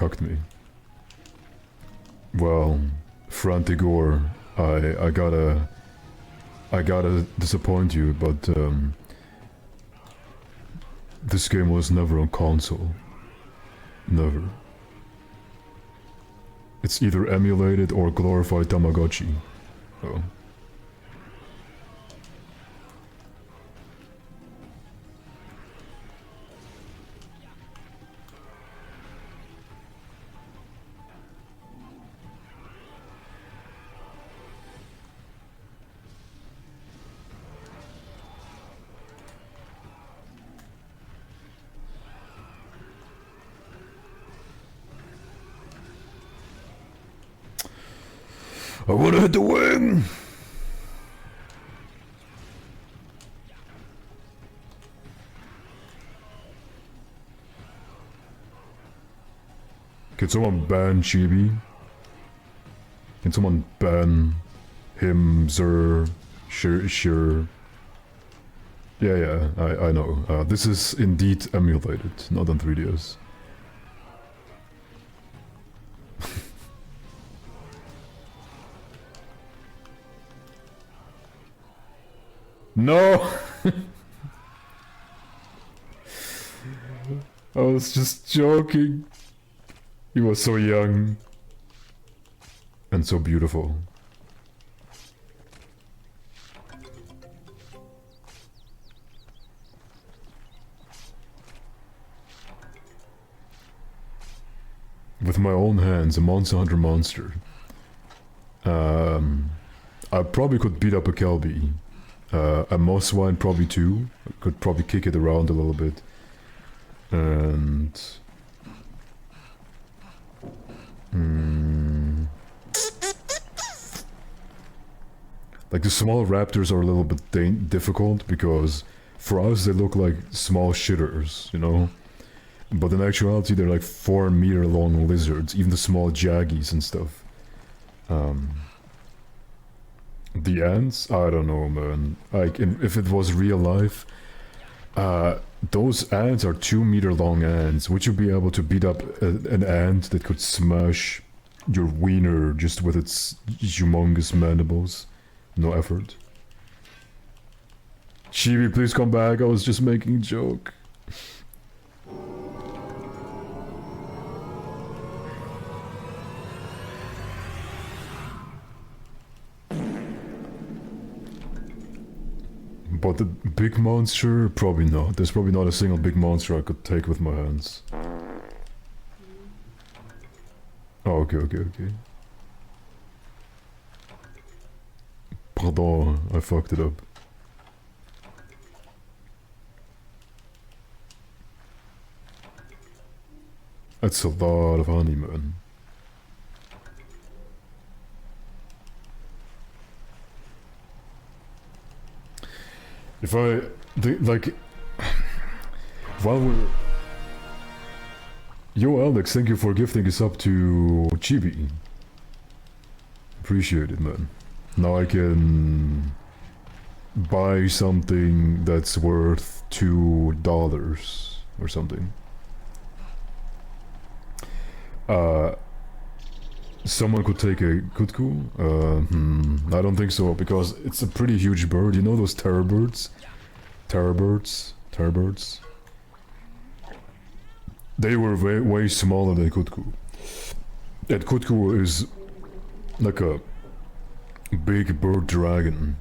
cucked me. Well, Frantigor, I gotta disappoint you, but this game was never on console. Never. It's either emulated or glorified Tamagotchi. Oh. I wanna hit the wing! Can someone ban Chibi? Can someone ban him, Zer, sure? Yeah, I know. This is indeed emulated, not on 3DS. No! I was just joking. He was so young. And so beautiful. With my own hands, a Monster Hunter monster. I probably could beat up a Kelby. A Mosswine probably too. I could probably kick it around a little bit. And... like the small raptors are a little bit difficult because for us they look like small shitters, you know? But in actuality they're like 4-meter long lizards, even the small jaggies and stuff. The ants? I don't know, man. Like, if it was real life, those ants are 2-meter long ants. Would you be able to beat up an ant that could smash your wiener just with its humongous mandibles? No effort. Chibi, please come back. I was just making a joke. But the big monster? Probably not. There's probably not a single big monster I could take with my hands. Oh, okay. Pardon, I fucked it up. That's a lot of honey, man. If like, while we're... Yo, Alex, thank you for gifting us up to Chibi. Appreciate it, man. Now I can buy something that's worth $2 or something. Someone could take a kutku? I don't think so, because it's a pretty huge bird. You know those terror birds? Terror birds? They were way smaller than kutku. And kutku is like a big bird dragon.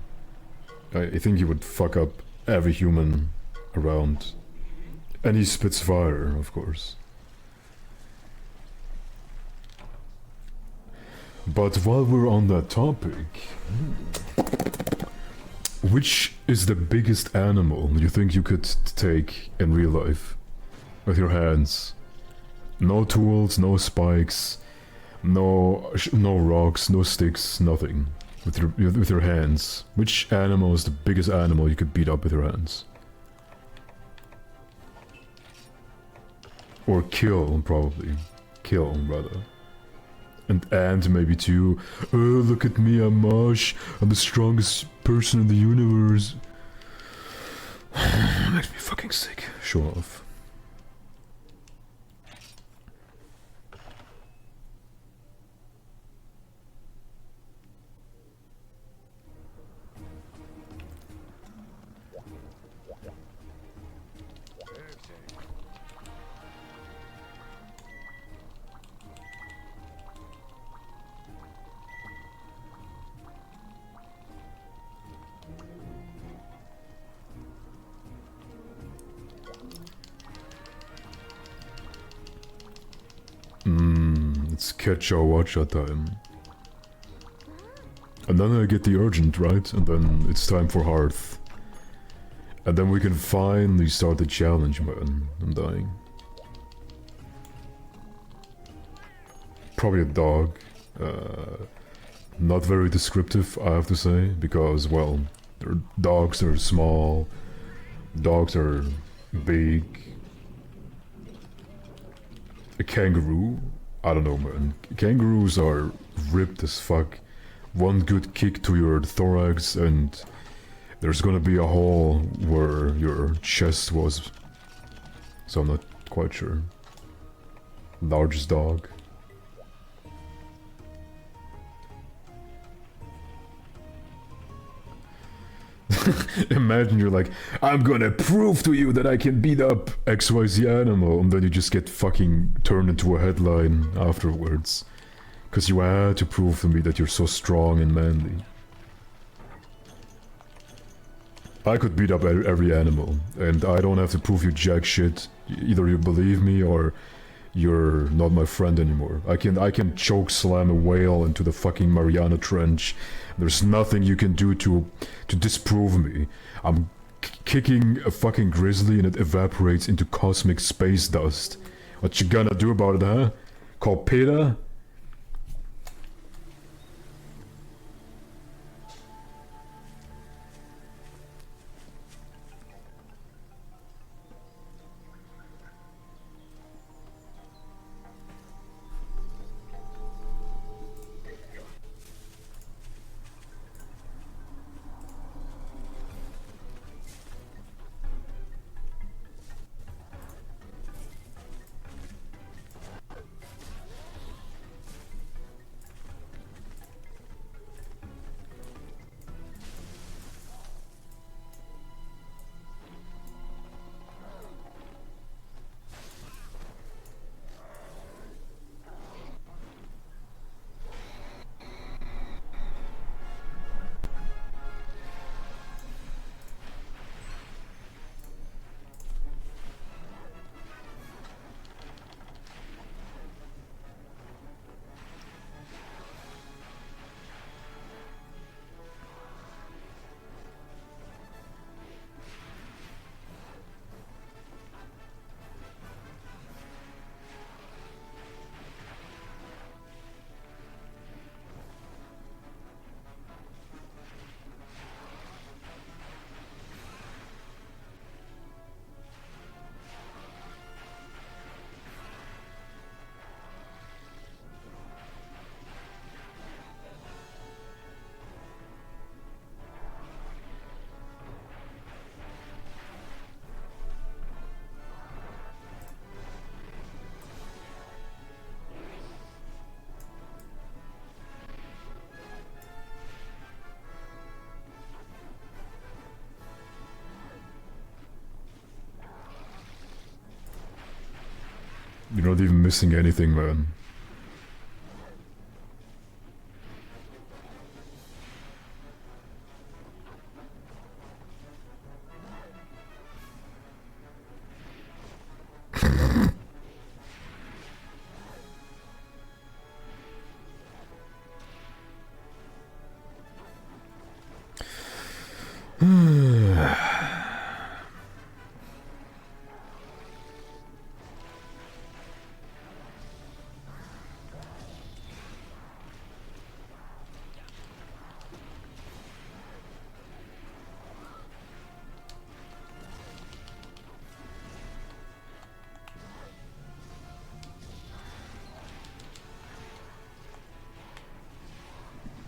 I think he would fuck up every human around. And he spits fire, of course. But while we're on that topic, which is the biggest animal you think you could take in real life? With your hands. No tools, no spikes, no rocks, no sticks, nothing. With your hands. Which animal is the biggest animal you could beat up with your hands? Or kill, probably. Kill, rather. And maybe too. Oh, look at me, I'm Mosh. I'm the strongest person in the universe. Makes me fucking sick. Show off. It's Ketchawacha time. And then I get the urgent, right? And then it's time for Hearth. And then we can finally start the challenge, man. I'm dying. Probably a dog. Not very descriptive, I have to say, because, well, dogs are small, dogs are big. A kangaroo? I don't know, man. Kangaroos are ripped as fuck. One good kick to your thorax and there's gonna be a hole where your chest was. So I'm not quite sure. Largest dog. Imagine you're like, I'm gonna prove to you that I can beat up XYZ animal, and then you just get fucking turned into a headline afterwards. Cause you had to prove to me that you're so strong and manly. I could beat up every animal, and I don't have to prove you jack shit. Either you believe me or you're not my friend anymore. I can choke slam a whale into the fucking Mariana Trench. There's nothing you can do to disprove me. I'm kicking a fucking grizzly and it evaporates into cosmic space dust. What you gonna do about it, huh? Call PETA? You're not even missing anything, man.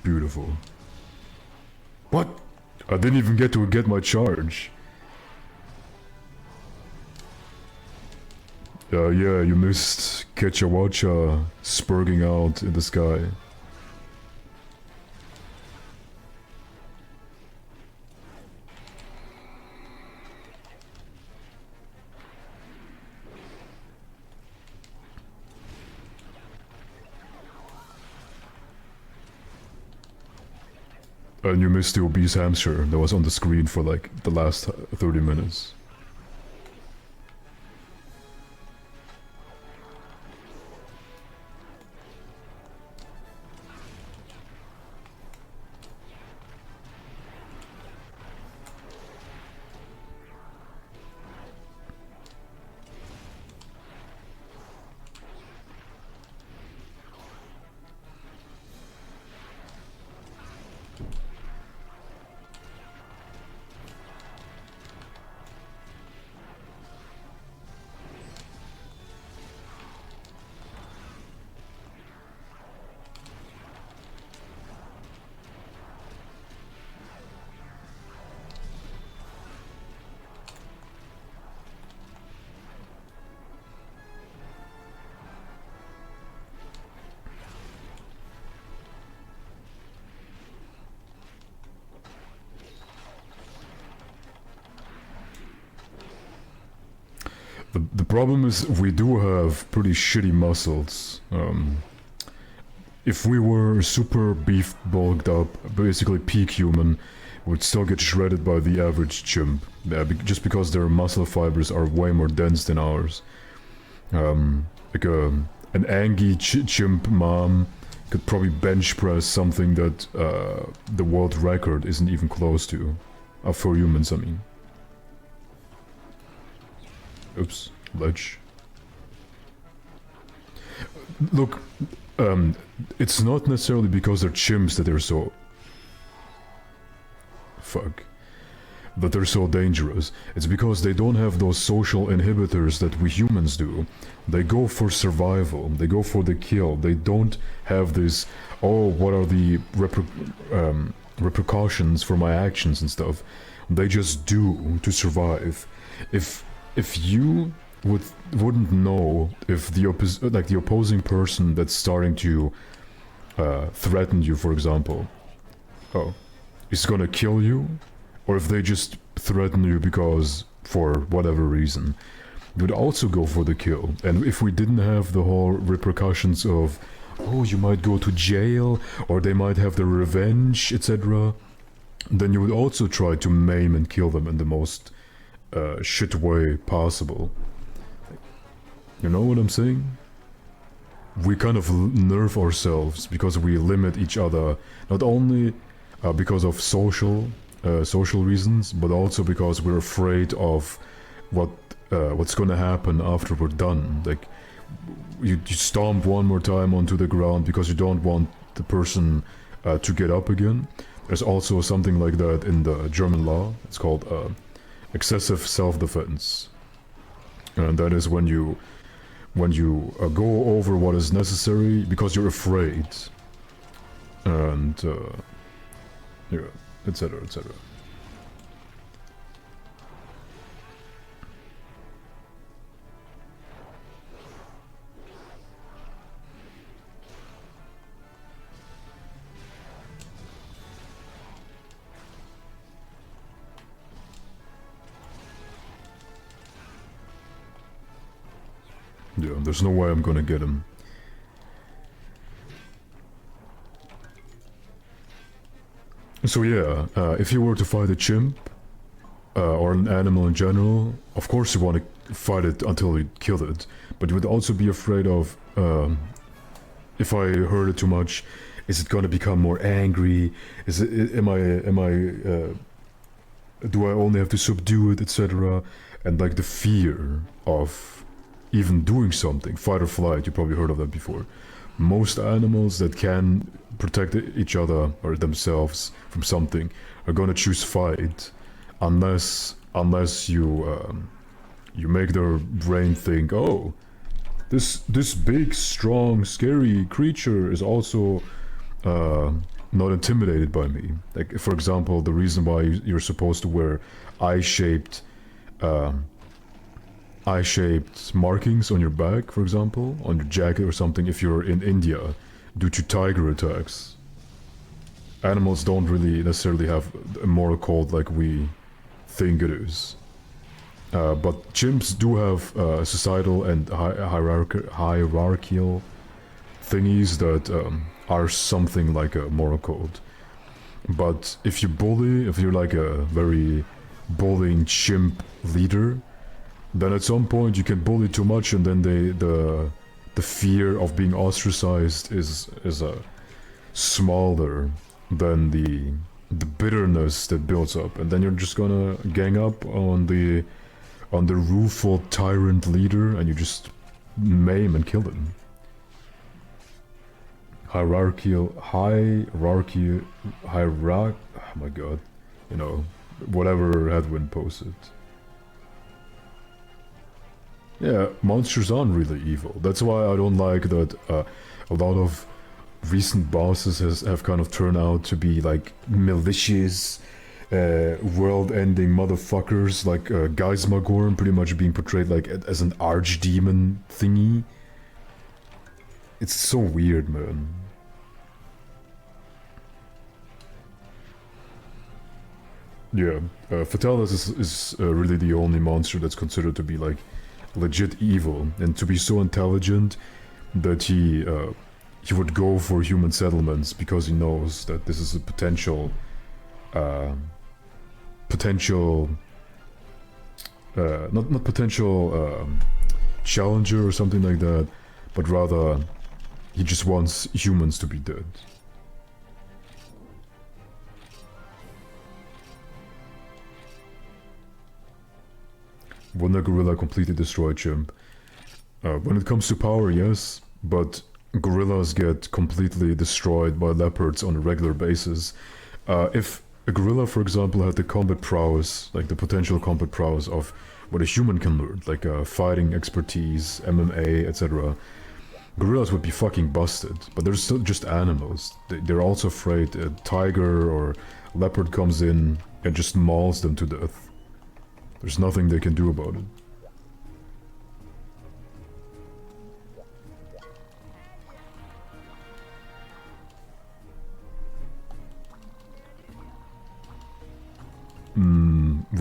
Beautiful. What? I didn't even get to get my charge. Yeah, you missed Ketchawacha spurging out in the sky. And you missed the obese hamster that was on the screen for like the last 30 minutes. The problem is we do have pretty shitty muscles. If we were super beef bulked up, basically peak human, we'd still get shredded by the average chimp. Just because their muscle fibers are way more dense than ours. Like an Angie chimp mom could probably bench press something that the world record isn't even close to. For humans, I mean. Oops, ledge. Look, it's not necessarily because they're chimps that they're so... Fuck. That they're so dangerous. It's because they don't have those social inhibitors that we humans do. They go for survival, they go for the kill. They don't have this, oh, what are the repercussions for my actions and stuff. They just do to survive. If you wouldn't know if the opposing person that's starting to threaten you, for example, is gonna kill you, or if they just threaten you because for whatever reason, you would also go for the kill. And if we didn't have the whole repercussions of, oh, you might go to jail, or they might have their revenge, etc., then you would also try to maim and kill them in the most shit way possible. You know what I'm saying? We kind of nerve ourselves because we limit each other, not only because of social reasons, but also because we're afraid of what's gonna happen after we're done. Like, you stomp one more time onto the ground because you don't want the person to get up again. There's also something like that in the German law. It's called excessive self-defense, and that is when you go over what is necessary because you're afraid, and yeah, etc., etc. Yeah, there's no way I'm gonna get him. So yeah, if you were to fight a chimp, or an animal in general, of course you want to fight it until you kill it, but you would also be afraid of, if I hurt it too much, is it gonna become more angry? Do I only have to subdue it, etc.? And like the fear of even doing something, fight or flight, you probably heard of that before. Most animals that can protect each other or themselves from something are gonna choose fight, unless you make their brain think, oh, this big, strong, scary creature is also not intimidated by me. Like, for example, the reason why you're supposed to wear eye-shaped markings on your back, for example, on your jacket or something, if you're in India, due to tiger attacks. Animals don't really necessarily have a moral code like we think it is. But chimps do have societal and hierarchical thingies that are something like a moral code. But if you're like a very bullying chimp leader, then at some point you can bully too much, and then the fear of being ostracized is smaller than the bitterness that builds up, and then you're just gonna gang up on the rueful tyrant leader, and you just maim and kill him. Hierarchy. Oh my god, you know, whatever Hedwin posted. Yeah, monsters aren't really evil. That's why I don't like that a lot of recent bosses have kind of turned out to be like malicious, world-ending motherfuckers, like Geismagorn pretty much being portrayed like as an archdemon thingy. It's so weird, man. Yeah, Fatalis is really the only monster that's considered to be like legit evil, and to be so intelligent that he would go for human settlements because he knows that this is a potential not potential challenger or something like that, but rather he just wants humans to be dead. Wouldn't a gorilla completely destroy Chimp? When it comes to power, yes, but gorillas get completely destroyed by leopards on a regular basis. If a gorilla, for example, had the combat prowess, like the potential combat prowess of what a human can learn, like fighting expertise, MMA, etc., gorillas would be fucking busted. But they're still just animals. They're also afraid a tiger or leopard comes in and just mauls them to death. There's nothing they can do about it.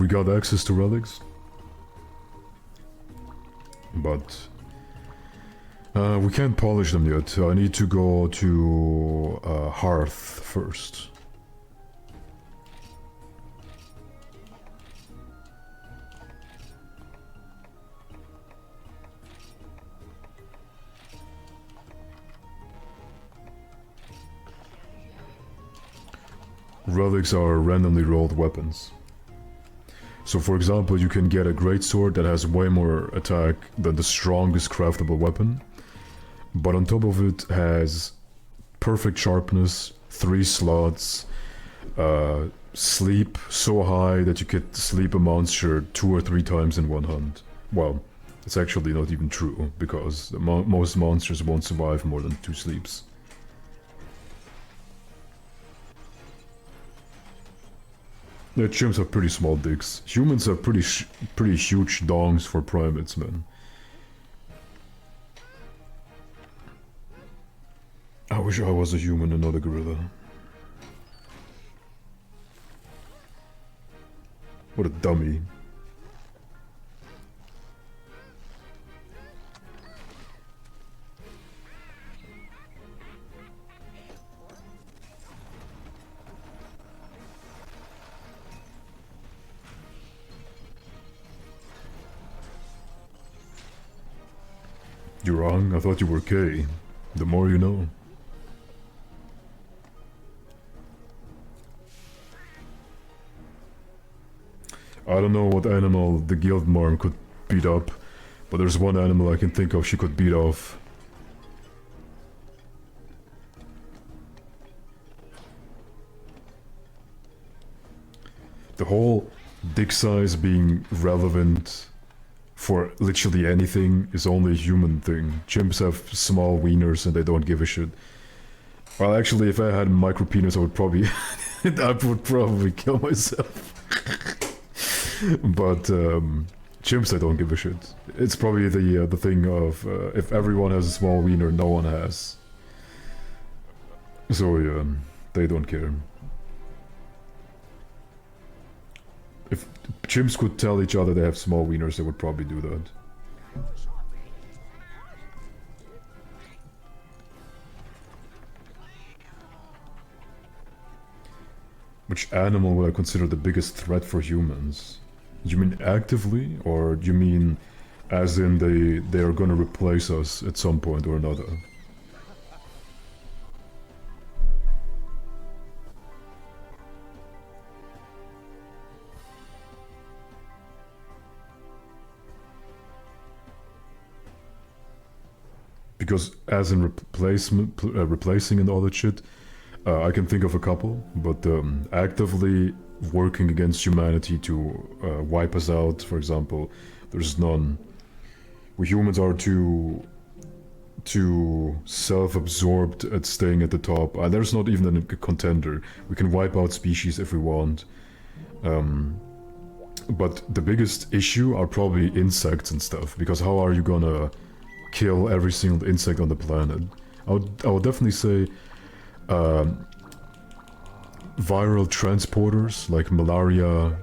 We got access to relics, but we can't polish them yet. I need to go to Hearth first. Relics are randomly rolled weapons. So for example, you can get a greatsword that has way more attack than the strongest craftable weapon, but on top of it has perfect sharpness, 3 slots, sleep so high that you could sleep a monster 2 or 3 times in one hunt. Well, it's actually not even true, because most monsters won't survive more than 2 sleeps. Yeah, chimps have pretty small dicks. Humans have pretty huge dongs for primates, man. I wish I was a human and not a gorilla. What a dummy. You're wrong, I thought you were K. The more you know. I don't know what animal the Guildmarm could beat up, but there's one animal I can think of she could beat off. The whole dick size being relevant for literally anything is only a human thing. Chimps have small wieners and they don't give a shit. Well, actually, if I had a micro penis, I would probably kill myself. But chimps, they don't give a shit. It's probably the thing of if everyone has a small wiener, no one has. So yeah, they don't care. If chimps could tell each other they have small wieners, they would probably do that. Which animal would I consider the biggest threat for humans? You mean actively, or do you mean as in they are gonna replace us at some point or another? Because as in replacing and all that shit, I can think of a couple, but actively working against humanity to wipe us out, for example, there's none. We humans are too self-absorbed at staying at the top. There's not even a contender. We can wipe out species if we want. But the biggest issue are probably insects and stuff, because how are you gonna kill every single insect on the planet? I would definitely say viral transporters like malaria,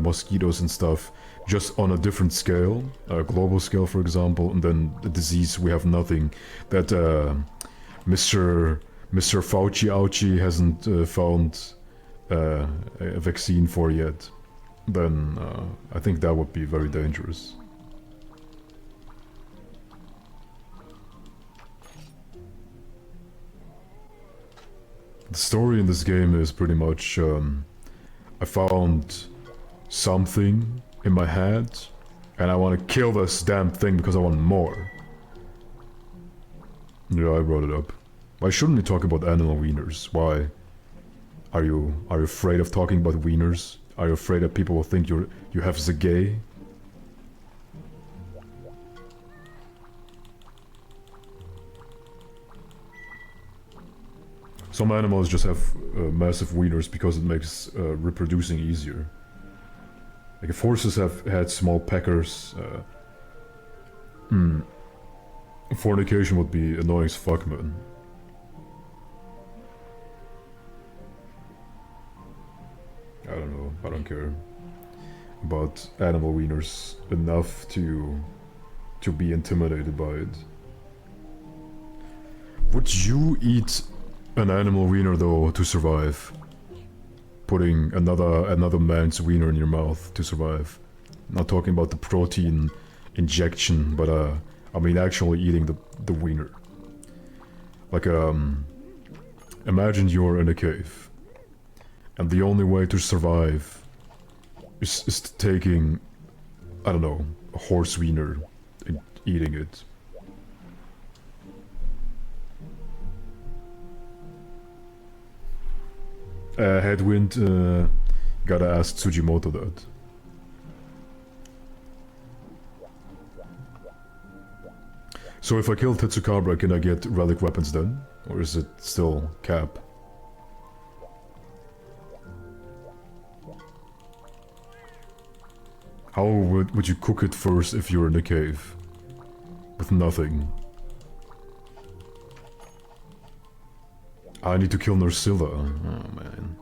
mosquitoes and stuff just on a different scale, a global scale, for example, and then the disease we have nothing that Mr. Fauci Ouchie hasn't found a vaccine for yet, then I think that would be very dangerous. The story in this game is pretty much I found something in my head and I want to kill this damn thing because I want more. Yeah, I brought it up. Why shouldn't we talk about animal wieners? Why? Are you afraid of talking about wieners? Are you afraid that people will think you have the gay? Some animals just have massive wieners because it makes reproducing easier. Like if horses have had small peckers, fornication would be annoying as fuck, man. I don't know, I don't care about animal wieners enough to be intimidated by it. Would you eat an animal wiener though to survive? Putting another man's wiener in your mouth to survive. Not talking about the protein injection, but I mean actually eating the wiener. Like imagine you're in a cave, and the only way to survive is taking, I don't know, a horse wiener and eating it. Headwind, gotta ask Tsujimoto that. So if I kill Tetsukabra, can I get relic weapons then? Or is it still cap? How would you cook it first if you're in a cave? With nothing. I need to kill Nursilla. Oh man.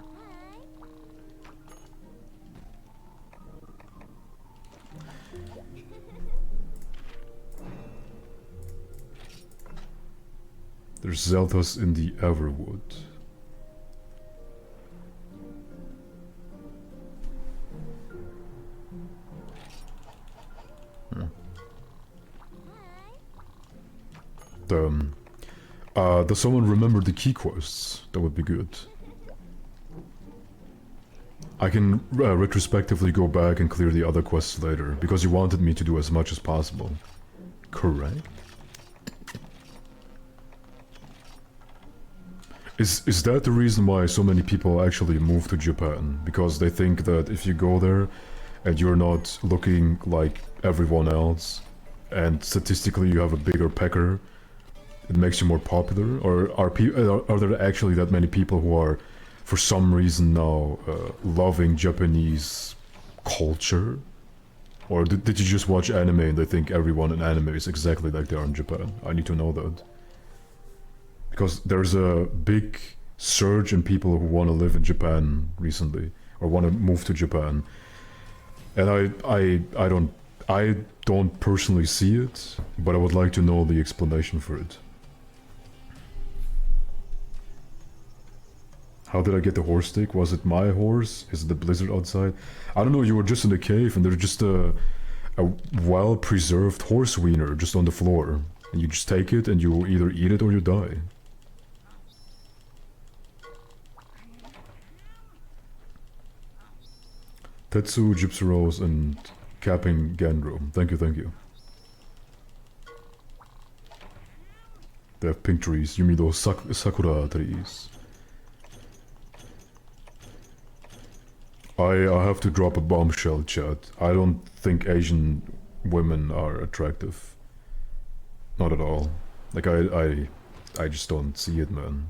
There's Zeltas in the Everwood. Does someone remember the key quests? That would be good. I can retrospectively go back and clear the other quests later, because you wanted me to do as much as possible. Correct? Is that the reason why so many people actually move to Japan? Because they think that if you go there and you're not looking like everyone else, and statistically you have a bigger pecker, it makes you more popular? Or are there actually that many people who are, for some reason now, loving Japanese culture? Or did you just watch anime and they think everyone in anime is exactly like they are in Japan? I need to know that. Because there's a big surge in people who want to live in Japan recently, or want to move to Japan. And I don't personally see it, but I would like to know the explanation for it. How did I get the horse steak? Was it my horse? Is it the blizzard outside? I don't know, you were just in the cave and there's just a well-preserved horse wiener just on the floor. And you just take it and you either eat it or you die. Tetsu, Gypsy Rose, and Capping Gandro. Thank you, thank you. They have pink trees. You mean those sakura trees. I have to drop a bombshell, chat. I don't think Asian women are attractive. Not at all. Like, I just don't see it, man.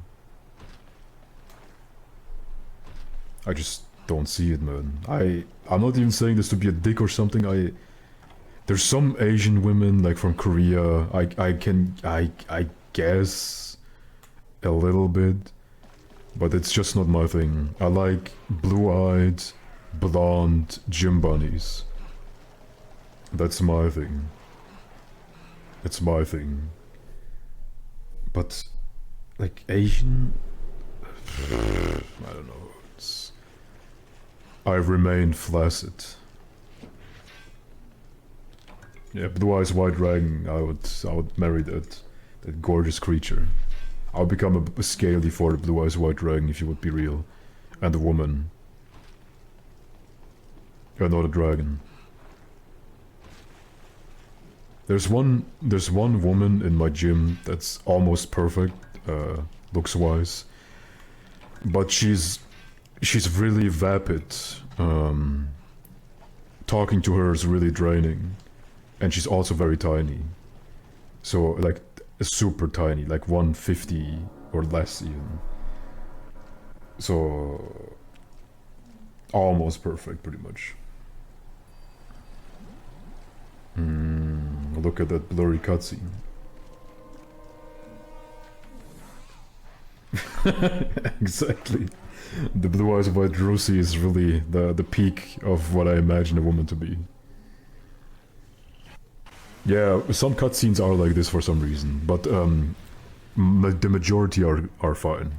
I just don't see it, man. I'm not even saying this to be a dick or something. There's some Asian women, like from Korea, I guess a little bit, but it's just not my thing. I like blue-eyed, blonde gym bunnies. That's my thing. It's my thing. But, like, Asian? I don't know. I remain flaccid. Yeah, Blue Eyes White Dragon, I would marry that gorgeous creature. I would become a scaly for the Blue Eyes White Dragon if you would be real. And a woman. You're not a dragon. There's one woman in my gym that's almost perfect, looks wise. But she's really vapid. Talking to her is really draining. And she's also very tiny. So, like, super tiny, like 150 or less even. So, almost perfect, pretty much. Look at that blurry cutscene. Exactly. The Blue Eyes White Drusi is really the peak of what I imagine a woman to be. Yeah, some cutscenes are like this for some reason, but the majority are fine.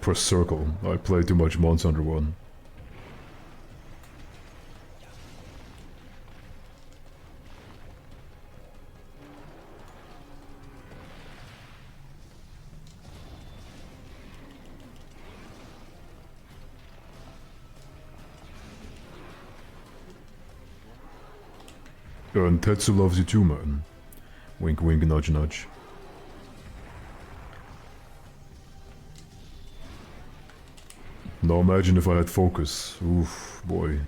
Press circle. I play too much Monster Hunter 1. And Tetsu loves you too, man. Wink wink, nudge nudge. Now imagine if I had focus. Oof, boy.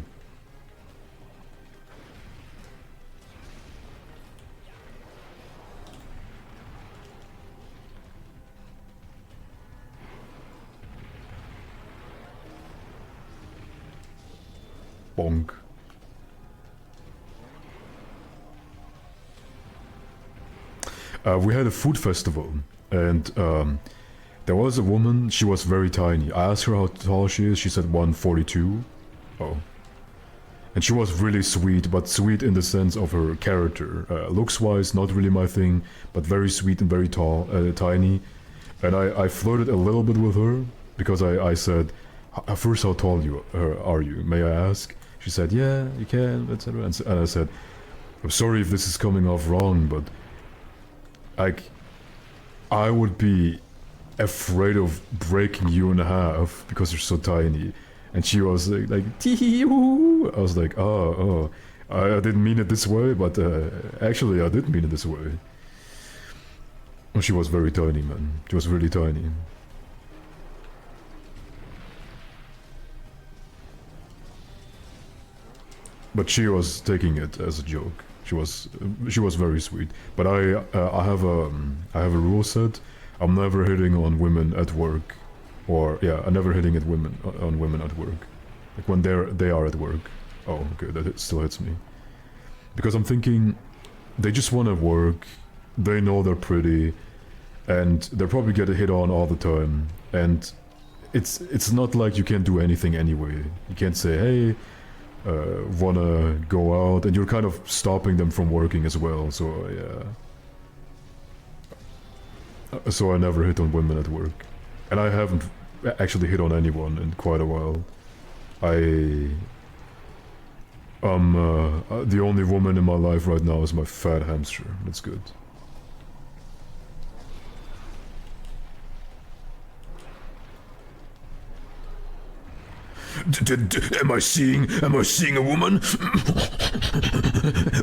Bonk. We had a food festival, and there was a woman, she was very tiny. I asked her how tall she is, she said 142. Oh. And she was really sweet, but sweet in the sense of her character. Looks-wise, not really my thing, but very sweet and very tall, tiny. And I flirted a little bit with her, because I said, first, how tall are you, may I ask? She said, yeah, you can, etc. And I said, I'm sorry if this is coming off wrong, but like, I would be afraid of breaking you in half because you're so tiny. And she was like tee-hee-hoo. I was like, oh, I didn't mean it this way, but actually I did mean it this way. She was very tiny, man. She was really tiny. But she was taking it as a joke. She was very sweet. But I have a rule set. I'm never hitting on women at work, or yeah, I'm never hitting on women at work, like when they are at work. Oh, okay, that still hits me, because I'm thinking they just want to work. They know they're pretty, and they probably get a hit on all the time. And it's not like you can't do anything anyway. You can't say, hey, wanna go out, and you're kind of stopping them from working as well. So yeah. So I never hit on women at work. And I haven't actually hit on anyone in quite a while. The only woman in my life right now is my fat hamster. That's good. Am I seeing a woman?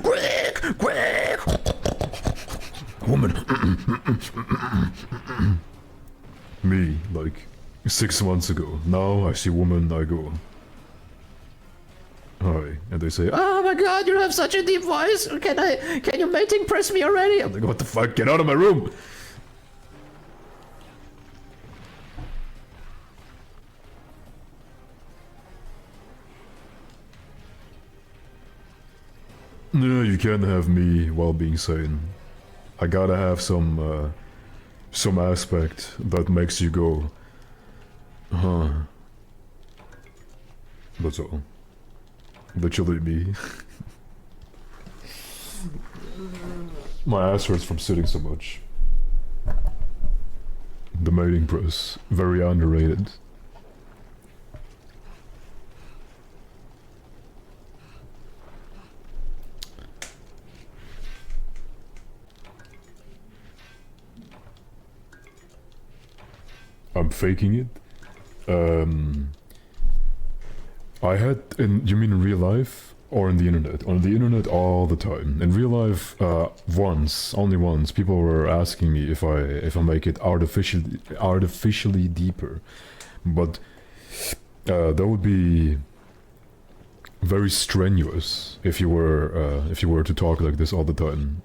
Quick, quick! Woman. Me, like 6 months ago. Now I see woman, I go, hi, and they say, Oh my god, you have such a deep voice. Can you mating press me already? I'm like, what the fuck, get out of my room! No, you can't have me while being sane. I gotta have some aspect that makes you go, huh. That's all. Literally me. My ass hurts from sitting so much. The mating press, very underrated. I'm faking it. I had you mean in real life or in the internet? On the internet all the time. In real life, only once, people were asking me if I make it artificially deeper, but that would be very strenuous if you were to talk like this all the time.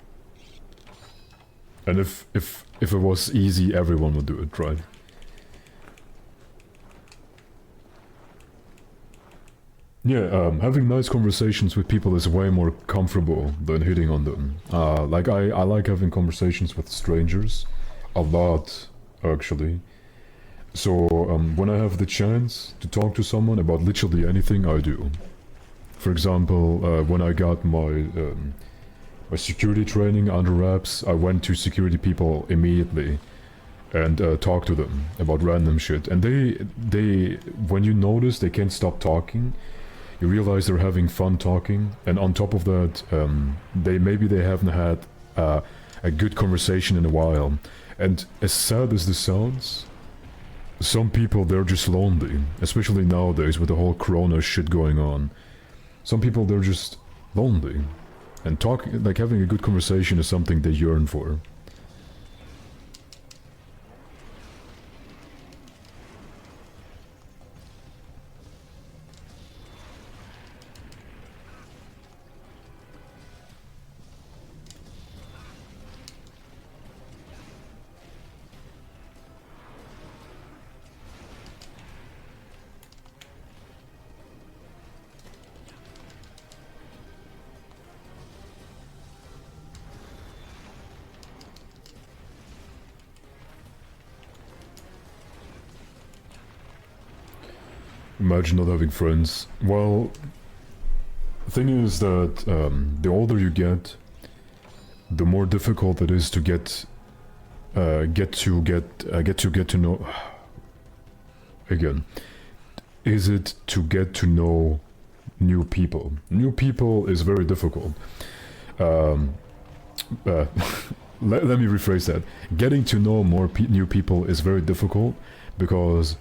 And if it was easy, everyone would do it, right? Yeah, having nice conversations with people is way more comfortable than hitting on them. Like I like having conversations with strangers a lot, actually. So when I have the chance to talk to someone about literally anything, I do. For example, when I got my security training under wraps, I went to security people immediately and talked to them about random shit. And they when you notice they can't stop talking, you realize they're having fun talking, and on top of that, maybe they haven't had a good conversation in a while. And as sad as this sounds, some people, they're just lonely, especially nowadays with the whole corona shit going on. Some people, they're just lonely, and having a good conversation is something they yearn for. Imagine not having friends. Well, the thing is that the older you get, the more difficult it is to get to know. Again, is it to get to know new people? New people is very difficult. Let me rephrase that. Getting to know more new people is very difficult because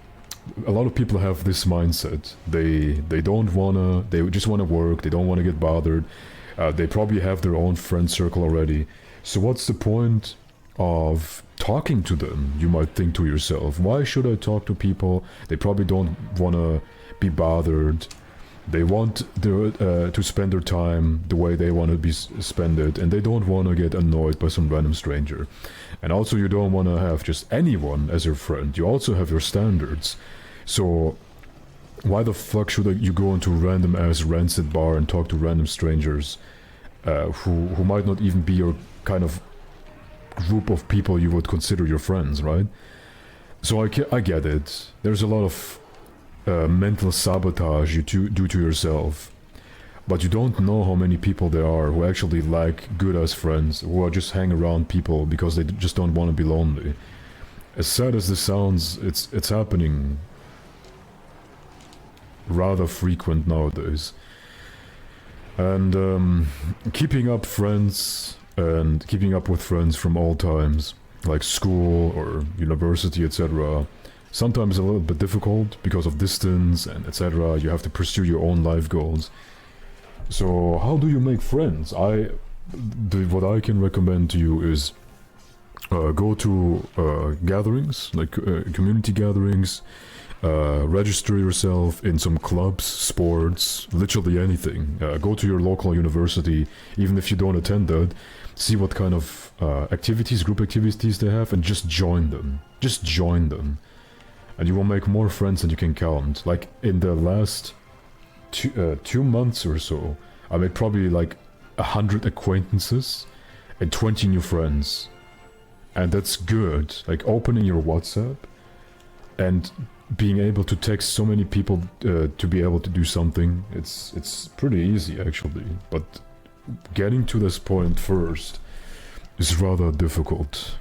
a lot of people have this mindset. They don't wanna. They just wanna work. They don't wanna get bothered. They probably have their own friend circle already. So what's the point of talking to them? You might think to yourself, why should I talk to people? They probably don't wanna be bothered. They want to spend their time the way they want to be spend it, and they don't want to get annoyed by some random stranger. And also, you don't want to have just anyone as your friend. You also have your standards. So why the fuck should you go into a random ass rancid bar and talk to random strangers who might not even be your kind of group of people you would consider your friends, right? So I get it. There's a lot of mental sabotage you do to yourself, but you don't know how many people there are who actually like good as friends, who are just hang around people because they just don't want to be lonely. As sad as this sounds, it's happening rather frequent nowadays. And keeping up friends and keeping up with friends from all times, like school or university, etc., sometimes a little bit difficult because of distance and etc. You have to pursue your own life goals. So how do you make friends? What I can recommend to you is go to gatherings, like community gatherings, register yourself in some clubs, sports, literally anything. Go to your local university, even if you don't attend that. See what kind of group activities they have, and just join them. Just join them. And you will make more friends than you can count. Like in the last 2 months or so, I made probably like 100 acquaintances and 20 new friends. And that's good. Like opening your WhatsApp and being able to text so many people to be able to do something, it's pretty easy actually. But getting to this point first is rather difficult.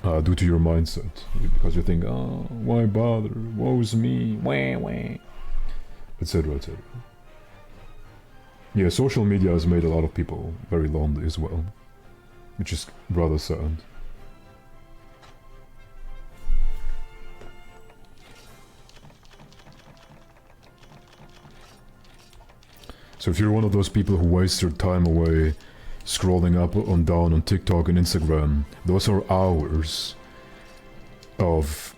Due to your mindset. Because you think, oh, why bother? Woe's me, wah wah, etc, etc. Yeah, social media has made a lot of people very lonely as well, which is rather sad. So if you're one of those people who waste their time away scrolling up and down on TikTok and Instagram, those are hours of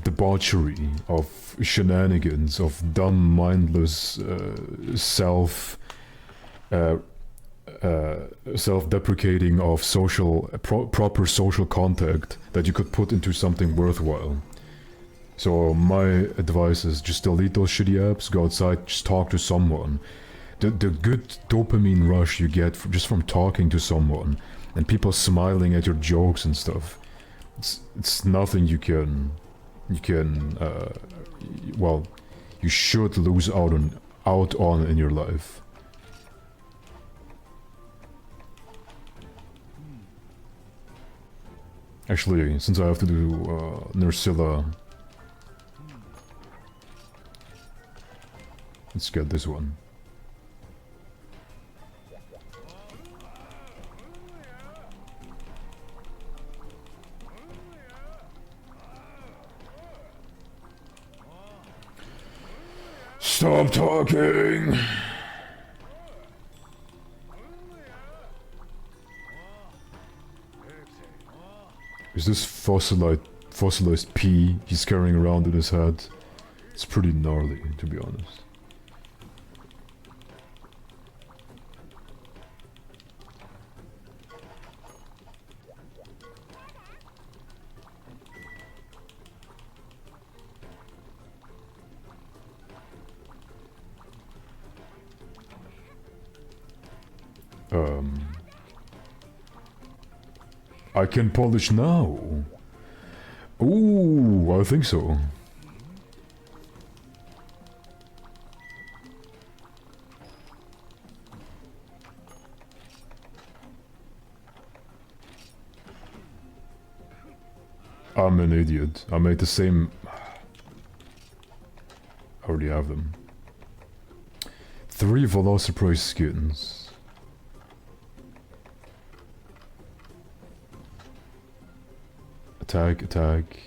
debauchery, of shenanigans, of dumb, mindless, self-deprecating of proper social contact that you could put into something worthwhile. So my advice is just delete those shitty apps, go outside, just talk to someone. The good dopamine rush you get just from talking to someone and people smiling at your jokes and stuff, it's nothing you should lose out on in your life. Actually, since I have to do Nursilla, let's get this one. Stop talking! Is this fossilized pea he's carrying around in his head? It's pretty gnarly, to be honest. I can polish now. Ooh, I think so. I'm an idiot. I made the same... I already have them. 3 Velociprey skins. Attack, attack.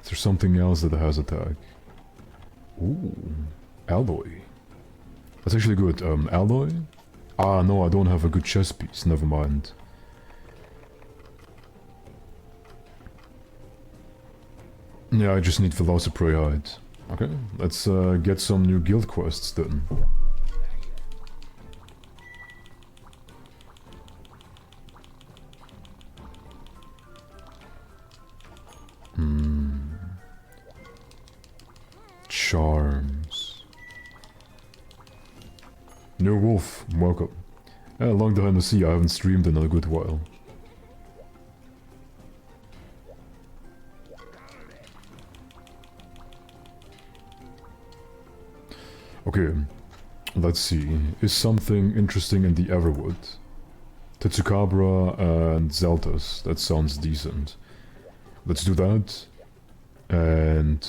Is there something else that has attack? Ooh, alloy. That's actually good. Alloy? Ah, no, I don't have a good chest piece. Never mind. Yeah, I just need Velociprey hide. Okay, let's get some new guild quests then. Charms. New Wolf, welcome. Long behind the sea, I haven't streamed in a good while. Okay, let's see. Is something interesting in the Everwood? Tetsukabra and Zeltas, that sounds decent. Let's do that. And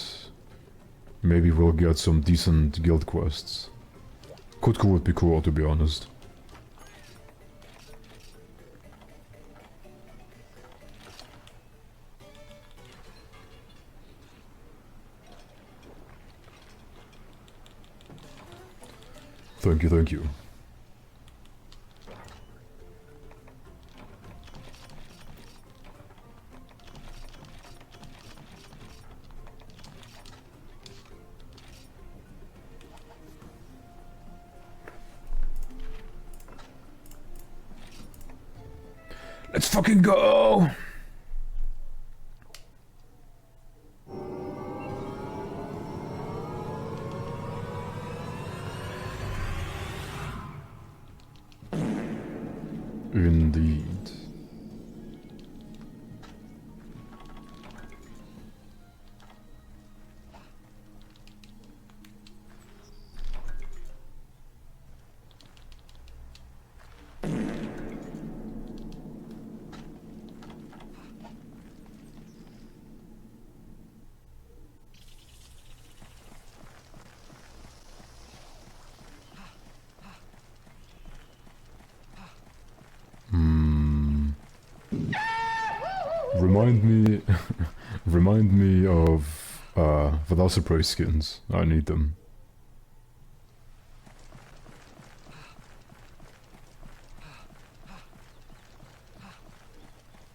maybe we'll get some decent guild quests. Kutku would be cool, to be honest. Thank you, thank you. Let's fucking go! Indeed. Remind me, remind me of Velociprey skins. I need them.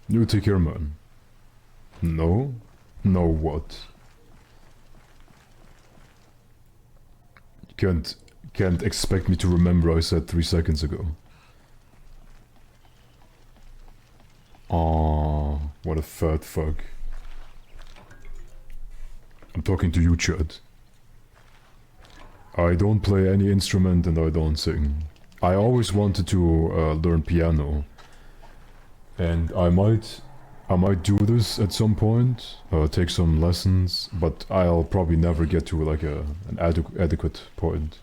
You take care, man. No? No what? Can't expect me to remember I said 3 seconds ago. Aww, what a fat fuck. I'm talking to you, Chad. I don't play any instrument and I don't sing. I always wanted to learn piano. And I might do this at some point, take some lessons, but I'll probably never get to like an adequate point.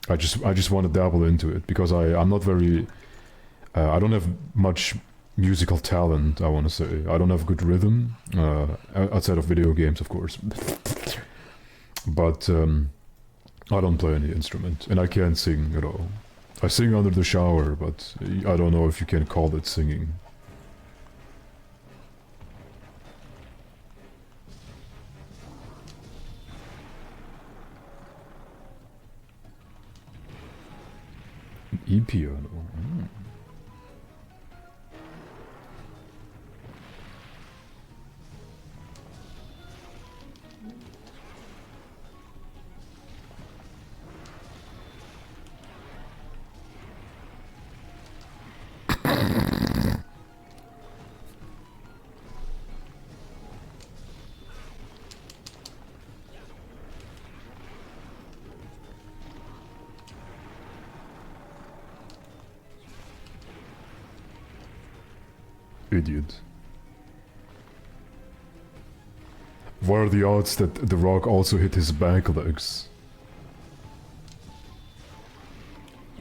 I just want to dabble into it because I'm not very I don't have much musical talent, I want to say. I don't have good rhythm, outside of video games, of course. But I don't play any instrument, and I can't sing at all. I sing under the shower, but I don't know if you can call it singing. E-piano. Idiot. What are the odds that the rock also hit his back legs?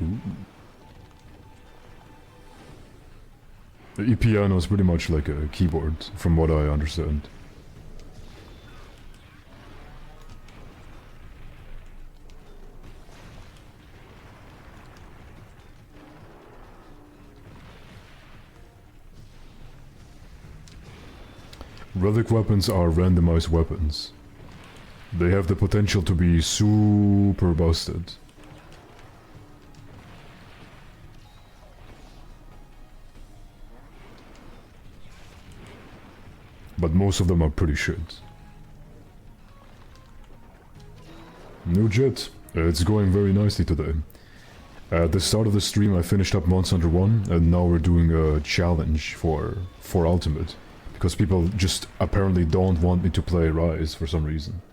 Ooh. The E-piano is pretty much like a keyboard, from what I understand. Relic weapons are randomized weapons. They have the potential to be super busted. But most of them are pretty shit. New jet. It's going very nicely today. At the start of the stream I finished up Monster Hunter 1 and now we're doing a challenge for Ultimate. Because people just apparently don't want me to play Rise for some reason.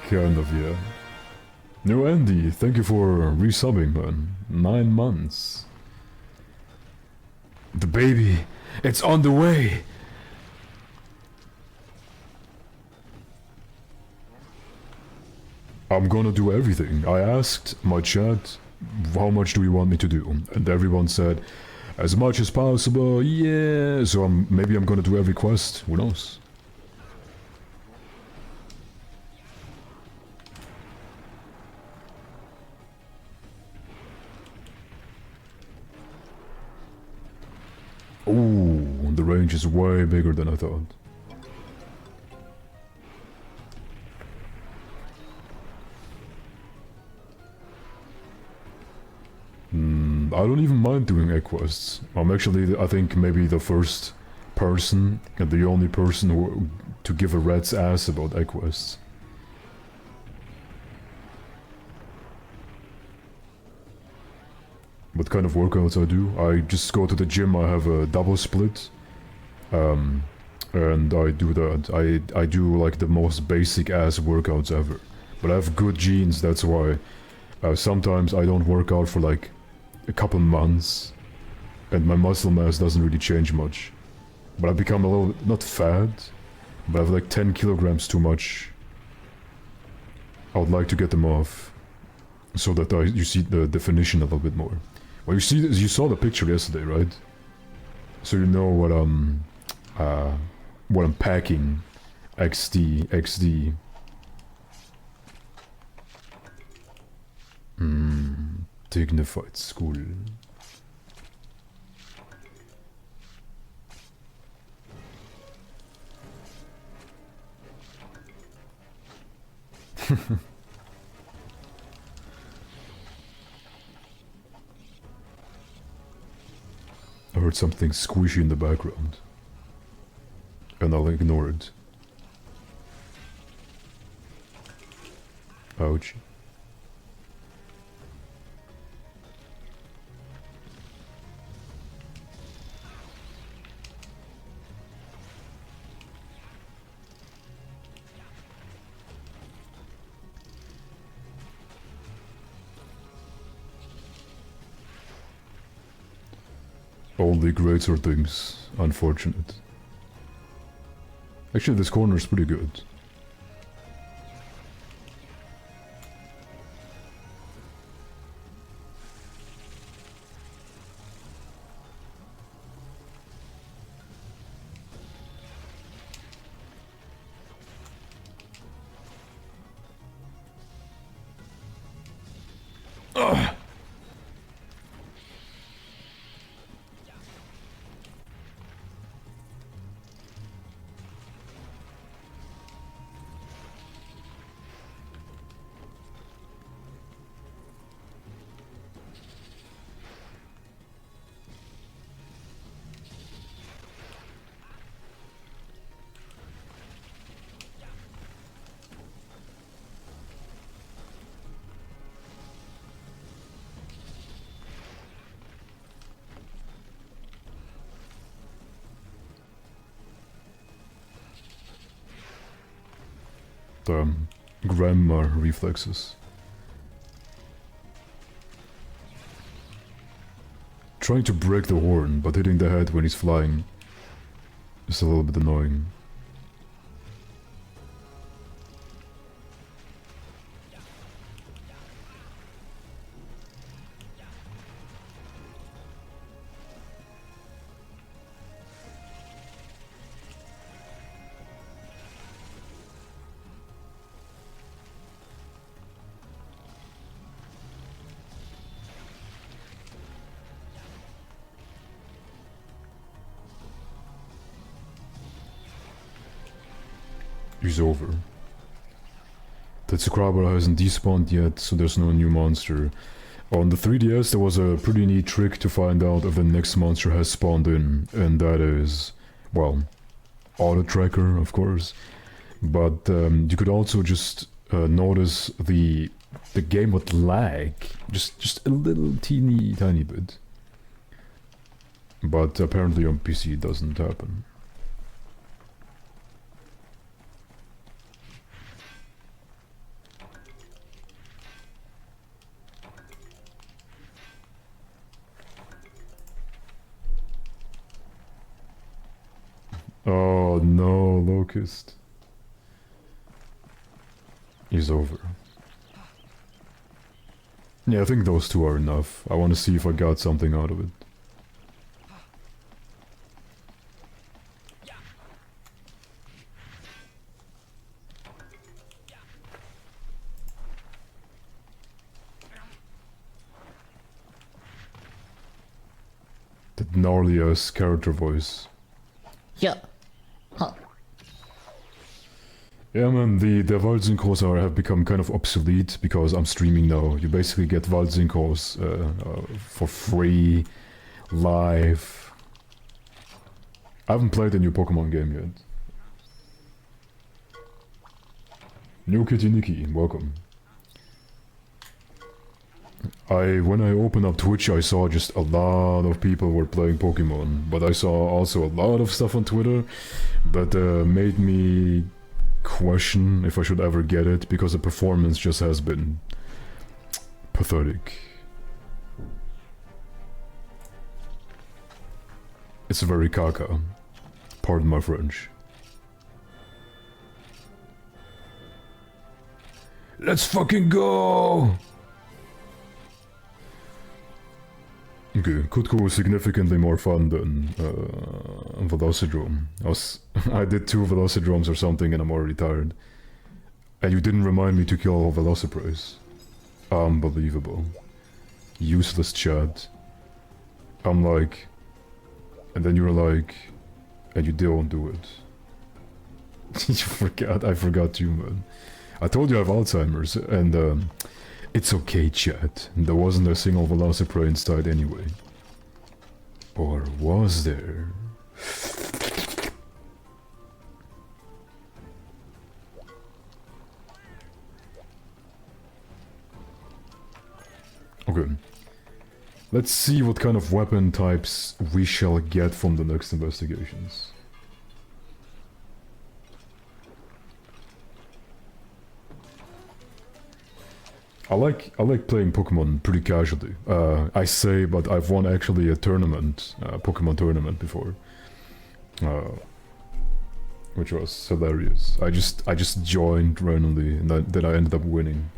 Kind of, yeah. New Andy, thank you for resubbing, man. 9 months. The baby, it's on the way! I'm gonna do everything. I asked my chat, how much do you want me to do? And everyone said, as much as possible, yeah. So maybe I'm gonna do every quest, who knows? Ooh, the range is way bigger than I thought. I don't even mind doing egg quests. I'm actually, I think, maybe the first person and the only person to give a rat's ass about egg quests. What kind of workouts I do? I just go to the gym, I have a double split. And I do that. I do like the most basic ass workouts ever. But I have good genes, that's why sometimes I don't work out for like a couple months. And my muscle mass doesn't really change much. But I become a little, not fat, but I have like 10 kilograms too much. I would like to get them off. So that you see the definition a little bit more. Well, you saw the picture yesterday, right? So you know what I'm packing. XD. Dignified school. I heard something squishy in the background. And I'll ignore it. Ouch. Only greater things. Unfortunate. Actually, this corner is pretty good. Grandma reflexes. Trying to break the horn, but hitting the head when he's flying is a little bit annoying. He's over. The Tsukrabara hasn't despawned yet, so there's no new monster. On the 3DS there was a pretty neat trick to find out if the next monster has spawned in, and that is, well, auto tracker, of course. But you could also just notice the game would lag, just a little tiny bit. But apparently on PC it doesn't happen. Oh no, Locust. He's over. Yeah, I think those two are enough. I want to see if I got something out of it. That gnarly ass character voice. Yeah. Huh. Yeah, man, the Waldzinkos have become kind of obsolete because I'm streaming now. You basically get Waldzinkos for free, live. I haven't played a new Pokemon game yet. New Kitty Nikki, welcome. When I opened up Twitch, I saw just a lot of people were playing Pokemon, but I saw also a lot of stuff on Twitter that made me question if I should ever get it, because the performance just has been pathetic. It's very caca. Pardon my French. Let's fucking go! Okay, Kutko was significantly more fun than Velocidrome. I did 2 Velocidromes or something and I'm already tired. And you didn't remind me to kill Velociprase. Unbelievable. Useless chat. I'm like... And then you're like... And you don't do it. You forgot, I forgot you, man. I told you I have Alzheimer's, and it's okay, chat. There wasn't a single Velocipray inside anyway. Or was there? Okay. Let's see what kind of weapon types we shall get from the next investigations. I like playing Pokemon pretty casually. I say, but I've won actually a tournament, Pokemon tournament before, which was hilarious. I just joined randomly, and then I ended up winning.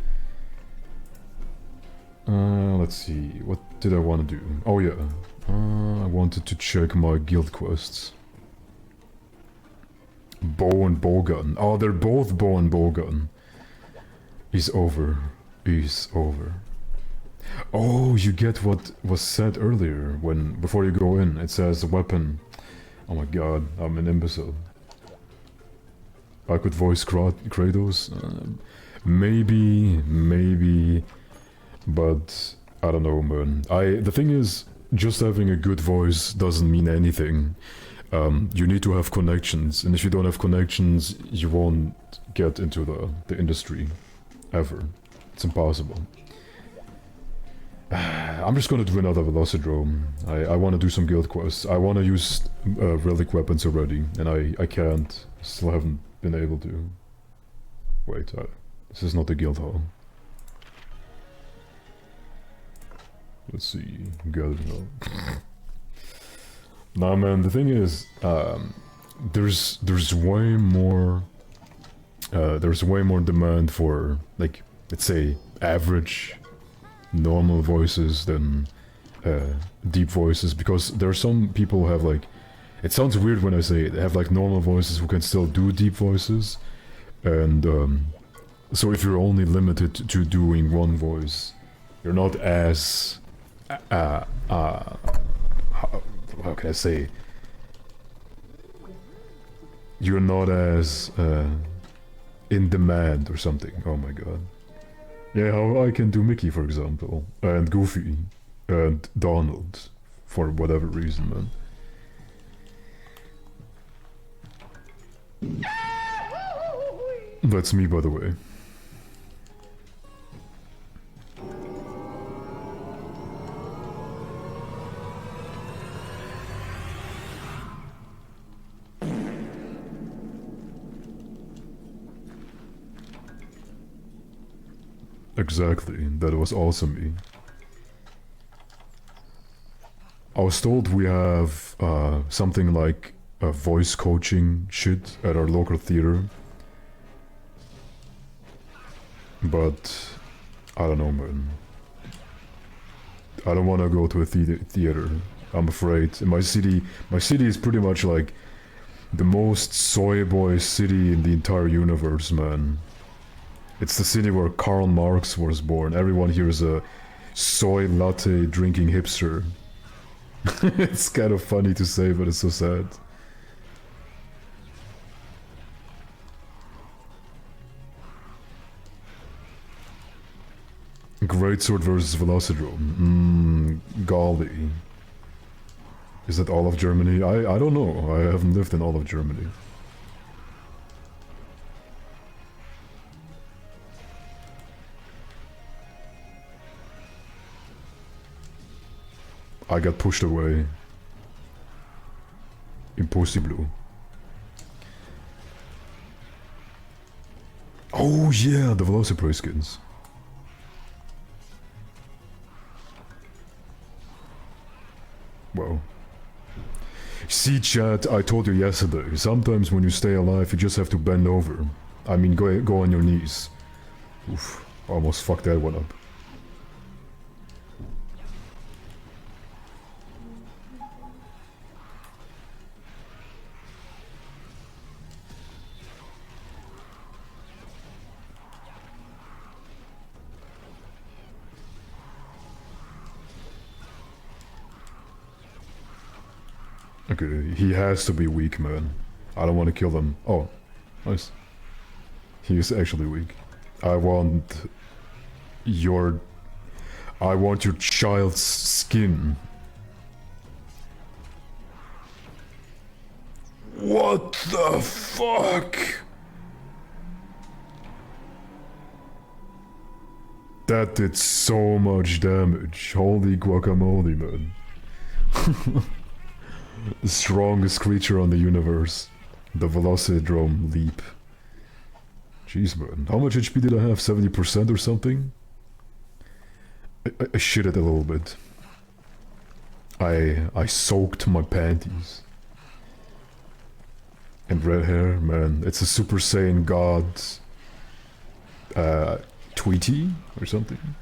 Let's see, what did I want to do? Oh yeah, I wanted to check my guild quests. Bow and Bowgun. Oh, they're both Bow and Bowgun. Is over. Is over. Oh, you get what was said earlier before you go in. It says weapon. Oh my god, I'm an imbecile. I could voice Kratos. Maybe, but I don't know, man. The thing is, just having a good voice doesn't mean anything. You need to have connections, and if you don't have connections, you won't get into the industry ever. It's impossible. I'm just gonna do another Velocidrome. I want to do some guild quests. I want to use relic weapons already, and I can't. Still haven't been able to. Wait, this is not the guild hall. Let's see, gathering hall. Nah, man. The thing is, there's way more. There's way more demand for, like, let's say, average, normal voices than deep voices, because there are some people who have, like, it sounds weird when I say it, they have like normal voices who can still do deep voices, and so if you're only limited to doing one voice, you're not as how can I say, you're not as in demand or something. Oh my god. Yeah, how I can do Mickey, for example, and Goofy, and Donald, for whatever reason, man. That's me, by the way. Exactly, that was also me. I was told we have something like a voice coaching shit at our local theater. But I don't know, man. I don't want to go to a theater. I'm afraid. In my city is pretty much like the most soy boy city in the entire universe, man. It's the city where Karl Marx was born. Everyone here is a soy latte drinking hipster. It's kind of funny to say, but it's so sad. Greatsword versus Velocidrome. Golly. Is that all of Germany? I don't know. I haven't lived in all of Germany. I got pushed away. Impossible. Oh yeah, the Velocipray skins. Wow. See chat, I told you yesterday, sometimes when you stay alive you just have to bend over. I mean go on your knees. Oof, almost fucked that one up. Okay, he has to be weak, man. I don't want to kill him. Oh, nice. He is actually weak. I want your child's skin. What the fuck? That did so much damage. Holy guacamole, man. The strongest creature on the universe. The Velocidrome Leap. Jeez, man. How much HP did I have? 70% or something? I shit it a little bit. I soaked my panties. And red hair, man. It's a Super Saiyan God... Tweety? Or something?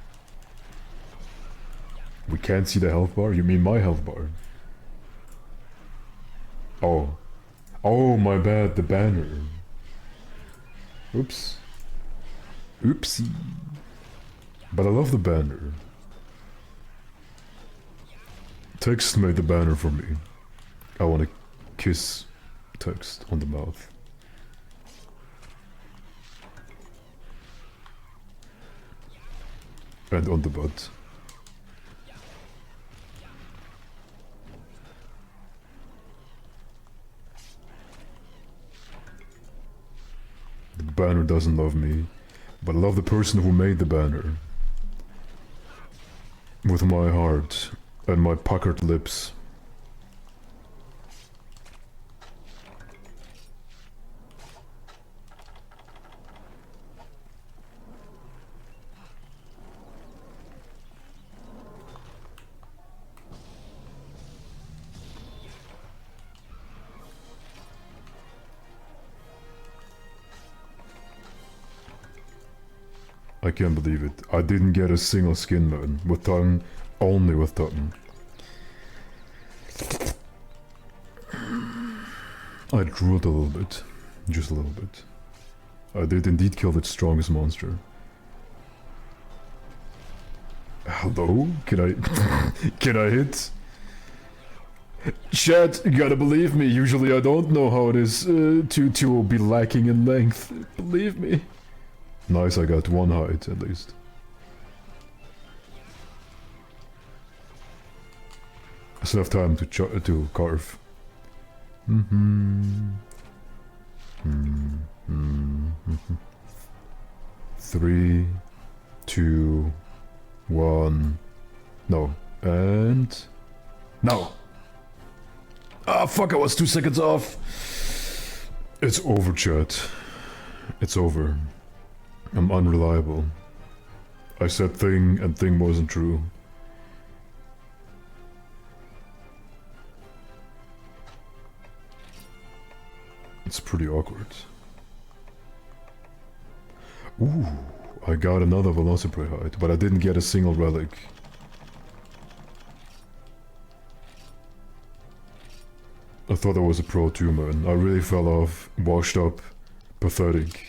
We can't see the health bar? You mean my health bar? Oh. Oh, my bad, the banner. Oops. Oopsie. But I love the banner. Text made the banner for me. I want to kiss Text on the mouth. And on the butt. The banner doesn't love me, but I love the person who made the banner. With my heart and my puckered lips. I can't believe it. I didn't get a single skin, man. With tongue, only with tongue. I drooled a little bit. Just a little bit. I did indeed kill the strongest monster. Hello? Can I... Can I hit? Chat, you gotta believe me. Usually I don't know how it is to be lacking in length. Believe me. Nice, I got one height at least. I still have time to carve. Three, two, one. No. And... No! Ah, fuck, I was 2 seconds off! It's over, chat. It's over. I'm unreliable. I said thing and thing wasn't true. It's pretty awkward. Ooh, I got another Velocipray hide, but I didn't get a single relic. I thought I was a pro too, man. I really fell off, washed up, pathetic.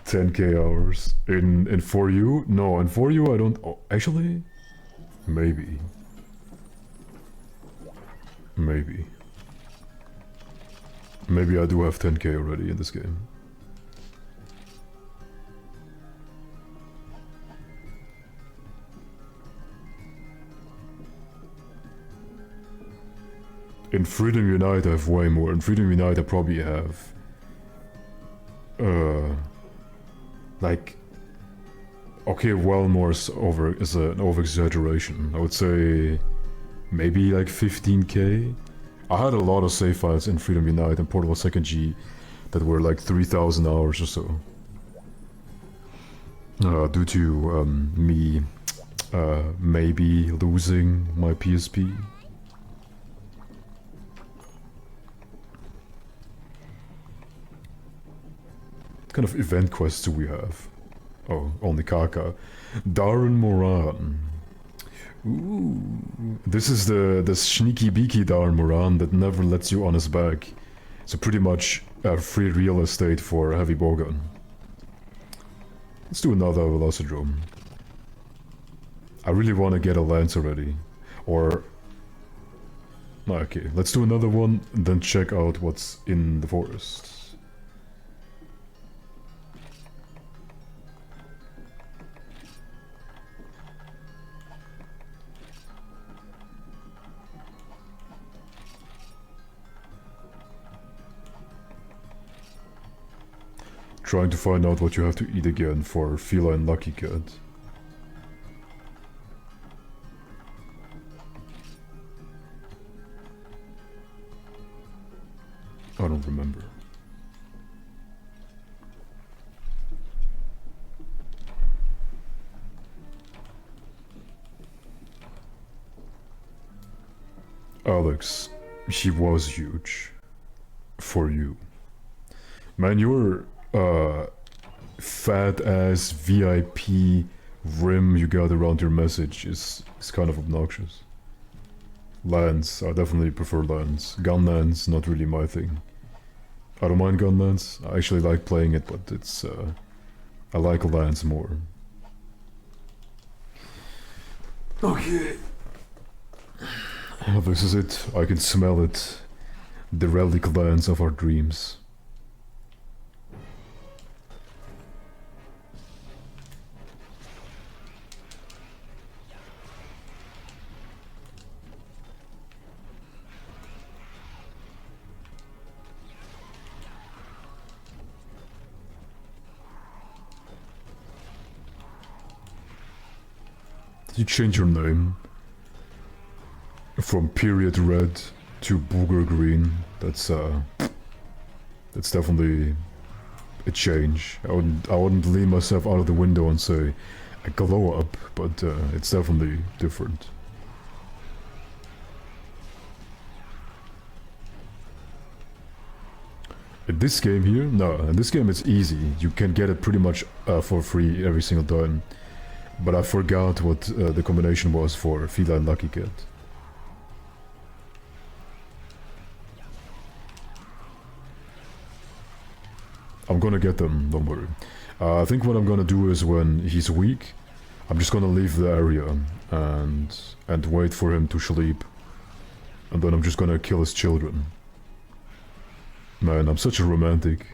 10k hours. In For You? No, in For You I don't... Oh, actually? Maybe. Maybe. Maybe I do have 10k already in this game. In Freedom Unite I have way more. In Freedom Unite I probably have... like... Okay, well more is an over-exaggeration. I would say... maybe like 15k? I had a lot of save files in Freedom Unite and Portable 2nd G that were like 3,000 hours or so. Due to me maybe losing my PSP. What kind of event quests do we have? Oh, only Kaka. Darren Moran. Ooh, this is the sneaky beaky Darren Moran that never lets you on his back. So pretty much free real estate for Heavy Bowgun. Let's do another Velocidrome. I really want to get a Lance already. Or... okay, let's do another one and then check out what's in the forest. Trying to find out what you have to eat again for Feline Lucky Cat. I don't remember. Alex, she was huge. For you. Man, you're fat ass VIP rim you got around your message is kind of obnoxious. Lance, I definitely prefer Lance. Gun Lance, not really my thing. I don't mind Gun Lance, I actually like playing it, but it's I like Lance more. Okay. This is it, I can smell it. The Relic Lance of our dreams. You change your name from Period Red to Booger Green. That's definitely a change. I wouldn't lean myself out of the window and say a glow up, but it's definitely different. In this game here, no, in this game it's easy. You can get it pretty much for free every single time. But I forgot what the combination was for Feline Lucky Cat. I'm gonna get them, don't worry. I think what I'm gonna do is when he's weak, I'm just gonna leave the area and wait for him to sleep. And then I'm just gonna kill his children. Man, I'm such a romantic.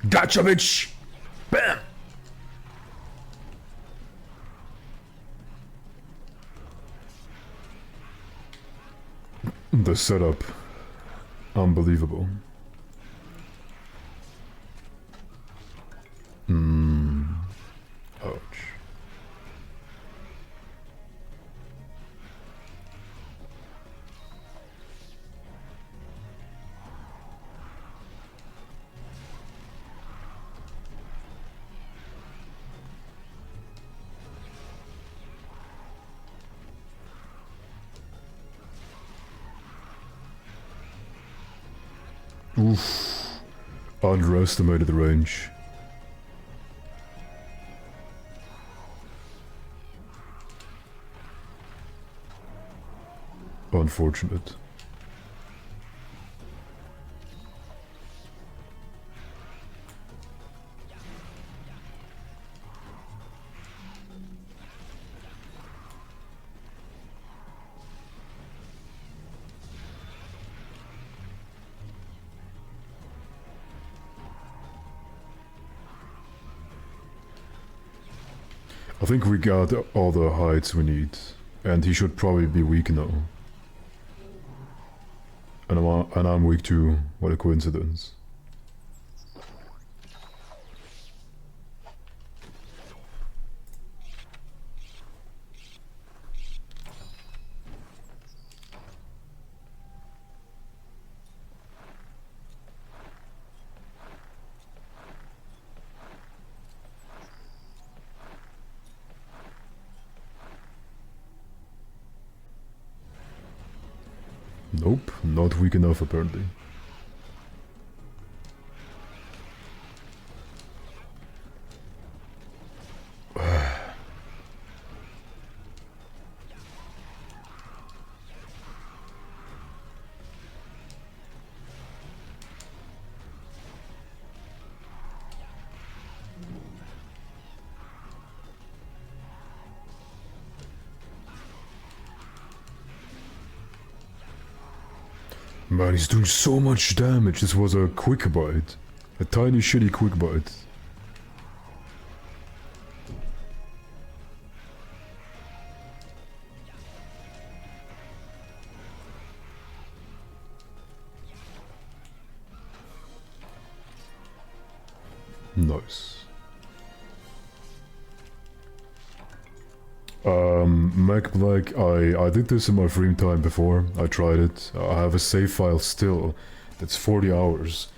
Gotcha, bitch! Bam! The setup. Unbelievable. Ouch. Oof. Underestimated the range. Unfortunate. I think we got all the heights we need, and he should probably be weak now. And I'm weak too. What a coincidence. Nope, not weak enough apparently. Man, he's doing so much damage. This was a quick bite. A tiny shitty quick bite. Nice. Mac Black, I did this in my free time before. I tried it. I have a save file still. That's 40 hours.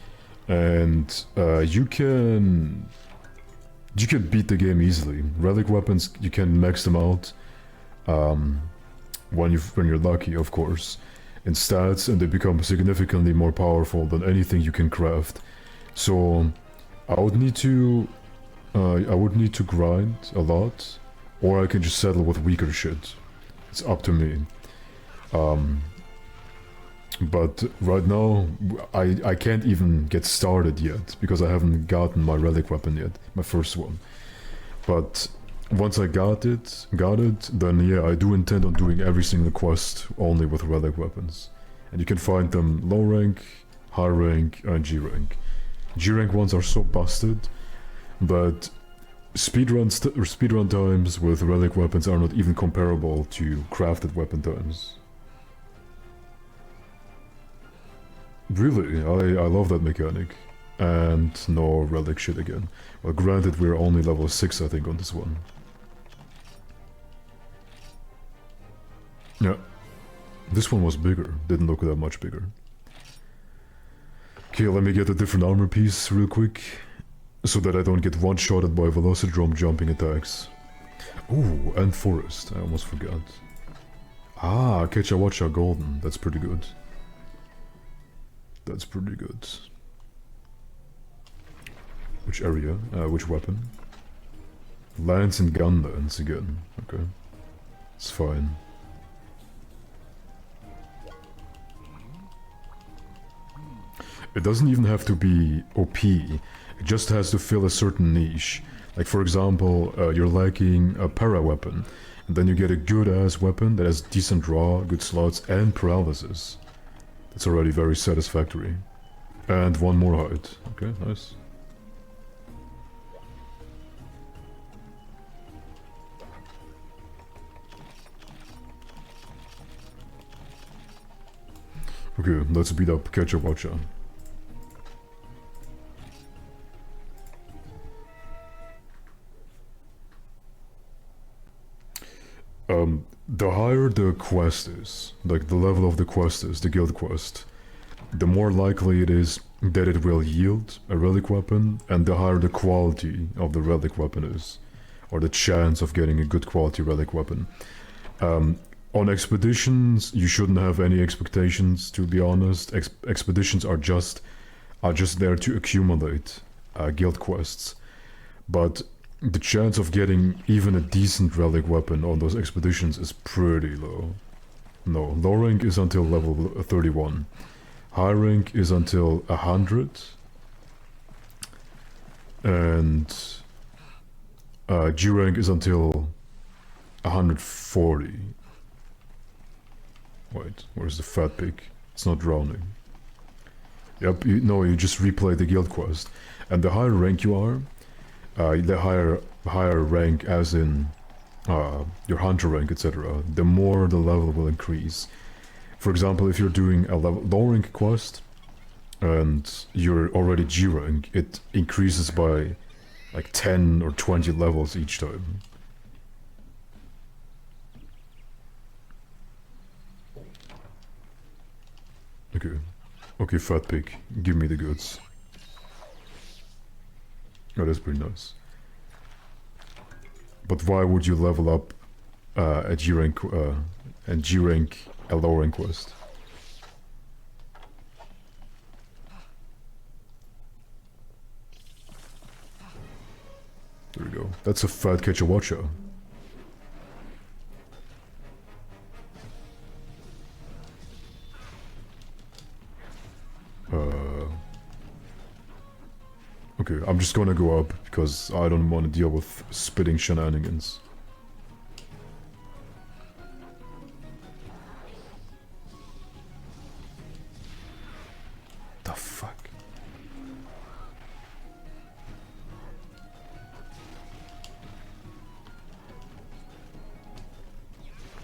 And you can beat the game easily. Relic weapons, you can max them out when you're lucky, of course, in stats, and they become significantly more powerful than anything you can craft. So I would need to grind a lot, or I can just settle with weaker shit. It's up to me. But right now, I can't even get started yet, because I haven't gotten my relic weapon yet, my first one. But once I got it, then yeah, I do intend on doing every single quest only with relic weapons. And you can find them low rank, high rank, and G rank. G rank ones are so busted, but speedrun times with relic weapons are not even comparable to crafted weapon times. Really, I love that mechanic. And no relic shit again. Well, granted, we're only level 6, I think, on this one. Yeah. This one was bigger. Didn't look that much bigger. Okay, let me get a different armor piece real quick, so that I don't get one-shotted by Velocidrome jumping attacks. Ooh, and Forest, I almost forgot. Ah, Kechawacha Golden, that's pretty good. That's pretty good. Which area? Which weapon? Lance and gun lance again, okay. It's fine. It doesn't even have to be OP. It just has to fill a certain niche. Like, for example, you're lacking a para weapon, and then you get a good ass weapon that has decent draw, good slots, and paralysis. That's already very satisfactory. And one more height. Okay, nice. Okay, let's beat up Kechawacha. The higher the quest is, like the level of the quest is, the guild quest, the more likely it is that it will yield a relic weapon, and the higher the quality of the relic weapon is, or the chance of getting a good quality relic weapon. On expeditions, you shouldn't have any expectations, to be honest. Expeditions are just there to accumulate guild quests, but the chance of getting even a decent relic weapon on those expeditions is pretty low. No, low rank is until level 31. High rank is until 100. And G rank is until 140. Wait, where's the fat pig? It's not drowning. Yep, you just replay the guild quest. And the higher rank you are, the higher rank, as in your hunter rank, etc., the more the level will increase. For example, if you're doing a low rank quest and you're already G rank, it increases by like 10 or 20 levels each time. Okay. Okay, fat pig, give me the goods. Oh, that's pretty nice. But why would you level up a G rank and G rank a low rank quest? There we go. That's a fat catch a watcher. Okay, I'm just gonna go up because I don't want to deal with spitting shenanigans. The fuck?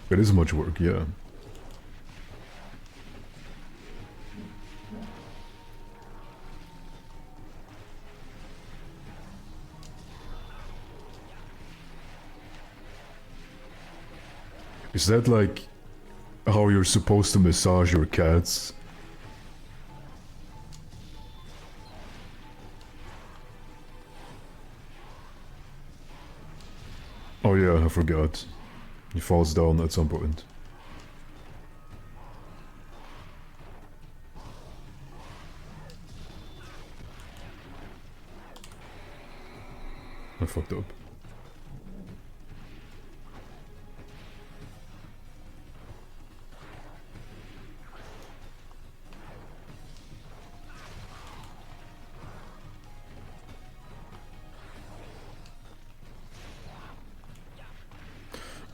It is much work, yeah. Is that like how you're supposed to massage your cats? Oh yeah, I forgot. He falls down at some point. I fucked up.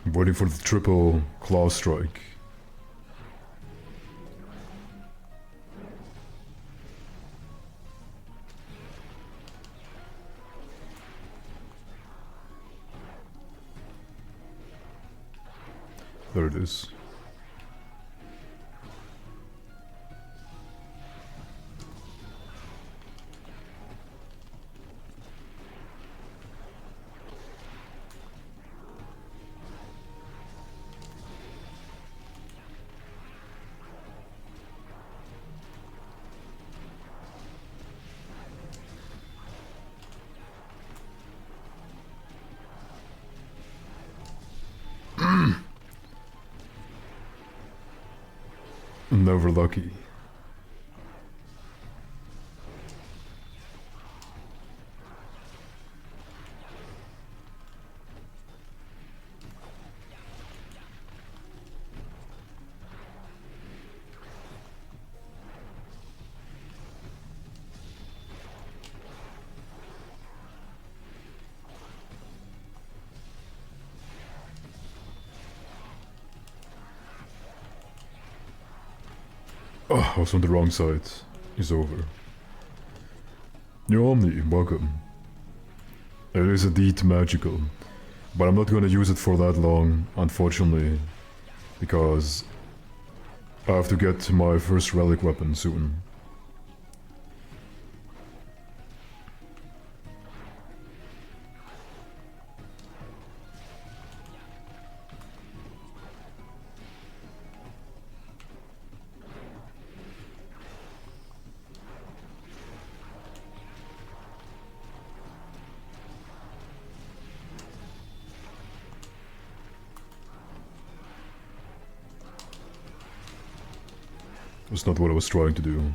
I'm waiting for the triple claw strike. There it is. Never lucky. Oh, I was on the wrong side. It's over. New Omni, welcome. It is indeed magical, but I'm not gonna use it for that long, unfortunately, because I have to get my first relic weapon soon. That's not what I was trying to do.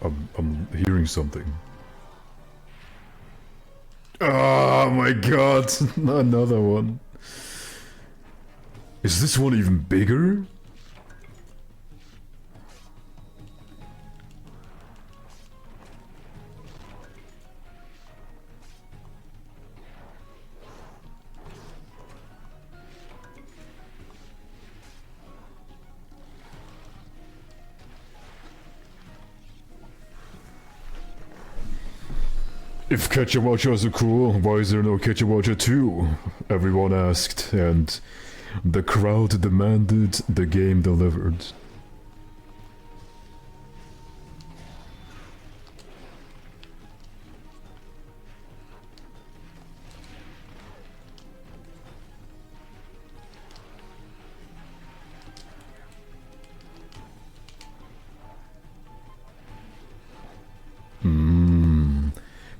I'm hearing something. Oh my god, another one. Is this one even bigger? If Catchawatchers are cool, why is there no Catchawatcher 2? Everyone asked, and the crowd demanded, the game delivered.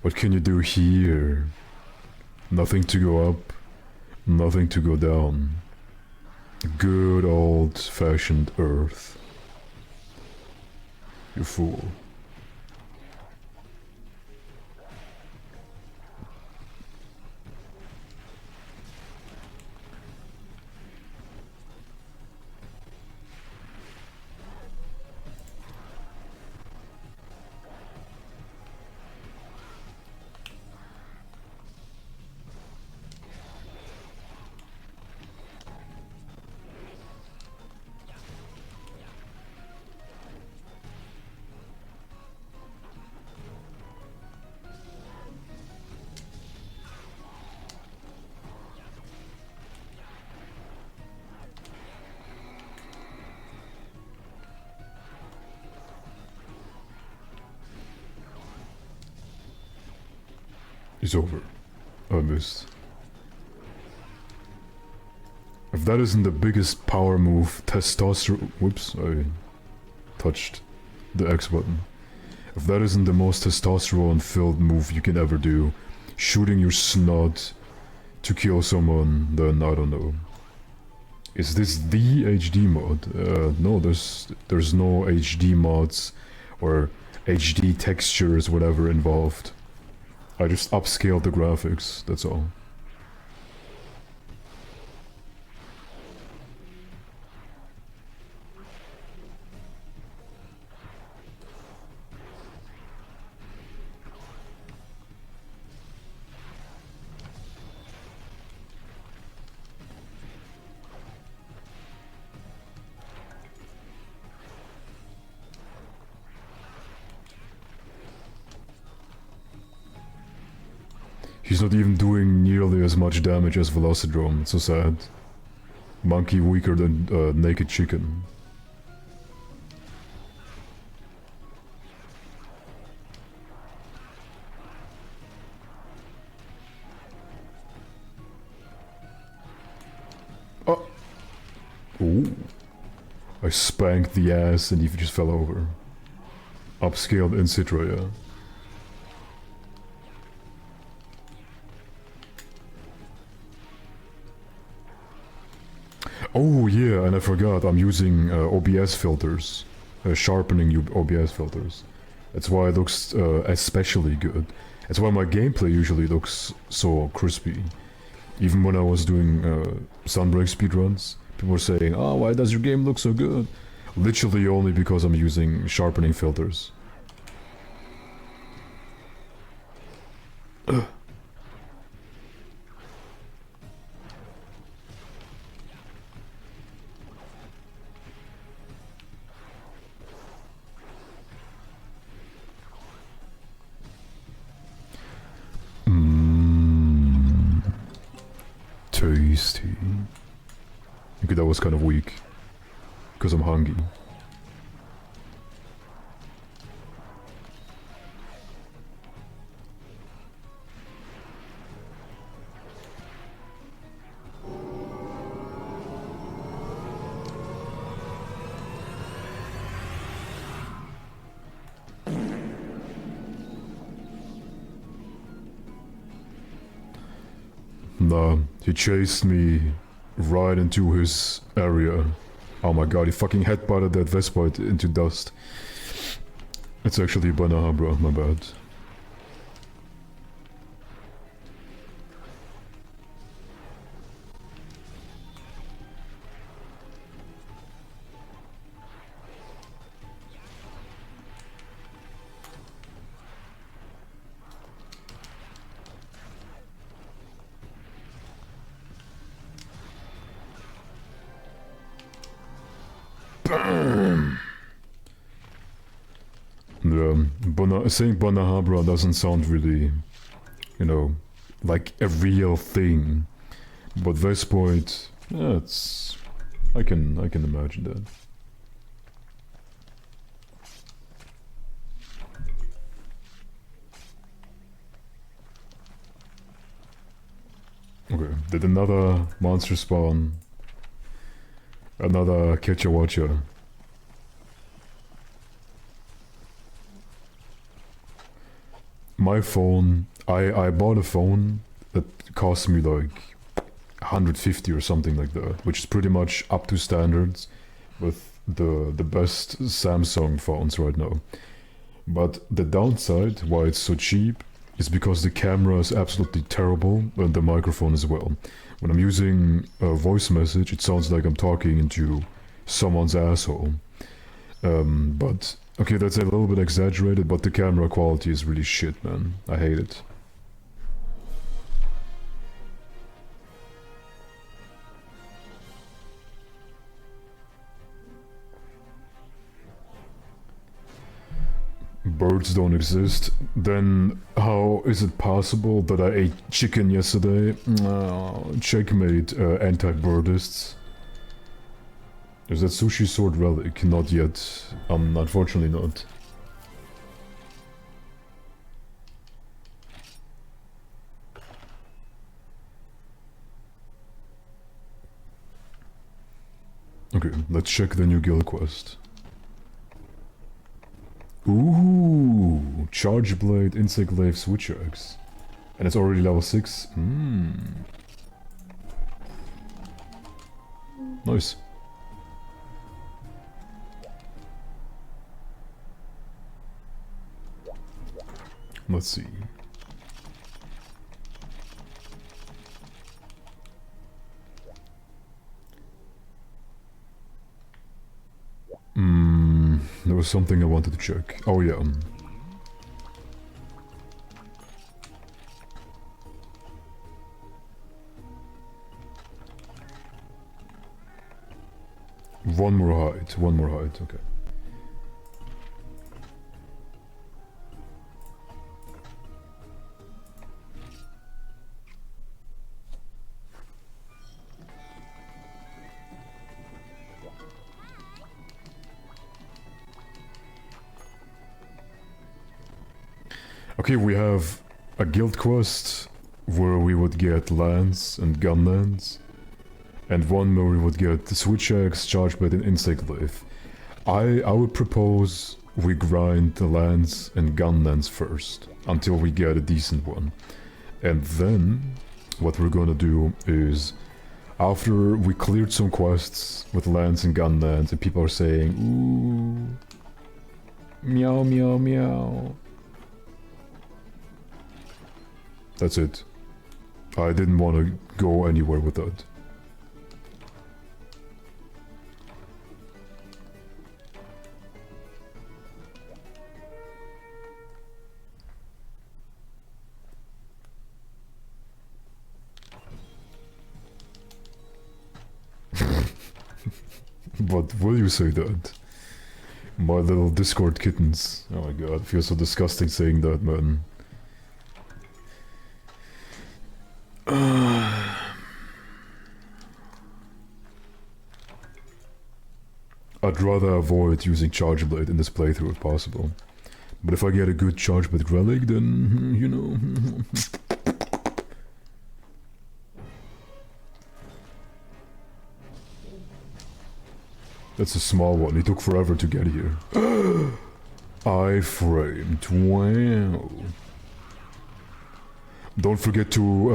What can you do here? Nothing to go up, nothing to go down. Good old-fashioned Earth. You fool. It's over. I missed. If that isn't the biggest power move, testosterone. Whoops, I touched the X button. If that isn't the most testosterone filled move you can ever do, shooting your snot to kill someone, then I don't know. Is this the HD mod? No, there's no HD mods or HD textures, whatever involved. I just upscaled the graphics, that's all. He's not even doing nearly as much damage as Velocidrome, it's so sad. Monkey weaker than Naked Chicken. Oh! Ooh. I spanked the ass and he just fell over. Upscaled in Citra, yeah. Oh yeah, and I forgot, I'm using OBS filters. Sharpening OBS filters. That's why it looks especially good. That's why my gameplay usually looks so crispy. Even when I was doing Sunbreak speedruns, people were saying, oh, why does your game look so good? Literally only because I'm using sharpening filters. Tasty. Okay, that was kind of weak. Because I'm hungry. Nah, he chased me right into his area. Oh my god, he fucking headbutted that Vespite into dust. It's actually Banahabra, my bad. Saying Banahabra doesn't sound really, you know, like a real thing. But Vespoid, yeah, it's... I can imagine that. Okay, did another monster spawn? Another Kechawacha. My phone, I bought a phone that cost me like 150 or something like that, which is pretty much up to standards with the best Samsung phones right now. But the downside, why it's so cheap, is because the camera is absolutely terrible and the microphone as well. When I'm using a voice message, it sounds like I'm talking into someone's asshole. But okay, that's a little bit exaggerated, but the camera quality is really shit, man. I hate it. Birds don't exist, then how is it possible that I ate chicken yesterday? Checkmate, anti-birdists. Is that sushi sword relic? Not yet. Unfortunately not. Okay, let's check the new guild quest. Ooh, Charge Blade, Insect Glaive, Switch Axe. And it's already level 6? Nice. Let's see. There was something I wanted to check. Oh yeah. One more height, okay. Okay, we have a guild quest where we would get lands and gun lands, and one where we would get the Switch Axe, Charge Blade, and Insect Glaive. I would propose we grind the lands and gun lands first, until we get a decent one. And then, what we're gonna do is, after we cleared some quests with lands and gun lands, and people are saying, ooh, meow meow meow. That's it. I didn't want to go anywhere with that. But will you say that? My little Discord kittens. Oh my god, it feels so disgusting saying that, man. I'd rather avoid using Charge Blade in this playthrough if possible. But if I get a good Charge Blade Relic, then, you know... That's a small one, it took forever to get here. I-framed, wow. Don't forget to,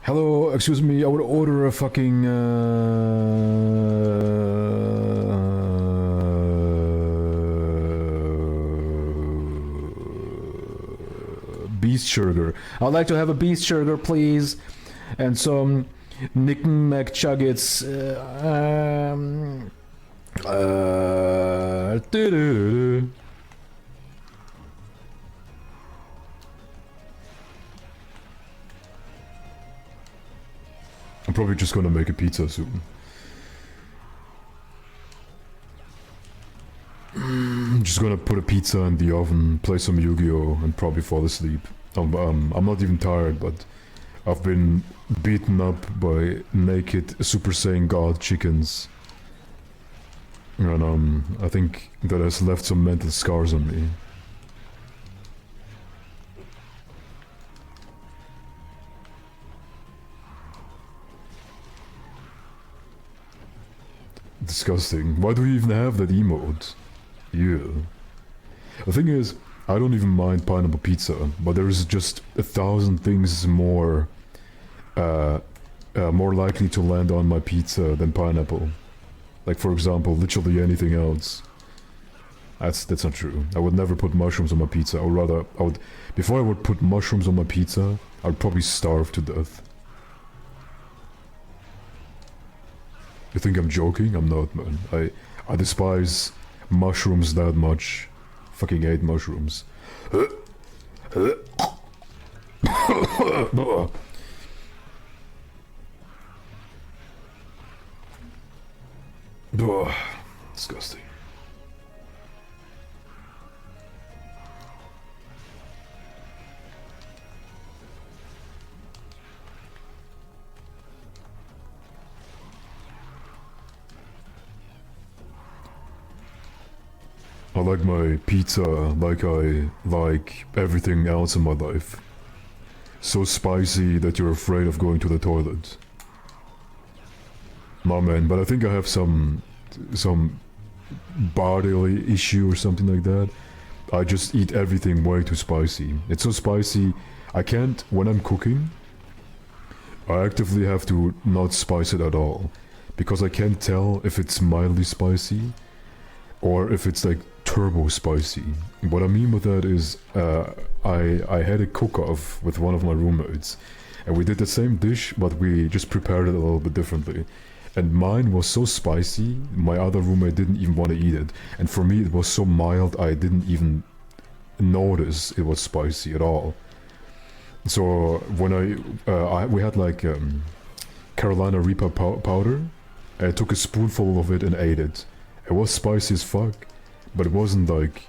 Hello, excuse me, I would order a fucking beast burger. I'd like to have a beast burger, please, and some Nick McChuggets. Doo-doo-doo-doo. I'm probably just gonna make a pizza soon. I'm just gonna put a pizza in the oven, play some Yu-Gi-Oh, and probably fall asleep. I'm not even tired, but I've been beaten up by naked Super Saiyan God chickens. And I think that has left some mental scars on me. Disgusting. Why do we even have that emote? Yeah. The thing is, I don't even mind pineapple pizza, but there is just 1,000 things more likely to land on my pizza than pineapple. Like, for example, literally anything else. That's not true. I would never put mushrooms on my pizza. Before I would put mushrooms on my pizza, I would probably starve to death. You think I'm joking? I'm not, man. I despise mushrooms that much. Fucking hate mushrooms. Disgusting. I like my pizza like I like everything else in my life. So spicy that you're afraid of going to the toilet. No man, but I think I have some bodily issue or something like that. I just eat everything way too spicy. It's so spicy, I can't, when I'm cooking, I actively have to not spice it at all. Because I can't tell if it's mildly spicy or if it's like turbo spicy. What I mean with that is, I had a cook-off with one of my roommates, and we did the same dish, but we just prepared it a little bit differently. And mine was so spicy, my other roommate didn't even want to eat it. And for me, it was so mild, I didn't even notice it was spicy at all. So when we had like Carolina Reaper powder, I took a spoonful of it and ate it. It was spicy as fuck, but it wasn't like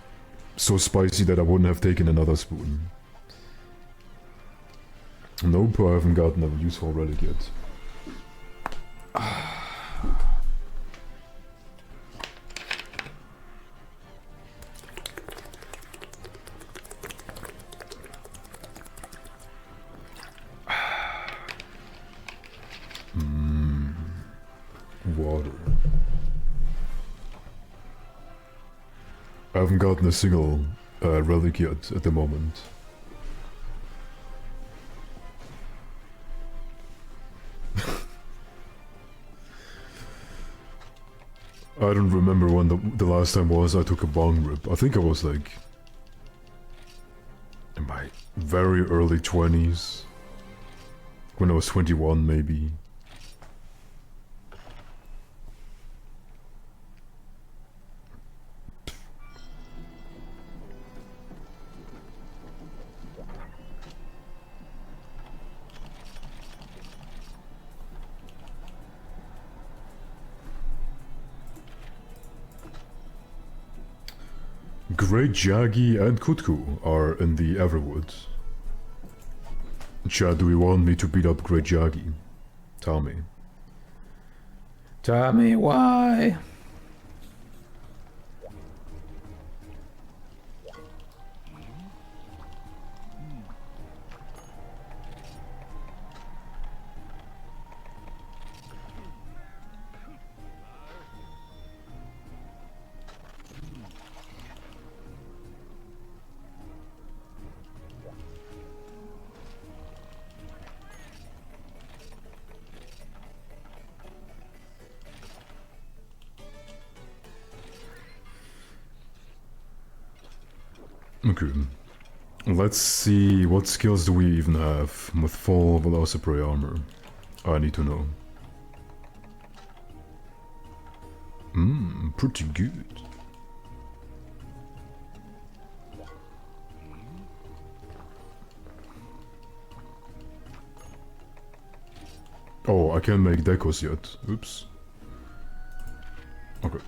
so spicy that I wouldn't have taken another spoon. Nope, I haven't gotten a useful relic yet. Water. I haven't gotten a single relic yet at the moment. I don't remember when the last time was I took a bong rip. I think I was like in my very early 20s. When I was 21 maybe. Great Jaggy and Kutku are in the Everwoods. Chad, do you want me to beat up Great Jaggy? Tell me. Tell me why. Okay. Let's see, what skills do we even have with full Velocipray armor? I need to know. Pretty good. Oh, I can't make decos yet. Oops. Okay.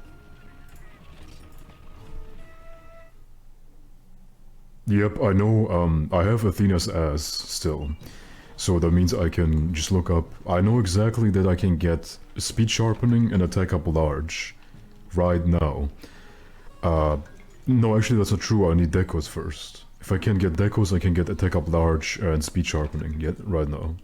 Yep, I know, I have Athena's ass still. So that means I can just look up... I know exactly that I can get speed sharpening and attack up large. Right now. No, actually that's not true, I need decos first. If I can't get decos, I can get attack up large and speed sharpening yet right now.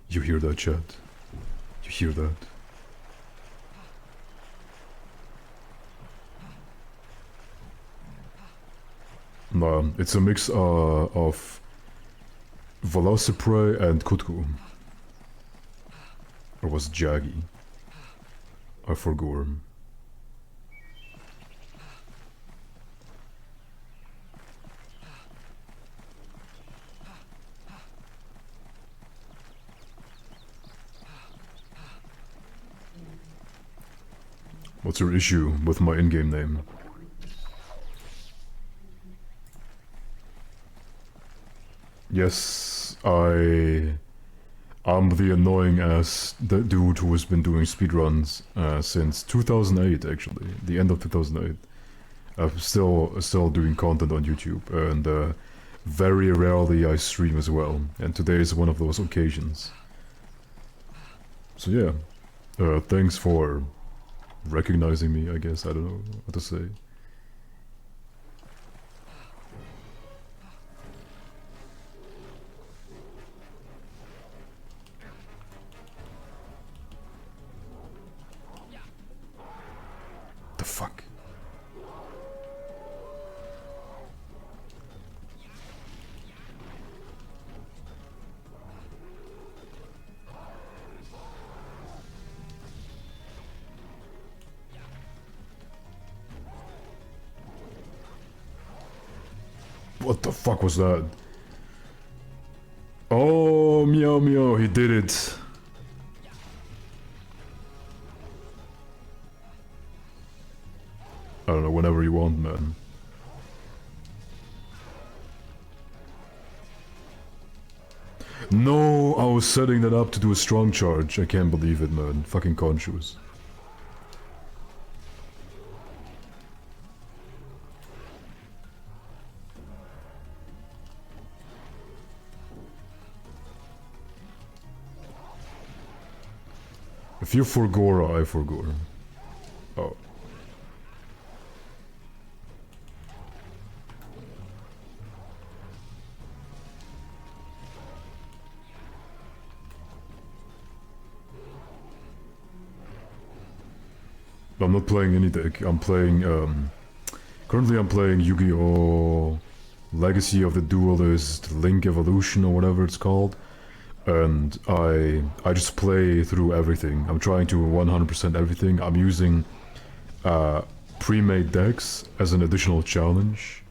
You hear that, chat? You hear that? It's a mix of Velocipray and Kutku. Or was it Jaggy? I forgot. What's your issue with my in-game name? Yes, I'm the annoying ass dude who has been doing speedruns since 2008 actually, the end of 2008. I'm still doing content on YouTube, and very rarely I stream as well, and today is one of those occasions. So yeah, thanks for recognizing me, I guess, I don't know what to say. The fuck? What the fuck was that? Oh, meow meow, he did it. I don't know, whenever you want, man. No, I was setting that up to do a strong charge. I can't believe it, man. Fucking conscious. If you're for Gora, I for Gora. Oh. I'm not playing any deck. I'm playing, currently I'm playing Yu-Gi-Oh! Legacy of the Duelist, Link Evolution or whatever it's called. And I just play through everything. I'm trying to 100% everything. I'm using pre-made decks as an additional challenge.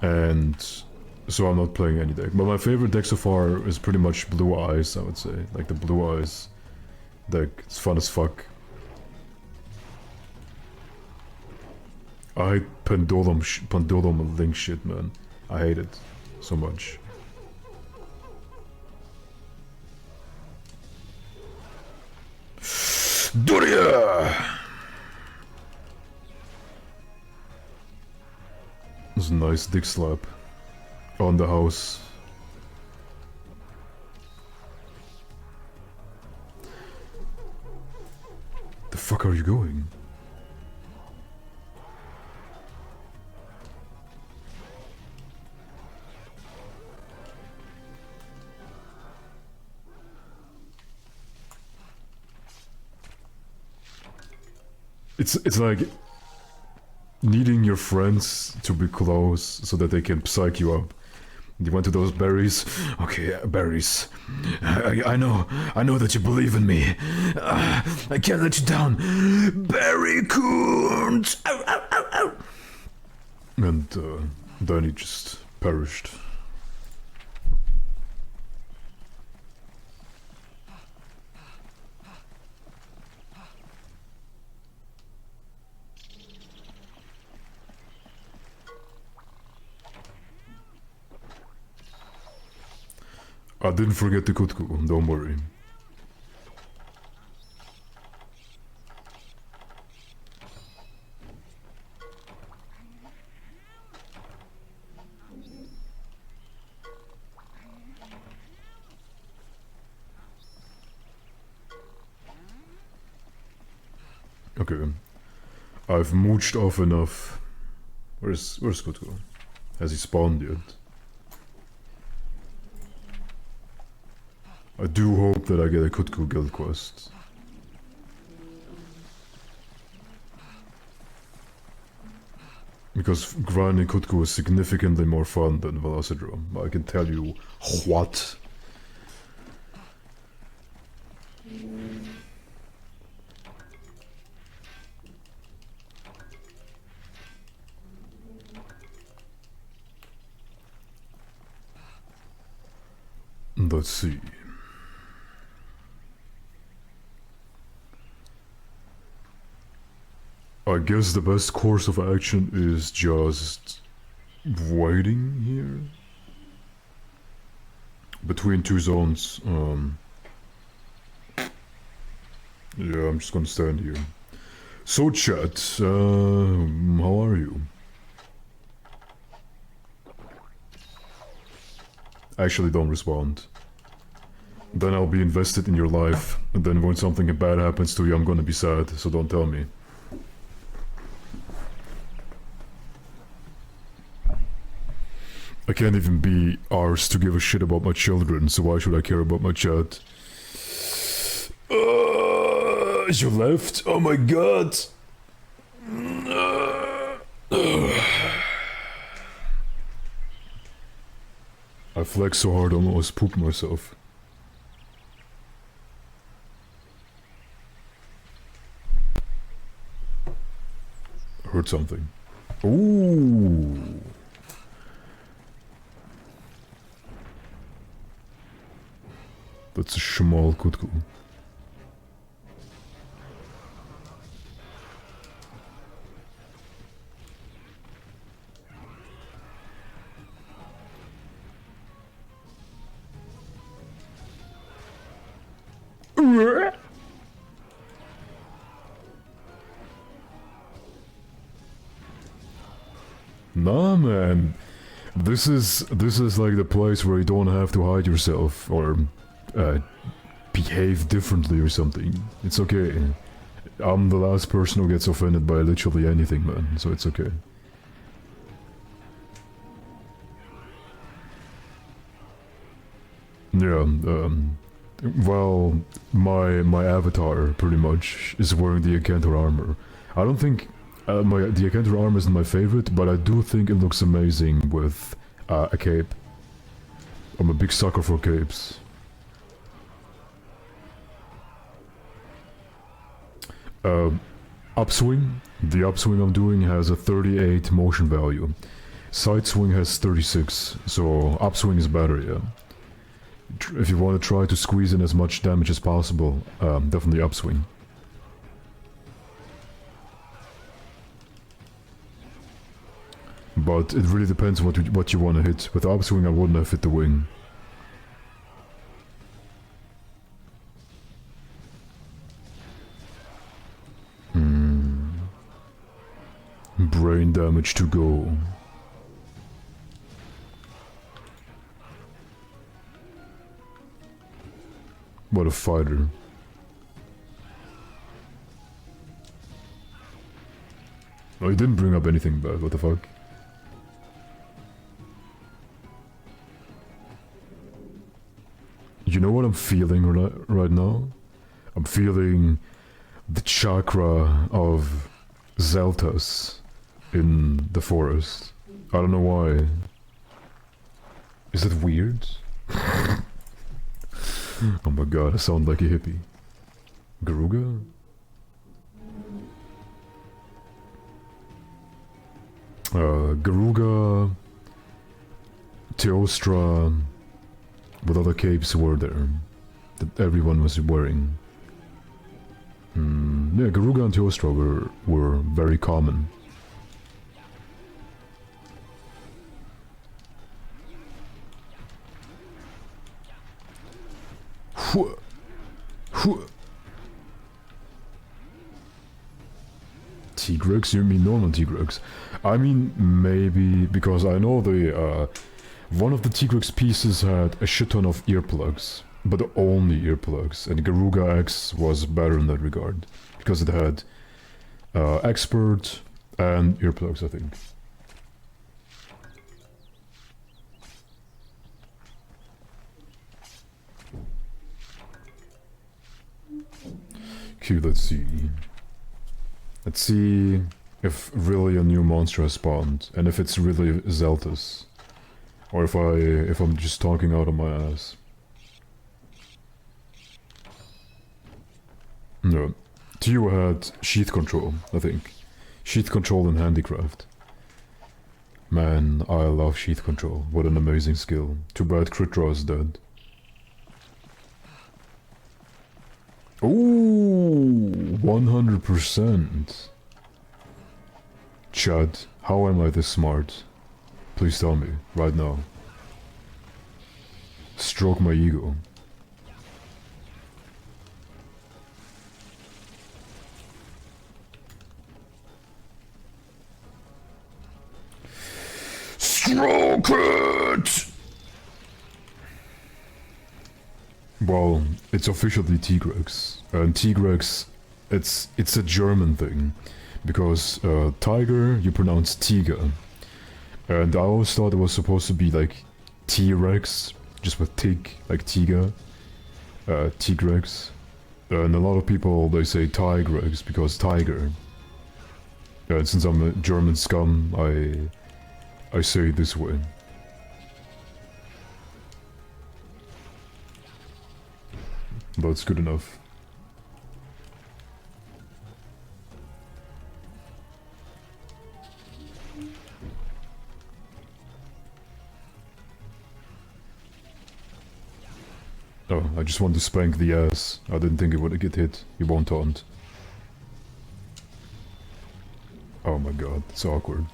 And so I'm not playing any deck. But my favorite deck so far is pretty much Blue Eyes, I would say. Like the Blue Eyes deck. It's fun as fuck. I hate Pendulum Link shit, man. I hate it so much. Doria! That's a nice dick slap on the house. The fuck are you going? It's like needing your friends to be close so that they can psych you up. You went to those berries? Okay, berries. I know that you believe in me. I can't let you down. Berry coons! Ow, ow, ow, ow! And then he just perished. I didn't forget the kutku, don't worry. Okay, I've mooched off enough. Where's Kutku? Has he spawned yet? I do hope that I get a Kutku guild quest. Because grinding Kutku is significantly more fun than Velocidrome. I can tell you what. Let's see. I guess the best course of action is just waiting here between two zones. Yeah, I'm just gonna stand here. So chat, how are you? Actually, don't respond. Then I'll be invested in your life, and then when something bad happens to you, I'm gonna be sad, so don't tell me. I can't even be arsed to give a shit about my children, so why should I care about my chat? You left? Oh my god! I flexed so hard I almost pooped myself. I heard something. Ooh! That's a small kutku. Nah, man. This is like the place where you don't have to hide yourself or behave differently or something. It's okay. I'm the last person who gets offended by literally anything, man, so it's okay. Yeah, well, my avatar, pretty much, is wearing the Akantor armor. I don't think the Akantor armor isn't my favorite, but I do think it looks amazing with a cape. I'm a big sucker for capes. Upswing. The upswing I'm doing has a 38 motion value. Side swing has 36, so upswing is better, yeah. If you want to try to squeeze in as much damage as possible, definitely upswing. But it really depends what you want to hit. With upswing I wouldn't have hit the wing. Brain damage to go. What a fighter. Oh, he didn't bring up anything bad, what the fuck? You know what I'm feeling right now? I'm feeling the chakra of Zeltas in the forest. I don't know why. Is it weird? Oh my god, I sound like a hippie. Garuga? Garuga, Teostra, what other capes were there that everyone was wearing? Yeah, Garuga and Teostra were very common. Tigrex? You mean normal Tigrex? I mean, maybe, because I know the, one of the Tigrex pieces had a shit ton of earplugs, but only earplugs, and Garuga X was better in that regard, because it had, expert and earplugs, I think. Okay, let's see. Let's see if really a new monster has spawned, and if it's really Zeltas, or if I'm just talking out of my ass. No, Tio had sheath control, I think. Sheath control and handicraft. Man, I love sheath control. What an amazing skill. Too bad crit draw is dead. Ooh, 100%. Chad, how am I this smart? Please tell me, right now. Stroke my ego. Stroke it! Well, it's officially Tigrex, and Tigrex, it's a German thing, because tiger you pronounce Tiger, and I always thought it was supposed to be like T-Rex, just with Tig, like Tiger, Tigrex, and a lot of people they say Tigrex because tiger, and since I'm a German scum, I say it this way. That's good enough. Oh, I just want to spank the ass. I didn't think it would get hit. You won't taunt. Oh my god, it's awkward.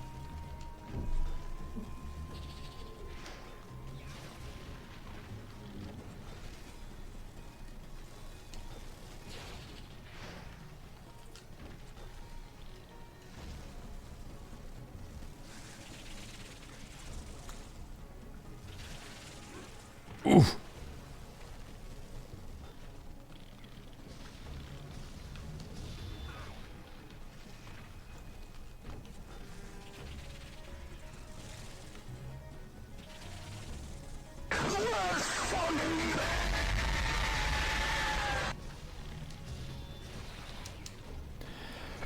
Oof.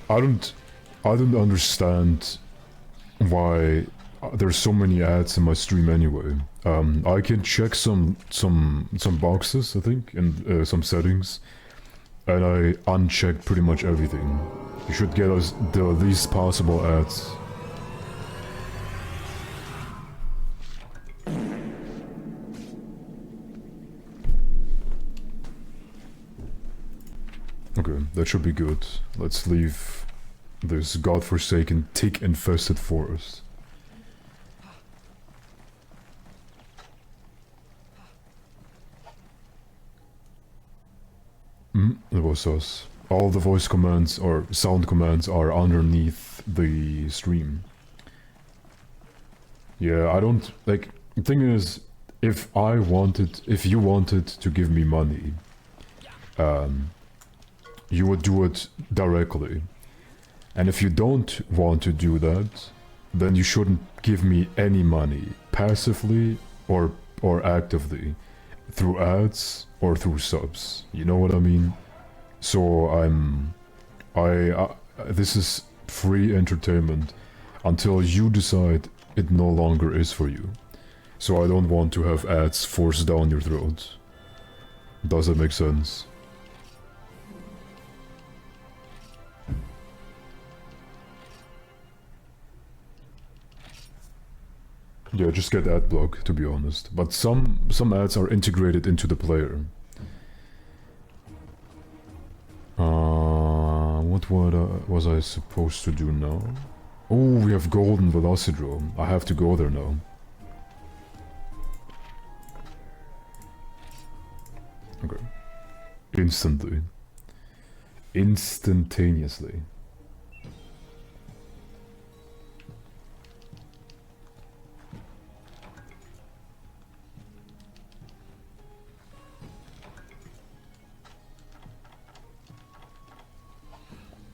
I don't understand why there's so many ads in my stream anyway. I can check some boxes, I think, in some settings, and I uncheck pretty much everything. You should get us the least possible ads. Okay, that should be good. Let's leave this godforsaken tick-infested forest. It was us. All the voice commands or sound commands are underneath the stream. Yeah, I don't, like, the thing is, if you wanted to give me money, you would do it directly. And if you don't want to do that, then you shouldn't give me any money, passively or actively, through ads or through subs. You know what I mean? So this is free entertainment until you decide it no longer is for you. So I don't want to have ads forced down your throat. Does that make sense? Yeah, just get ad block, to be honest. But some ads are integrated into the player. What was I supposed to do now? Oh, we have golden Velocidrome. I have to go there now. Okay. Instantly. Instantaneously.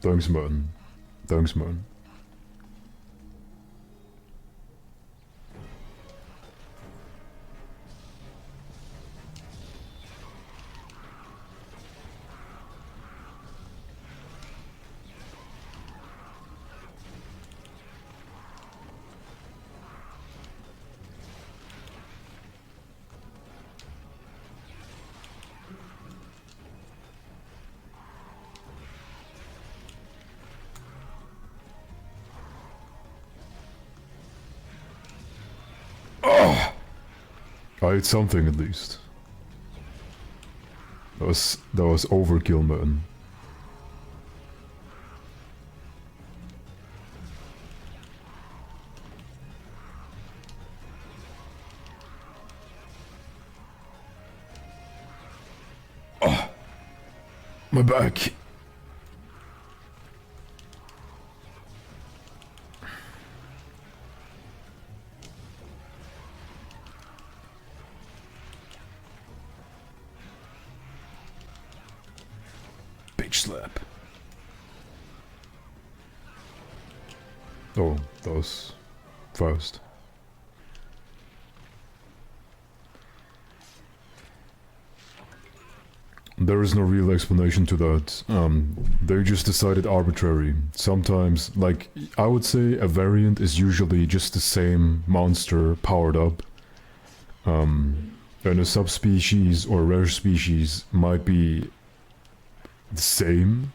Thanks, man. Thanks, man. I ate something at least. That was overkill, man. Oh, my back. Slap. Oh, that was fast. There is no real explanation to that. They just decided arbitrary. Sometimes, like, I would say a variant is usually just the same monster powered up. And a subspecies or rare species might be the same,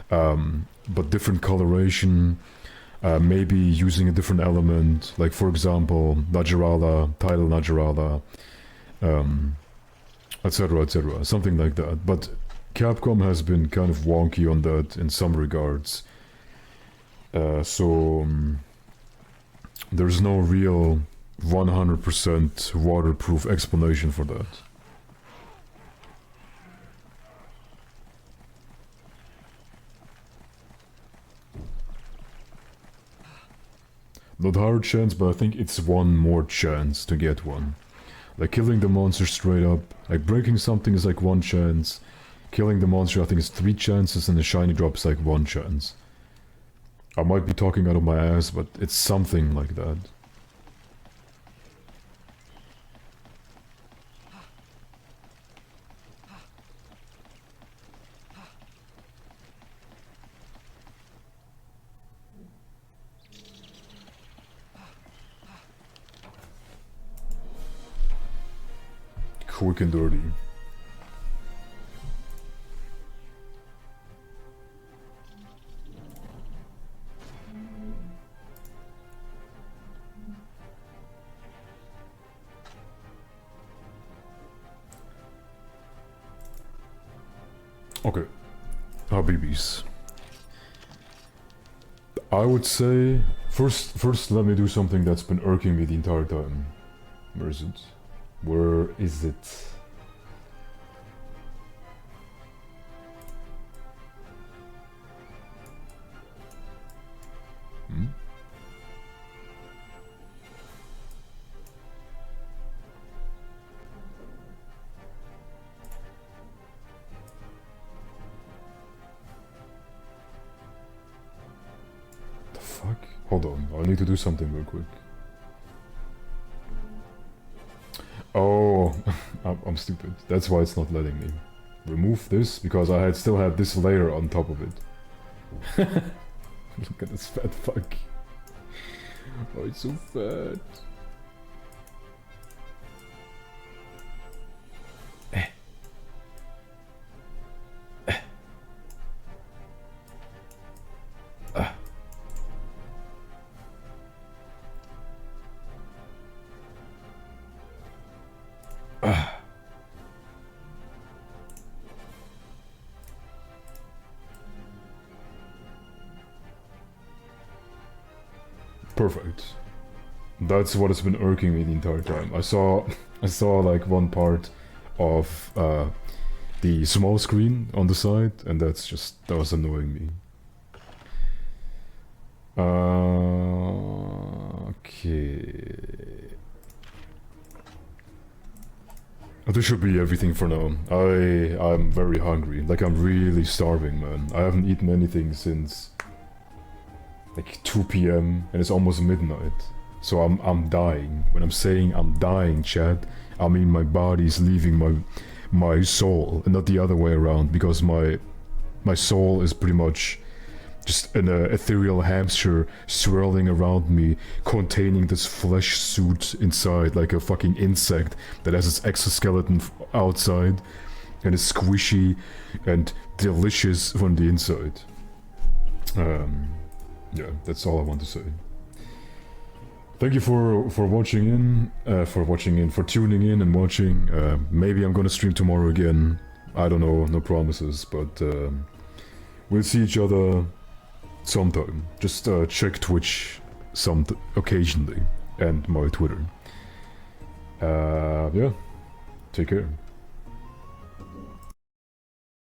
but different coloration, maybe using a different element, like for example, Najarala, tidal Najarala, etc., something like that. But Capcom has been kind of wonky on that in some regards. So there's no real 100% waterproof explanation for that. Not hard chance, but I think it's one more chance to get one. Like killing the monster straight up, like breaking something is like one chance, killing the monster I think is 3 chances, and the shiny drop is like 1 chance. I might be talking out of my ass, but it's something like that. Quick and dirty. Okay, Habibis. I would say first let me do something that's been irking me the entire time. Where is it? Where is it? Hmm? The fuck? Hold on, I need to do something real quick. Oh, I'm stupid. That's why it's not letting me. Remove this, because I still had this layer on top of it. Look at this fat fuck. Oh, it's so fat. Perfect. That's what has been irking me the entire time. I saw like one part of the small screen on the side, and that was annoying me. Okay. This should be everything for now. I'm very hungry. Like, I'm really starving, man. I haven't eaten anything since like 2 p.m. and it's almost midnight. So I'm dying. When I'm saying I'm dying, chat, I mean my body's leaving my soul, and not the other way around, because my soul is pretty much just an ethereal hamster swirling around me, containing this flesh suit inside, like a fucking insect that has its exoskeleton outside, and is squishy and delicious from the inside. Yeah, that's all I want to say. Thank you for watching in, for tuning in and watching. Maybe I'm gonna stream tomorrow again. I don't know, no promises, but we'll see each other sometime. Just check Twitch occasionally, and my Twitter. Yeah, take care.